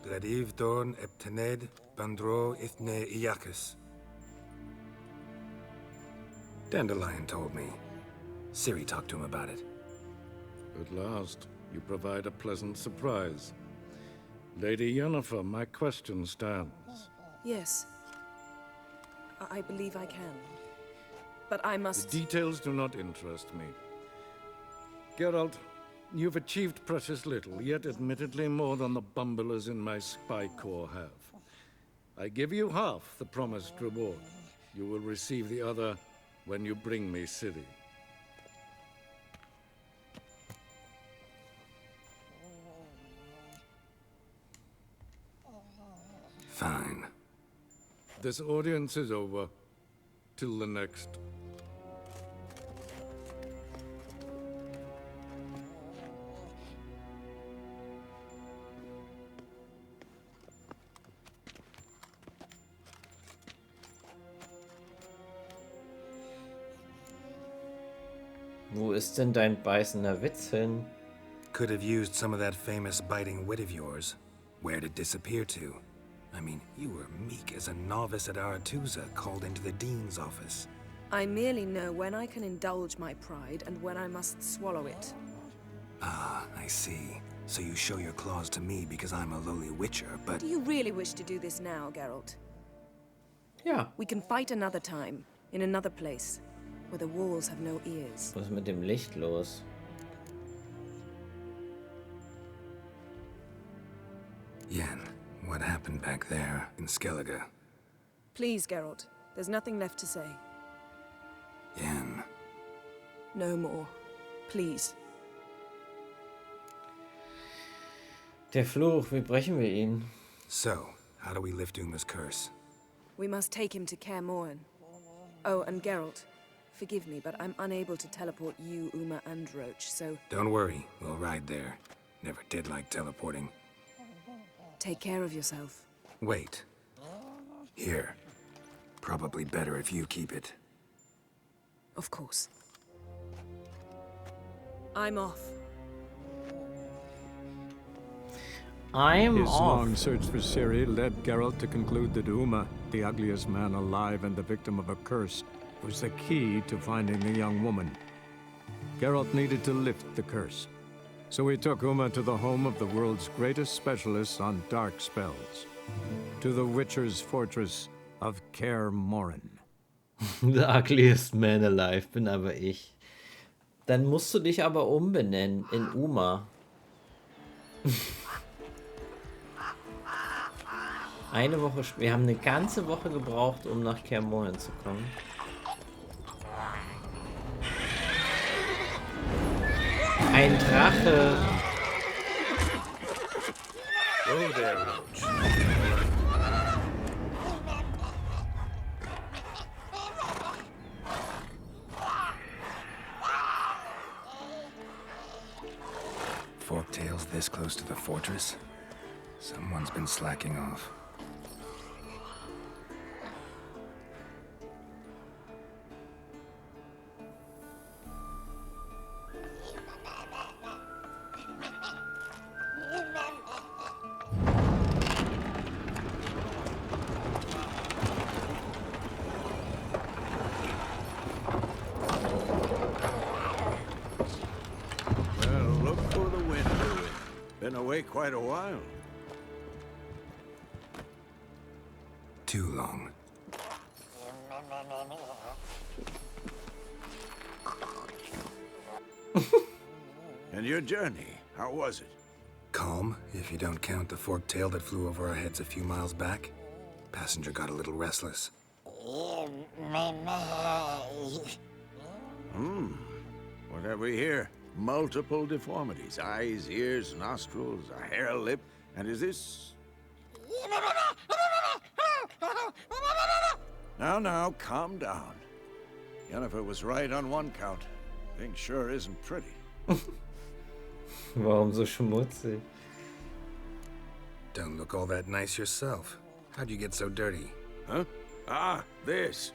Gladiv Dorn Eptened Bandro Ithne Iacus. Dandelion told me. Ciri talked to him about it. At last, you provide a pleasant surprise. Lady Yennefer, my question stands. Yes. I believe I can. But I must... The details do not interest me. Geralt, you've achieved precious little, yet admittedly more than the bumblers in my spy corps have. I give you half the promised reward. You will receive the other when you bring me Ciri. Fine. This audience is over. Till the next. Wo ist denn dein beißender Witz hin? Could have used some of that famous biting wit of yours. Where'd it disappear to? I mean, you were meek as a novice at Aretusa called into the Dean's office. I merely know when I can indulge my pride and when I must swallow it. Ah, I see. So you show your claws to me because I'm a lowly witcher, but... Do you really wish to do this now, Geralt? Ja. We can fight another time, in another place, where the walls have no ears. Was ist mit dem Licht los? Yen, what happened back there in Skellige? Please, Geralt. There's nothing left to say. Yen. No more. Please. Der Fluch, wie brechen wir ihn? So, how do we lift Uma's curse? We must take him to Kaer Morhen. Oh, and Geralt, forgive me, but I'm unable to teleport you, Uma, and Roach, so... Don't worry, we'll ride there. Never did like teleporting. Take care of yourself. Wait. Here. Probably better if you keep it. Of course. I'm off. His long search for Ciri led Geralt to conclude that Uma, the ugliest man alive and the victim of a curse, was the key to finding the young woman. Geralt needed to lift the curse. So he took Uma to the home of the world's greatest specialists on dark spells. To the Witcher's fortress of Kaer Morhen. The ugliest man alive bin aber ich. Dann musst du dich aber umbenennen in Uma. Eine Woche später. Wir haben eine ganze Woche gebraucht, um nach Kaer Morhen zu kommen. Ein Drache. Oh, there, Roach. Forktails this close to the fortress? Someone's been slacking off. Away quite a while. Too long. And your journey, how was it? Calm, if you don't count the forked tail that flew over our heads a few miles back. Passenger got a little restless. What have we here? Multiple deformities. Eyes, ears, nostrils, a hair lip. And is this... Now, calm down. Yennefer was right on one count. Thing sure isn't pretty. Warum so schmutzig? Don't look all that nice yourself. How'd you get so dirty? Huh? Ah, this.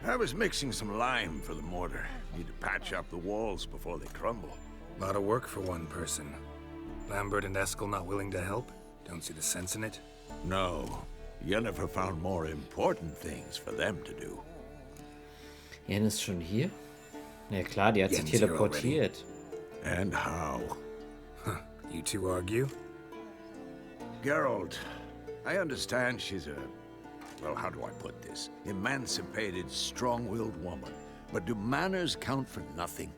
I was mixing some lime for the mortar. Need to patch up the walls before they crumble. Lot of work for one person. Lambert and Eskel not willing to help? Don't see the sense in it? No. Yennefer found more important things for them to do. Yen ist schon hier? Ja klar, die hat sich teleportiert. And how? Huh. You two argue? Geralt, I understand she's a... Well, how do I put this? Emancipated, strong-willed woman. But do manners count for nothing?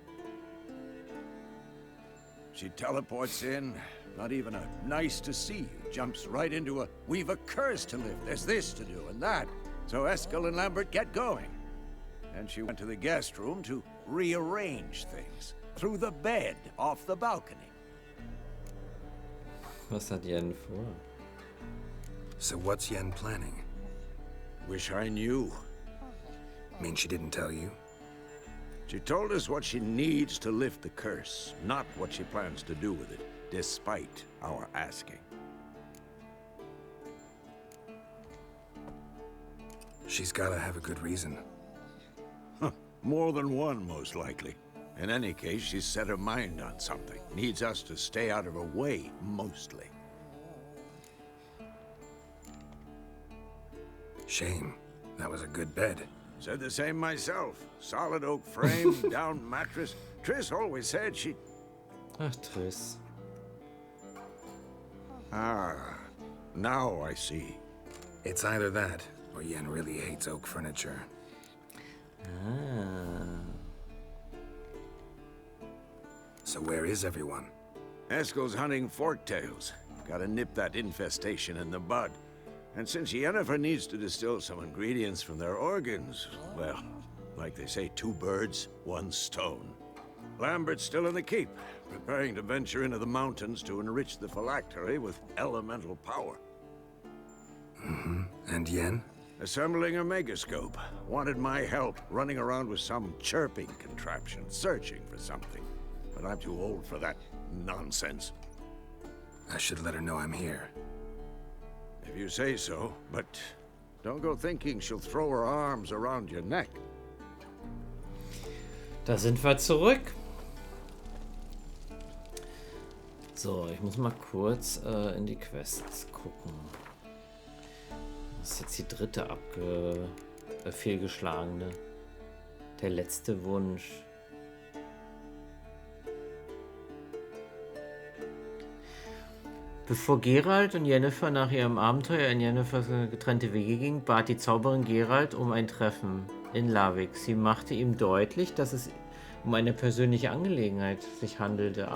She teleports in, not even a nice to see you, jumps right into a, we've a curse to lift, there's this to do and that. So Eskel and Lambert get going. And she went to the guest room to rearrange things. Through the bed, off the balcony. Was hat Yen vor? So what's Yen planning? Wish I knew. Mean she didn't tell you? She told us what she needs to lift the curse, not what she plans to do with it, despite our asking. She's gotta have a good reason. Huh. More than one, most likely. In any case, she's set her mind on something. Needs us to stay out of her way, mostly. Shame. That was a good bed. Said the same myself. Solid oak frame, down mattress. Triss always said she... Ach, Triss. Ah, now I see. It's either that, or Yen really hates oak furniture. Ah. So where is everyone? Eskel's hunting forktails. Gotta nip that infestation in the bud. And since Yennefer needs to distill some ingredients from their organs, well, like they say, 2 birds, 1 stone. Lambert's still in the keep, preparing to venture into the mountains to enrich the phylactery with elemental power. Mm-hmm. And Yen? Assembling a megascope. Wanted my help running around with some chirping contraption, searching for something. But I'm too old for that nonsense. I should let her know I'm here. If you say so, but don't go thinking she'll throw her arms around your neck. Da sind wir zurück. So, ich muss mal kurz in die Quests gucken. Das ist jetzt die dritte fehlgeschlagene. Der letzte Wunsch. Bevor Geralt und Yennefer nach ihrem Abenteuer in Yennefers getrennte Wege gingen, bat die Zauberin Geralt um ein Treffen in Unterwegs. Sie machte ihm deutlich, dass es um eine persönliche Angelegenheit sich handelte,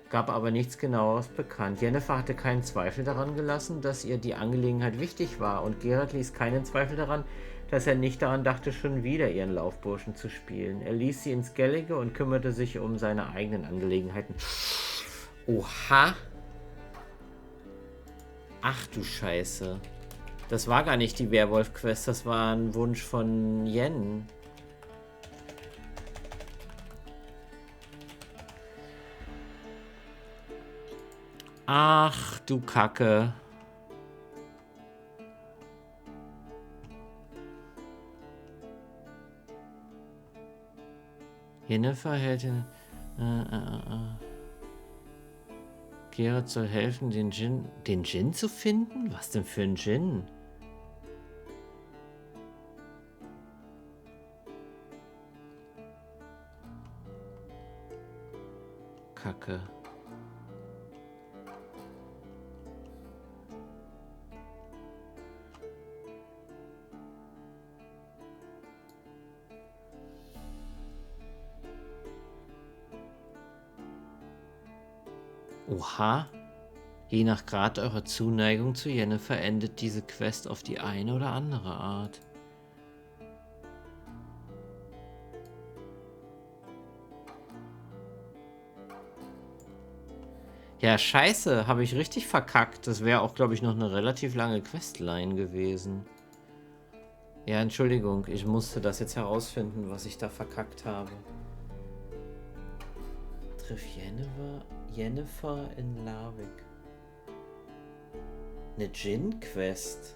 gab aber nichts Genaueres bekannt. Yennefer hatte keinen Zweifel daran gelassen, dass ihr die Angelegenheit wichtig war, und Geralt ließ keinen Zweifel daran, dass er nicht daran dachte, schon wieder ihren Laufburschen zu spielen. Er ließ sie ins Gellige und kümmerte sich um seine eigenen Angelegenheiten. Oha! Ach du Scheiße. Das war gar nicht die Werwolf-Quest, das war ein Wunsch von Yen. Ach du Kacke. Yennefer hält Geralt soll helfen, den Djinn zu finden? Was denn für ein Djinn? Kacke. Oha. Je nach Grad eurer Zuneigung zu Yennefer endet diese Quest auf die eine oder andere Art. Ja, scheiße, habe ich richtig verkackt. Das wäre auch, glaube ich, noch eine relativ lange Questline gewesen. Ja, Entschuldigung, ich musste das jetzt herausfinden, was ich da verkackt habe. Triff Yennefer in Unterwegs. Eine Djinn-Quest.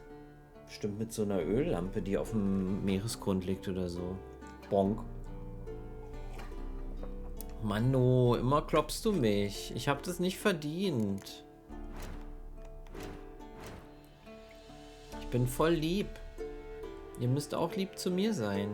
Bestimmt mit so einer Öllampe, die auf dem Meeresgrund liegt oder so. Bonk. Manno, immer klopfst du mich. Ich habe das nicht verdient. Ich bin voll lieb. Ihr müsst auch lieb zu mir sein.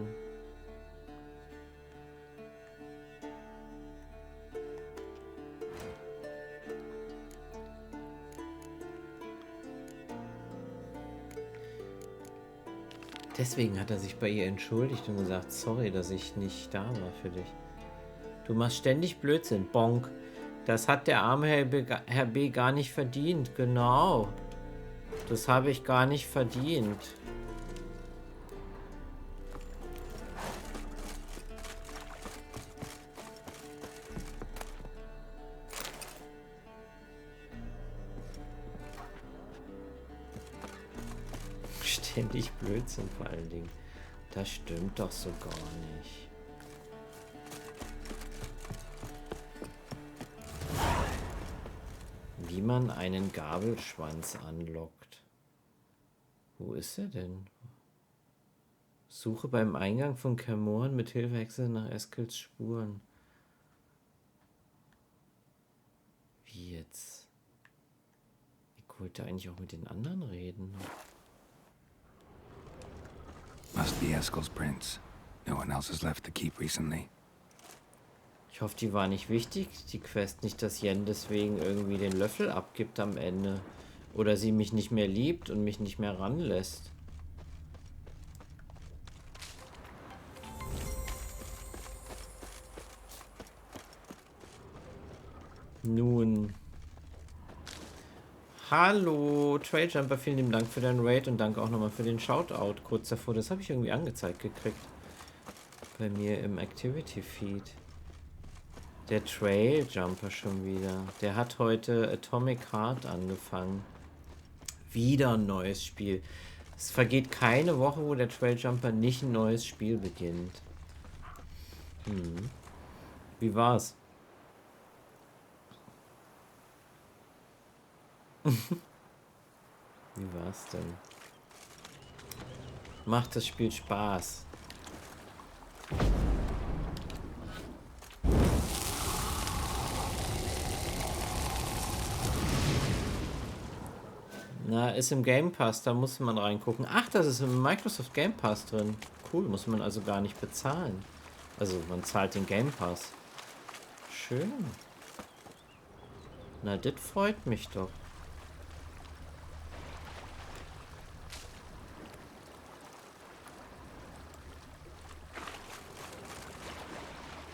Deswegen hat er sich bei ihr entschuldigt und gesagt, sorry, dass ich nicht da war für dich. Du machst ständig Blödsinn, Bonk. Das hat der arme Herr B. gar nicht verdient. Genau. Das habe ich gar nicht verdient. Ständig Blödsinn vor allen Dingen. Das stimmt doch so gar nicht. Wie man einen Gabelschwanz anlockt. Wo ist er denn? Suche beim Eingang von Kermoren mit Hilfe Hexe nach Eskils Spuren. Wie jetzt? Ich wollte eigentlich auch mit den anderen reden. Must be Eskil's prince. No one else has left the keep recently. Ich hoffe, die war nicht wichtig, die Quest. Nicht, dass Yen deswegen irgendwie den Löffel abgibt am Ende. Oder sie mich nicht mehr liebt und mich nicht mehr ranlässt. Nun. Hallo, Trailjumper, vielen lieben Dank für deinen Raid und danke auch nochmal für den Shoutout kurz davor. Das habe ich irgendwie angezeigt gekriegt. Bei mir im Activity-Feed. Der Trailjumper schon wieder. Der hat heute Atomic Heart angefangen. Wieder ein neues Spiel. Es vergeht keine Woche, wo der Trailjumper nicht ein neues Spiel beginnt. Wie war's? Wie war's denn? Macht das Spiel Spaß? Na, ist im Game Pass, da muss man reingucken. Ach, das ist im Microsoft Game Pass drin. Cool, muss man also gar nicht bezahlen. Also, man zahlt den Game Pass. Schön. Na, das freut mich doch.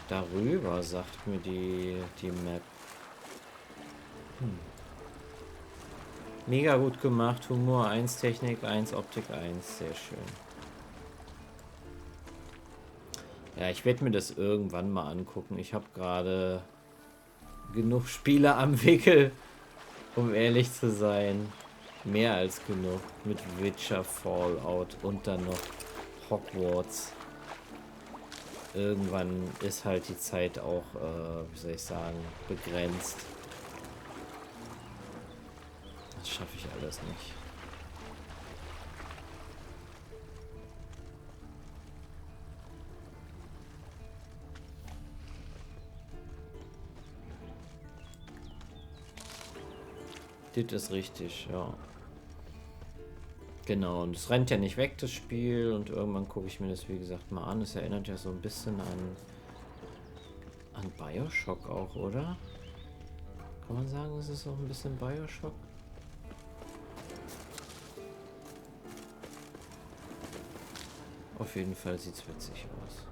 Darüber, sagt mir die Map. Mega gut gemacht. Humor 1, Technik 1, Optik 1. Sehr schön. Ja, ich werde mir das irgendwann mal angucken. Ich habe gerade genug Spiele am Wickel, um ehrlich zu sein. Mehr als genug. Mit Witcher, Fallout und dann noch Hogwarts. Irgendwann ist halt die Zeit auch, wie soll ich sagen, begrenzt. Das schaffe ich alles nicht. Das ist richtig, ja. Genau, und es rennt ja nicht weg, das Spiel, und irgendwann gucke ich mir das, wie gesagt, mal an. Es erinnert ja so ein bisschen an Bioshock auch, oder? Kann man sagen, es ist auch ein bisschen Bioshock? Auf jeden Fall sieht es witzig aus.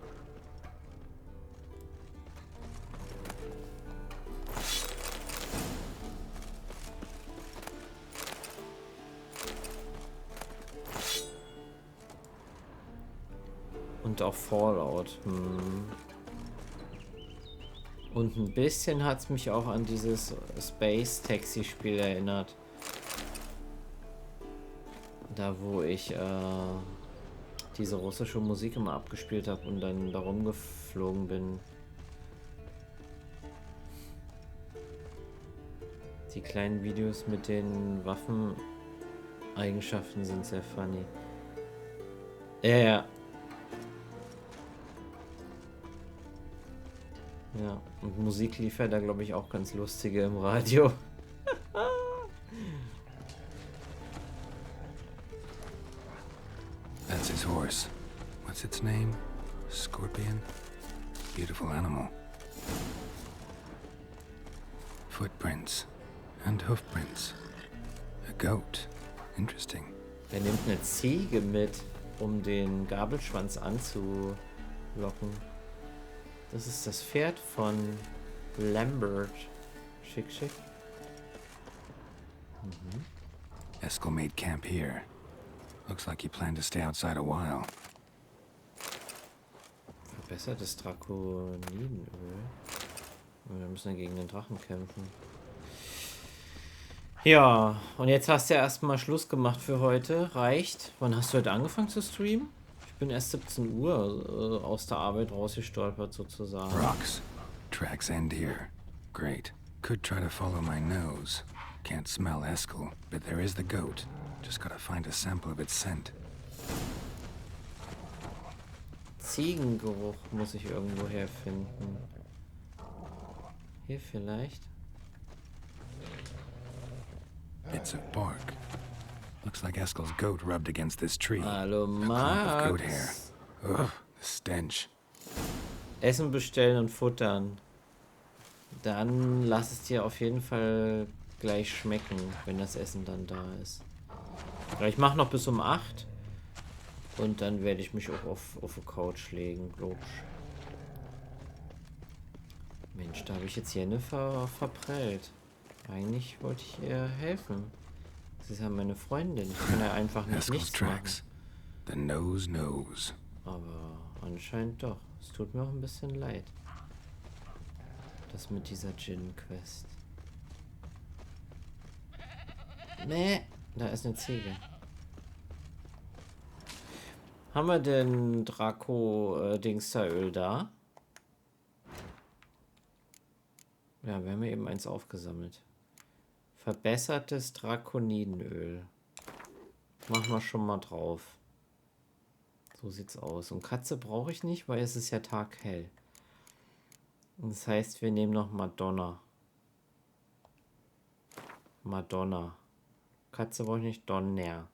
Und auch Fallout. Und ein bisschen hat es mich auch an dieses Space-Taxi-Spiel erinnert. Da, wo ich diese russische Musik immer abgespielt habe und dann da rumgeflogen bin. Die kleinen Videos mit den Waffeneigenschaften sind sehr funny. Ja. Ja, und Musik lief ja da, glaube ich, auch ganz lustige im Radio. That's his horse. What's its name? Scorpion? Beautiful animal. Footprints and hoofprints. A goat. Interesting. Er nimmt eine Ziege mit, um den Gabelschwanz anzulocken. Das ist das Pferd von Lambert. Schick, schick. Eskel made camp here. Looks like he planned to stay outside a while. Verbessertes Draconidenöl. Wir müssen gegen den Drachen kämpfen. Ja, und jetzt hast du ja erstmal Schluss gemacht für heute. Reicht. Wann hast du heute angefangen zu streamen? Ich bin erst 17 Uhr aus der Arbeit rausgestolpert sozusagen. Rocks. Tracks end here. Great. Could try to follow my nose. Can't smell Eskel, but there is the goat. Just gotta find a sample of its scent. Ziegengeruch muss ich irgendwo herfinden. Hier vielleicht? Bits of bark. Looks like Eskel's goat rubbed against this tree. Hallo A clump of goat hair. Max. Ugh, the stench. Essen bestellen und futtern. Dann lass es dir auf jeden Fall gleich schmecken, wenn das Essen dann da ist. Ja, ich mache noch bis um 8. Und dann werde ich mich auch auf die Couch legen, glaub ich. Mensch, da habe ich jetzt Jenne verprellt. Eigentlich wollte ich ihr helfen. Sie ist ja meine Freundin. Ich kann ja einfach nicht Eskel's nichts machen. tracks. The nose knows. Aber anscheinend doch. Es tut mir auch ein bisschen leid. Das mit dieser Djinn-Quest. Nee, da ist eine Ziege. Haben wir denn Draco-Dingsteröl da? Ja, wir haben ja eben eins aufgesammelt. Verbessertes Drakonidenöl. Machen wir schon mal drauf. So sieht's aus. Und Katze brauche ich nicht, weil es ist ja taghell. Und das heißt, wir nehmen noch Madonna. Madonna. Katze brauche ich nicht. Donner.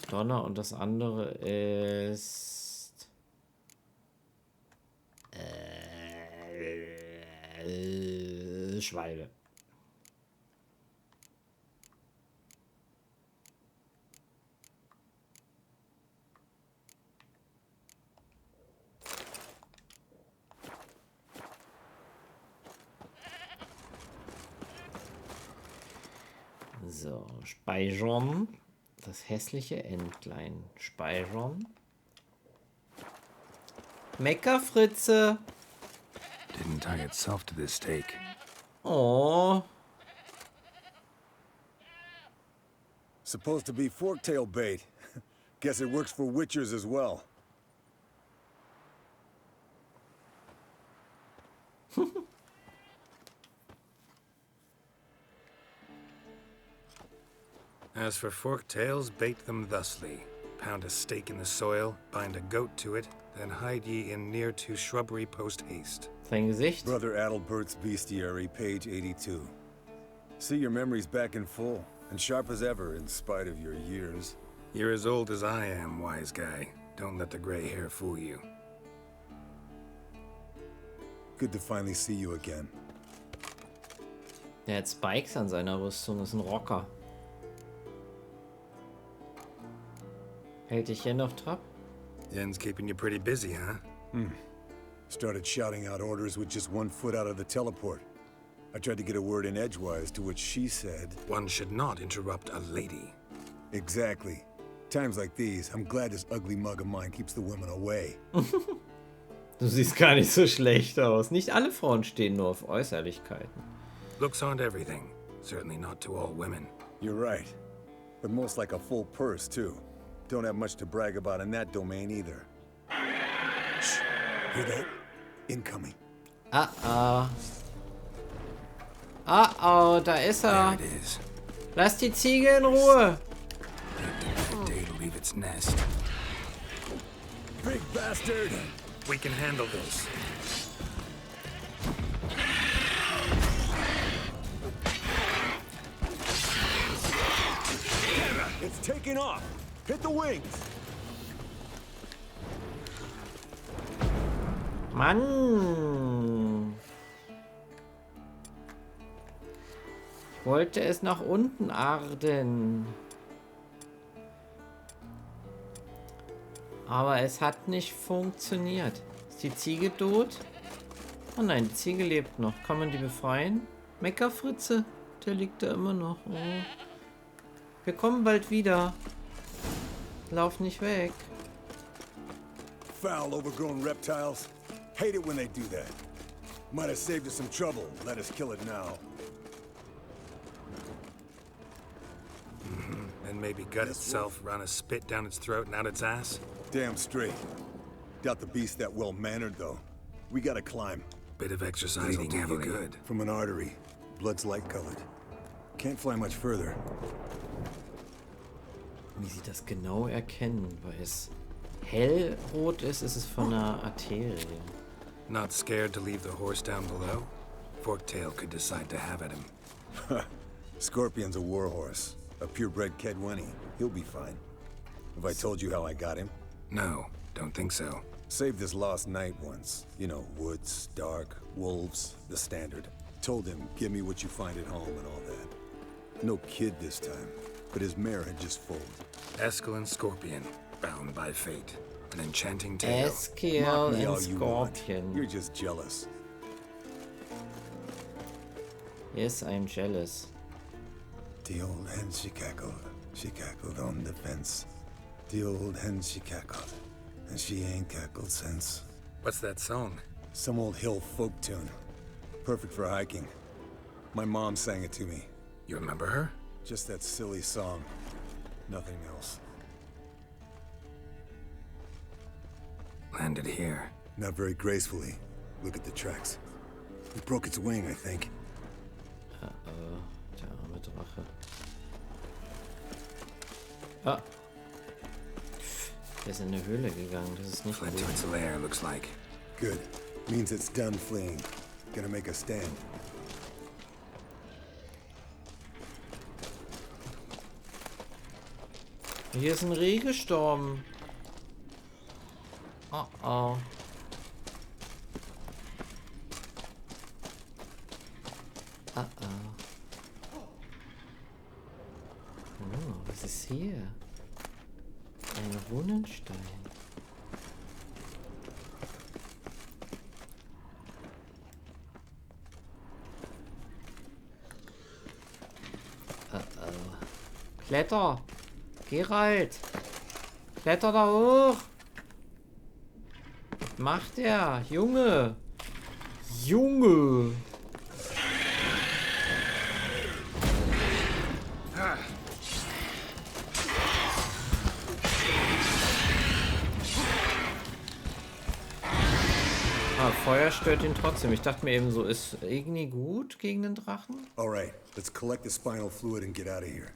Donner und das andere ist... Schwalbe. So, speichern. Das hässliche Entlein. Speichern. Meckerfritze. Didn't tie itself to this stake. Oh. Supposed to be forktail bait. Guess it works for witchers as well. As for forked tails, bait them thusly. Pound a stake in the soil, bind a goat to it, then hide ye in near to shrubbery post haste. Sein Gesicht. Brother Adalbert's Bestiary, page 82. See, your memory's back in full, and sharp as ever in spite of your years. You're as old as I am, wise guy. Don't let the gray hair fool you. Good to finally see you again. Der hat Spikes an seiner Rüstung, ist ein Rocker. Hält dich Yen auf Trab? Yen's keeping you pretty busy, huh? Started shouting out orders with just 1 foot out of the teleport. I tried to get a word in edgewise, to which she said... One should not interrupt a lady. Exactly. Times like these, I'm glad this ugly mug of mine keeps the women away. Du siehst gar nicht so schlecht aus. Nicht alle Frauen stehen nur auf Äußerlichkeiten. Looks aren't everything. Certainly not to all women. You're right. But most like a full purse, too. Don't have much to brag about in that domain either. Shh. Hear that? Incoming. Ah. Oh, da ist er. There it is. Lass die Ziege in Ruhe. A day to leave its nest. Big bastard! We can handle this. It's taking off! Hit the wings! Mann. Ich wollte es nach unten arden. Aber es hat nicht funktioniert. Ist die Ziege tot? Oh nein, die Ziege lebt noch. Kann man die befreien? Meckerfritze, der liegt da immer noch. Oh. Wir kommen bald wieder. Lauf nicht weg. Foul, overgrown reptiles. Hate it when they do that. Might have saved us some trouble. Let us kill it now. And maybe gut itself, run a spit down its throat and out its ass? Damn straight. Doubt the beast that well-mannered, though. We gotta climb. Bit of exercise will do you good. From an artery. Blood's light-colored. Can't fly much further. Wie sie das genau erkennen, weil es hellrot ist, ist es von einer Arterie. Not scared to leave the horse down below? Forktail could decide to have at him. Scorpion's a warhorse. A purebred Kedwenny. He'll be fine. Have I told you how I got him? No, don't think so. Saved this lost knight once. You know, woods, dark, wolves, the standard. Told him, give me what you find at home and all that. No kid this time, but his mare had just foaled. Eskel Scorpion, bound by fate. An enchanting tale. Eskel and Scorpion. You're just jealous. Yes, I'm jealous. The old hen, she cackled on the fence. The old hen, she cackled, and she ain't cackled since. What's that song? Some old hill folk tune. Perfect for hiking. My mom sang it to me. You remember her? Just that silly song. Nothing else. Landed here. Not very gracefully. Look at the tracks. It broke its wing, I think. Uh-oh. Der arme Drache. Ah. Der ist in eine Höhle gegangen. Das ist nicht Fled gut. to its lair, looks like. Good. Means it's done fleeing. Gonna make a stand. Hier ist ein Reh gestorben. Oh oh. Oh oh. Oh, was ist hier? Ein Runenstein. Oh oh. Kletter! Geralt! Kletter da hoch! Was macht der? Junge! Junge! Ah, Feuer stört ihn trotzdem. Ich dachte mir eben so, ist irgendwie gut gegen den Drachen? Alright, let's collect the spinal fluid and get out of here.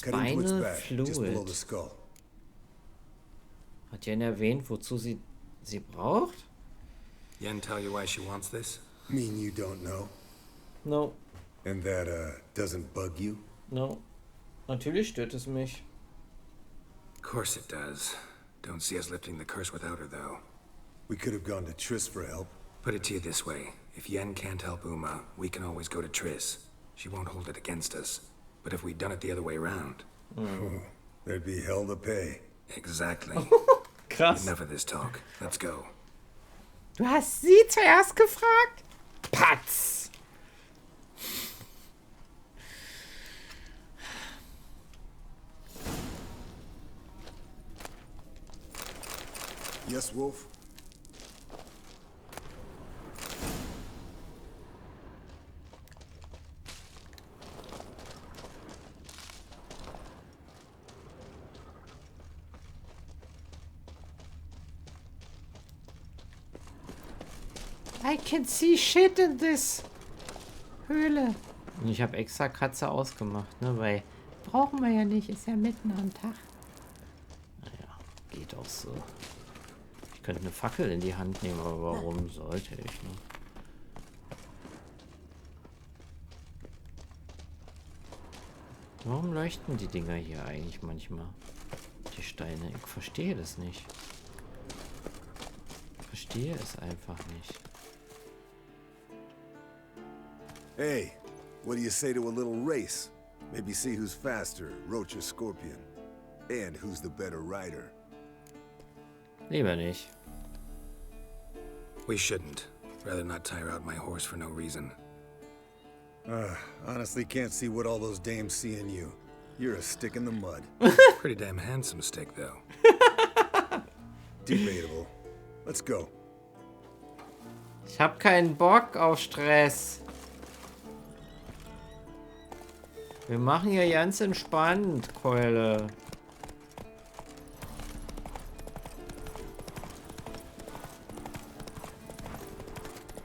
Cut into its Spinal back, just below Fluid. the skull. Hat Yen erwähnt, wozu sie braucht? Yen tell you why she wants this? Mean you don't know? No. And that, doesn't bug you? No. Natürlich stört es mich. Of course it does. Don't see us lifting the curse without her, though. We could have gone to Triss for help. Put it to you this way. If Yen can't help Uma, we can always go to Triss. She won't hold it against us. But if we'd done it the other way around... There'd be hell to pay. Exactly. Krass. Enough of this talk. Let's go. Du hast sie zuerst gefragt? Patz! Yes, Wolf? I can see shit in this Höhle. Und ich habe extra Katze ausgemacht, ne, weil brauchen wir ja nicht, ist ja mitten am Tag. Naja, geht auch so. Ich könnte eine Fackel in die Hand nehmen, aber warum sollte ich, ne? Warum leuchten die Dinger hier eigentlich manchmal? Die Steine, ich verstehe das nicht. Ich verstehe es einfach nicht. Hey, what do you say to a little race? Maybe see who's faster, Roach or Scorpion. And who's the better rider. Lieber nicht. We shouldn't. Rather not tire out my horse for no reason. Honestly can't see what all those dames see in you. You're a stick in the mud. Pretty damn handsome stick, though. Debatable. Let's go. Ich hab keinen Bock auf Stress. Wir machen hier ganz entspannt, Keule.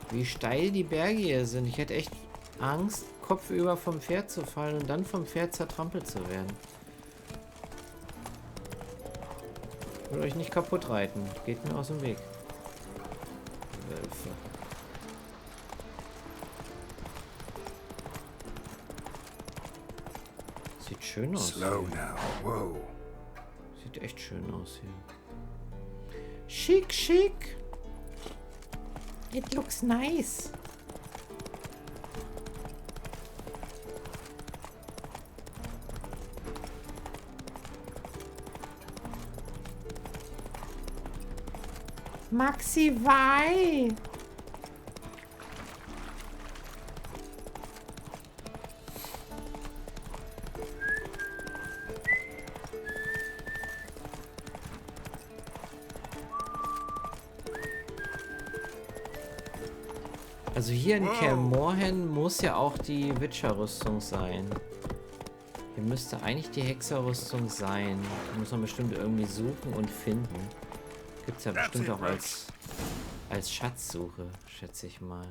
Wie steil die Berge hier sind. Ich hätte echt Angst, kopfüber vom Pferd zu fallen und dann vom Pferd zertrampelt zu werden. Ich will euch nicht kaputt reiten. Geht mir aus dem Weg. Wölfe. Sieht schön aus. Slow now. Whoa. Sieht echt schön aus hier. Schick, schick. It looks nice. Maxi Wei. Also hier in Kaer Morhen muss ja auch die Witcher-Rüstung sein. Hier müsste eigentlich die Hexer-Rüstung sein. Die muss man bestimmt irgendwie suchen und finden. Gibt's ja bestimmt auch als Schatzsuche, schätze ich mal.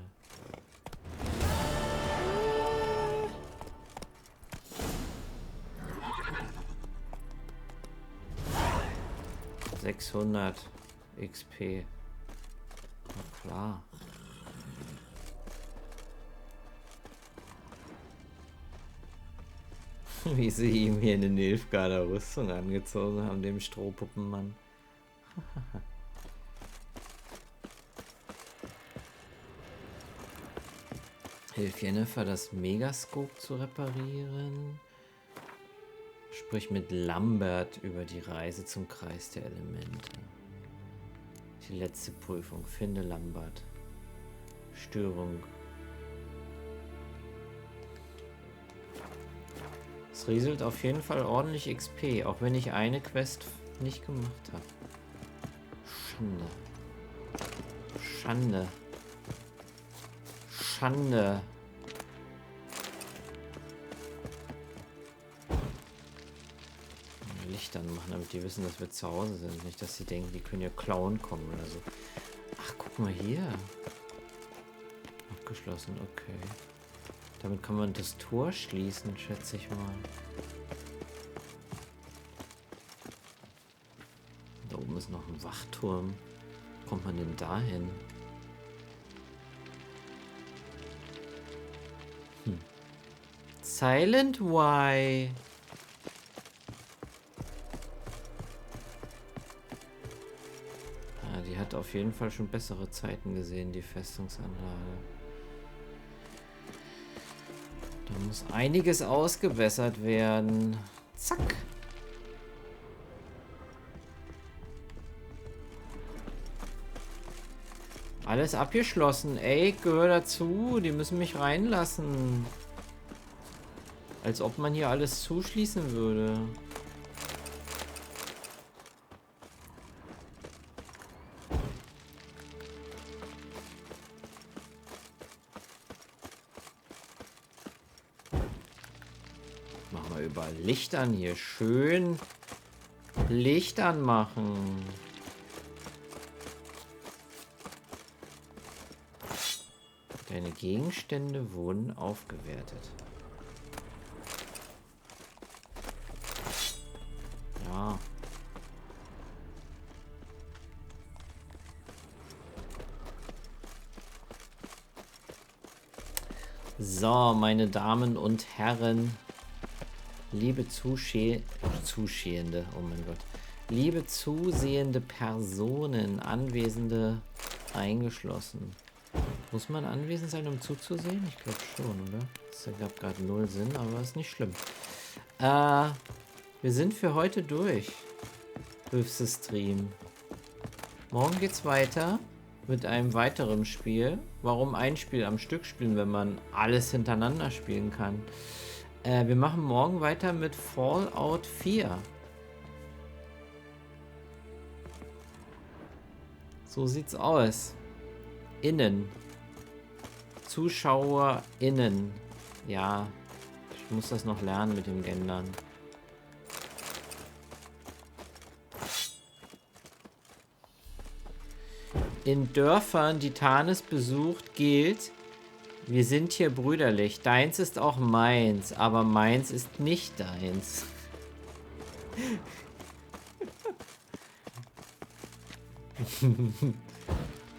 $600 XP. Na klar. Wie sie ihm hier eine Nilfgaarder Rüstung angezogen haben, dem Strohpuppenmann. Hilf Jennifer, das Megascope zu reparieren. Sprich mit Lambert über die Reise zum Kreis der Elemente. Die letzte Prüfung. Finde Lambert. Störung. Es rieselt auf jeden Fall ordentlich XP, auch wenn ich eine Quest nicht gemacht habe. Schande. Schande. Schande. Licht anmachen, damit die wissen, dass wir zu Hause sind. Nicht, dass sie denken, die können ja klauen kommen oder so. Ach, guck mal hier. Abgeschlossen, okay. Damit kann man das Tor schließen, schätze ich mal. Da oben ist noch ein Wachturm. Wie kommt man denn da hin? Silent Y. Ja, die hat auf jeden Fall schon bessere Zeiten gesehen, die Festungsanlage. Da muss einiges ausgebessert werden. Zack. Alles abgeschlossen. Ey, gehör dazu. Die müssen mich reinlassen. Als ob man hier alles zuschließen würde. Machen wir überall Licht an hier. Schön Licht anmachen. Deine Gegenstände wurden aufgewertet. Ja. So, meine Damen und Herren, liebe Zuschauende, oh mein Gott, liebe zusehende Personen, Anwesende eingeschlossen. Muss man anwesend sein, um zuzusehen? Ich glaube schon, oder? Das ergab gerade null Sinn, aber ist nicht schlimm. Wir sind für heute durch. Höchstes Stream. Morgen geht's weiter mit einem weiteren Spiel. Warum ein Spiel am Stück spielen, wenn man alles hintereinander spielen kann? Wir machen morgen weiter mit Fallout 4. So sieht's aus. Innen. ZuschauerInnen. Ja, ich muss das noch lernen mit dem Gendern. In Dörfern, die Tanis besucht, gilt, wir sind hier brüderlich. Deins ist auch meins, aber meins ist nicht deins.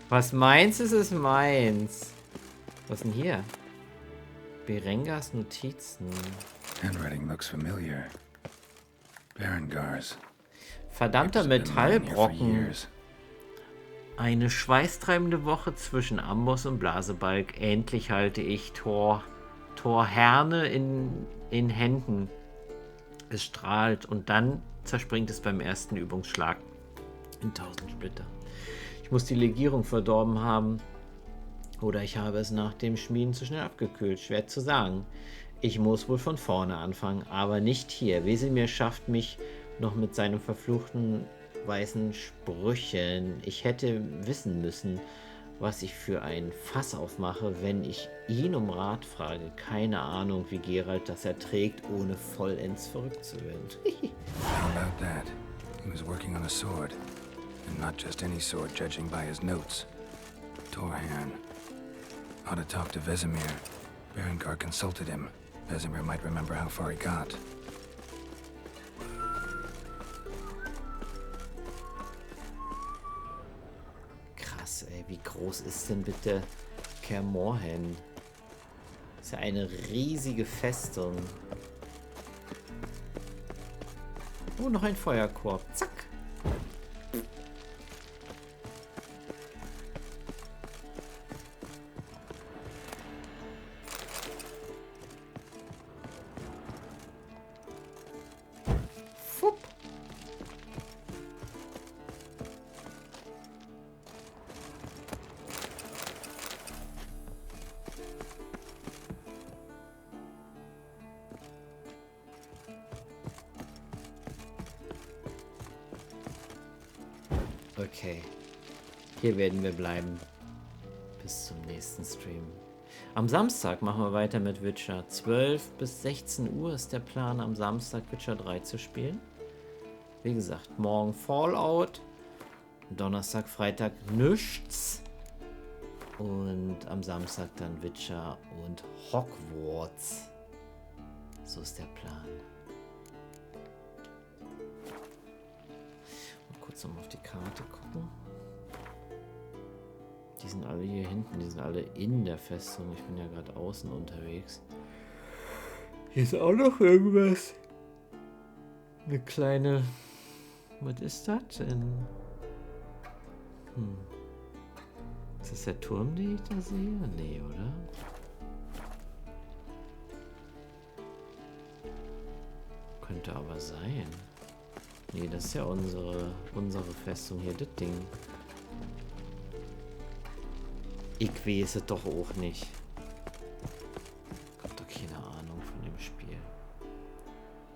Was meins ist, ist meins. Was ist denn hier? Berengas Notizen. Handwriting looks familiar. Berengars. Verdammter Metallbrocken. Eine schweißtreibende Woche zwischen Amboss und Blasebalg. Endlich halte ich Torherne in Händen. Es strahlt und dann zerspringt es beim ersten Übungsschlag in 1000 Splitter. Ich muss die Legierung verdorben haben. Oder ich habe es nach dem Schmieden zu schnell abgekühlt. Schwer zu sagen. Ich muss wohl von vorne anfangen, aber nicht hier. Wesemir schafft mich noch mit seinen verfluchten weißen Sprüchen. Ich hätte wissen müssen, was ich für ein Fass aufmache, wenn ich ihn um Rat frage. Keine Ahnung, wie Geralt das erträgt, ohne vollends verrückt zu werden. How about that? He was working on a sword. And not just any sword, judging by his notes. Torhan. Ought to talk to Vesemir. Berengar consulted him. Vesemir might remember how far he got. Krass, ey. Wie groß ist denn bitte Kaer Morhen? Ist ja eine riesige Festung. Oh, noch ein Feuerkorb. Zack. Fupp. Okay. Hier werden wir bleiben. Bis zum nächsten Stream. Am Samstag machen wir weiter mit Witcher. 12 bis 16 Uhr ist der Plan, am Samstag Witcher 3 zu spielen. Wie gesagt, morgen Fallout. Donnerstag, Freitag nichts. Und am Samstag dann Witcher und Hogwarts. So ist der Plan. Kurz noch mal auf die Karte gucken. Die sind alle hier hinten, die sind alle in der Festung. Ich bin ja gerade außen unterwegs. Hier ist auch noch irgendwas. Eine kleine... Was ist das denn? Ist das der Turm, den ich da sehe? Nee, oder? Könnte aber sein. Nee, das ist ja unsere Festung hier, das Ding. Ich weiß es doch auch nicht. Ich hab doch keine Ahnung von dem Spiel.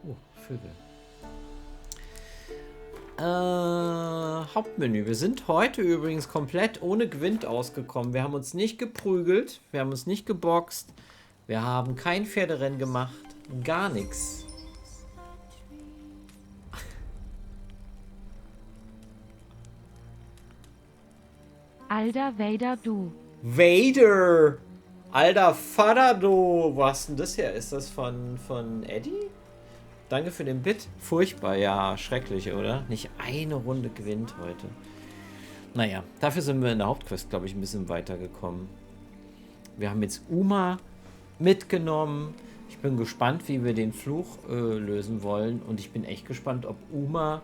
Oh, Vögel. Hauptmenü. Wir sind heute übrigens komplett ohne Gwent ausgekommen. Wir haben uns nicht geprügelt. Wir haben uns nicht geboxt. Wir haben kein Pferderennen gemacht. Gar nichts. Alter Vader, du. Vader! Alter Vater, du! Was denn das hier? Ist das von Eddie? Danke für den Bit. Furchtbar, ja, schrecklich, oder? Nicht eine Runde gewinnt heute. Naja, dafür sind wir in der Hauptquest, glaube ich, ein bisschen weitergekommen. Wir haben jetzt Uma mitgenommen. Ich bin gespannt, wie wir den Fluch lösen wollen. Und ich bin echt gespannt, ob Uma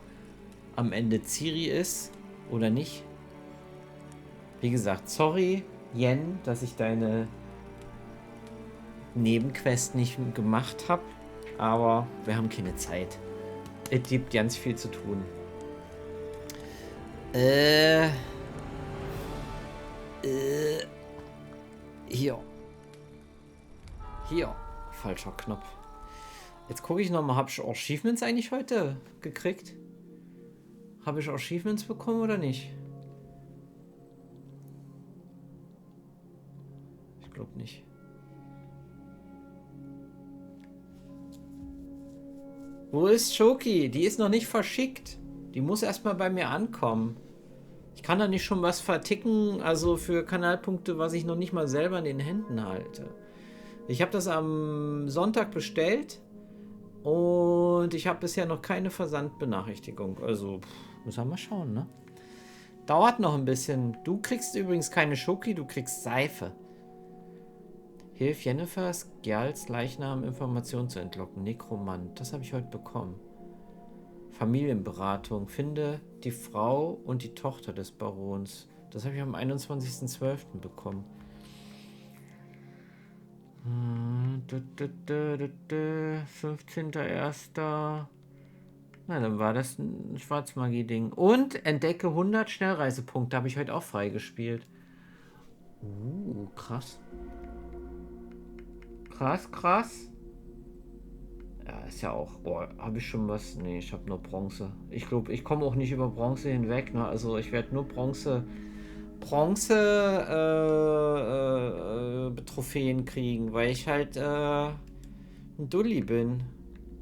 am Ende Ciri ist oder nicht. Wie gesagt, sorry, Yen, dass ich deine Nebenquest nicht gemacht habe. Aber wir haben keine Zeit. Es gibt ganz viel zu tun. Hier. Hier. Falscher Knopf. Jetzt gucke ich nochmal, habe ich Achievements eigentlich heute gekriegt? Habe ich Achievements bekommen oder nicht? Ich glaube nicht. Wo ist Shoki? Die ist noch nicht verschickt. Die muss erstmal bei mir ankommen. Ich kann da nicht schon was verticken, also für Kanalpunkte, was ich noch nicht mal selber in den Händen halte. Ich habe das am Sonntag bestellt und ich habe bisher noch keine Versandbenachrichtigung. Also, müssen wir mal schauen, ne? Dauert noch ein bisschen. Du kriegst übrigens keine Shoki, du kriegst Seife. Hilf Jennifers, Geralts Leichnam Informationen zu entlocken. Nekromant. Das habe ich heute bekommen. Familienberatung. Finde die Frau und die Tochter des Barons. Das habe ich am 21.12. bekommen. 15.01. Na, dann war das ein Schwarzmagie-Ding. Und entdecke 100 Schnellreisepunkte. Habe ich heute auch freigespielt. Krass. Krass. Ja, ist ja auch... Boah, habe ich schon was? Nee, ich habe nur Bronze. Ich glaube, ich komme auch nicht über Bronze hinweg. Ne? Also ich werde nur Bronze Bronze-Trophäen kriegen, weil ich halt ein Dulli bin.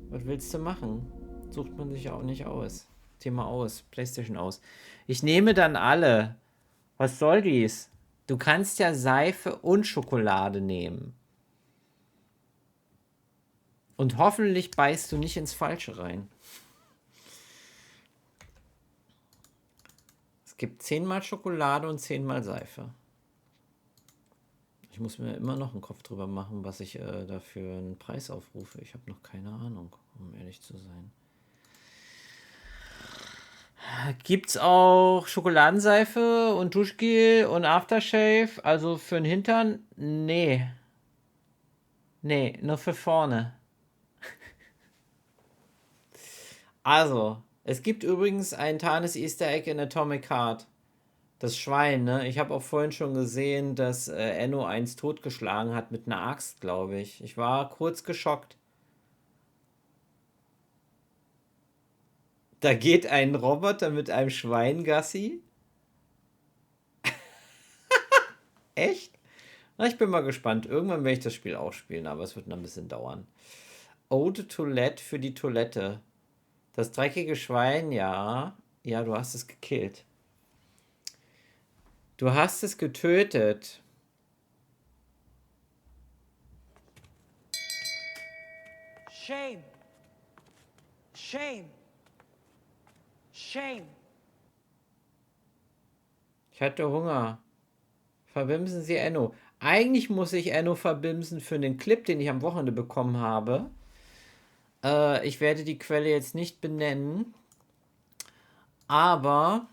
Was willst du machen? Sucht man sich auch nicht aus. Thema aus. PlayStation aus. Ich nehme dann alle. Was soll dies? Du kannst ja Seife und Schokolade nehmen. Und hoffentlich beißt du nicht ins Falsche rein. Es gibt 10-mal Schokolade und 10-mal Seife. Ich muss mir immer noch einen Kopf drüber machen, was ich dafür einen Preis aufrufe. Ich habe noch keine Ahnung, um ehrlich zu sein. Gibt's auch Schokoladenseife und Duschgel und Aftershave? Also für den Hintern? Nee. Nee, nur für vorne. Also, es gibt übrigens ein tarnes Easter Egg in Atomic Heart. Das Schwein, ne? Ich habe auch vorhin schon gesehen, dass Enno eins totgeschlagen hat mit einer Axt, glaube ich. Ich war kurz geschockt. Da geht ein Roboter mit einem Schwein Gassi. Echt? Na, ich bin mal gespannt. Irgendwann werde ich das Spiel auch spielen, aber es wird noch ein bisschen dauern. Eau de Toilette für die Toilette. Das dreckige Schwein, ja. Ja, du hast es gekillt. Du hast es getötet. Shame. Shame. Shame. Ich hatte Hunger. Verbimsen Sie Enno. Eigentlich muss ich Enno verbimsen für den Clip, den ich am Wochenende bekommen habe. Ich werde die Quelle jetzt nicht benennen. Aber,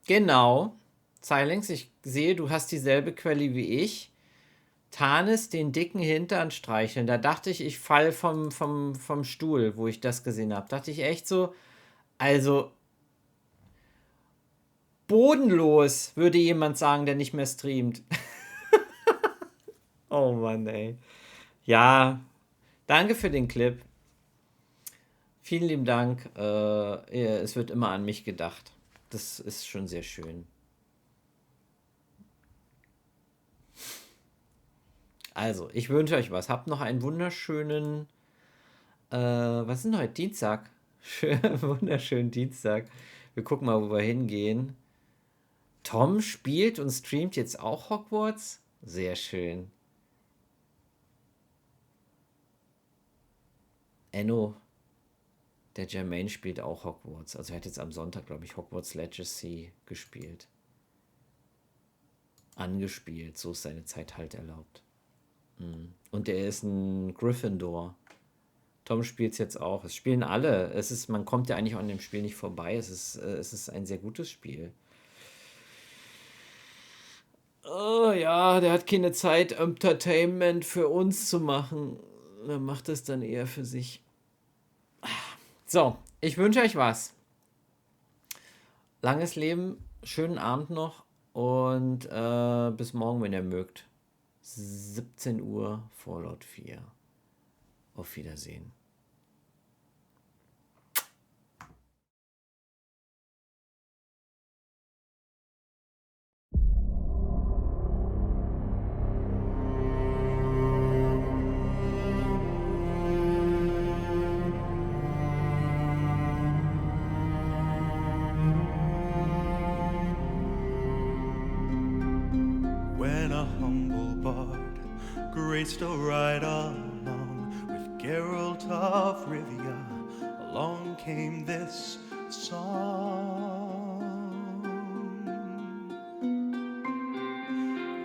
genau, Xilinx, ich sehe, du hast dieselbe Quelle wie ich. Tanis den dicken Hintern streicheln. Da dachte ich, ich fall vom Stuhl, wo ich das gesehen habe. Dachte ich echt so, also bodenlos, würde jemand sagen, der nicht mehr streamt. Oh Mann, ey. Ja, danke für den Clip. Vielen lieben Dank. Es wird immer an mich gedacht. Das ist schon sehr schön. Also, ich wünsche euch was. Habt noch einen wunderschönen, was ist denn heute? Dienstag. Wunderschönen Dienstag. Wir gucken mal, wo wir hingehen. Tom spielt und streamt jetzt auch Hogwarts. Sehr schön. Enno, der Jermaine spielt auch Hogwarts. Also er hat jetzt am Sonntag, glaube ich, Hogwarts Legacy gespielt. Angespielt. So ist seine Zeit halt erlaubt. Und er ist ein Gryffindor. Tom spielt es jetzt auch. Es spielen alle. Man kommt ja eigentlich an dem Spiel nicht vorbei. Es ist ein sehr gutes Spiel. Oh ja, der hat keine Zeit, Entertainment für uns zu machen. Er macht es dann eher für sich. So, ich wünsche euch was. Langes Leben, schönen Abend noch und bis morgen, wenn ihr mögt. 17 Uhr, Fallout 4. Auf Wiedersehen. When a humble bard graced a ride along with Geralt of Rivia, along came this song.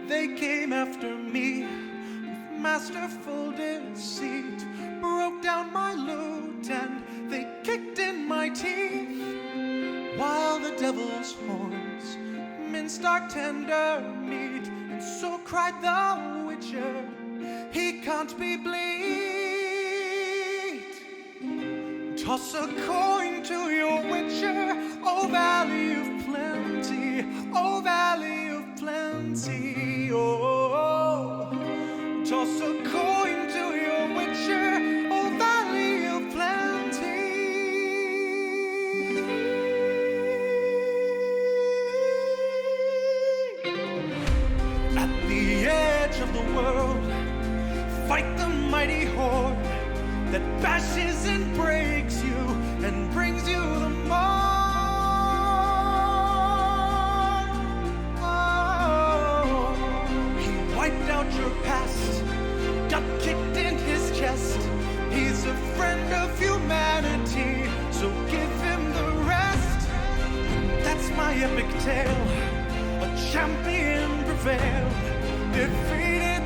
They came after me with masterful deceit, broke down my lute and they kicked in my teeth, while the devil's horns minced our tender meat, and so cried the witcher, he can't be bleed. Toss a coin to your witcher, O Valley of Plenty, O Valley of Plenty, oh. Toss a coin to your witcher, O Valley of Plenty. of the world. Fight the mighty horde that bashes and breaks you and brings you the more. Oh, he wiped out your past, got kicked in his chest. He's a friend of humanity, so give him the rest. That's my epic tale. A champion prevailed, defeated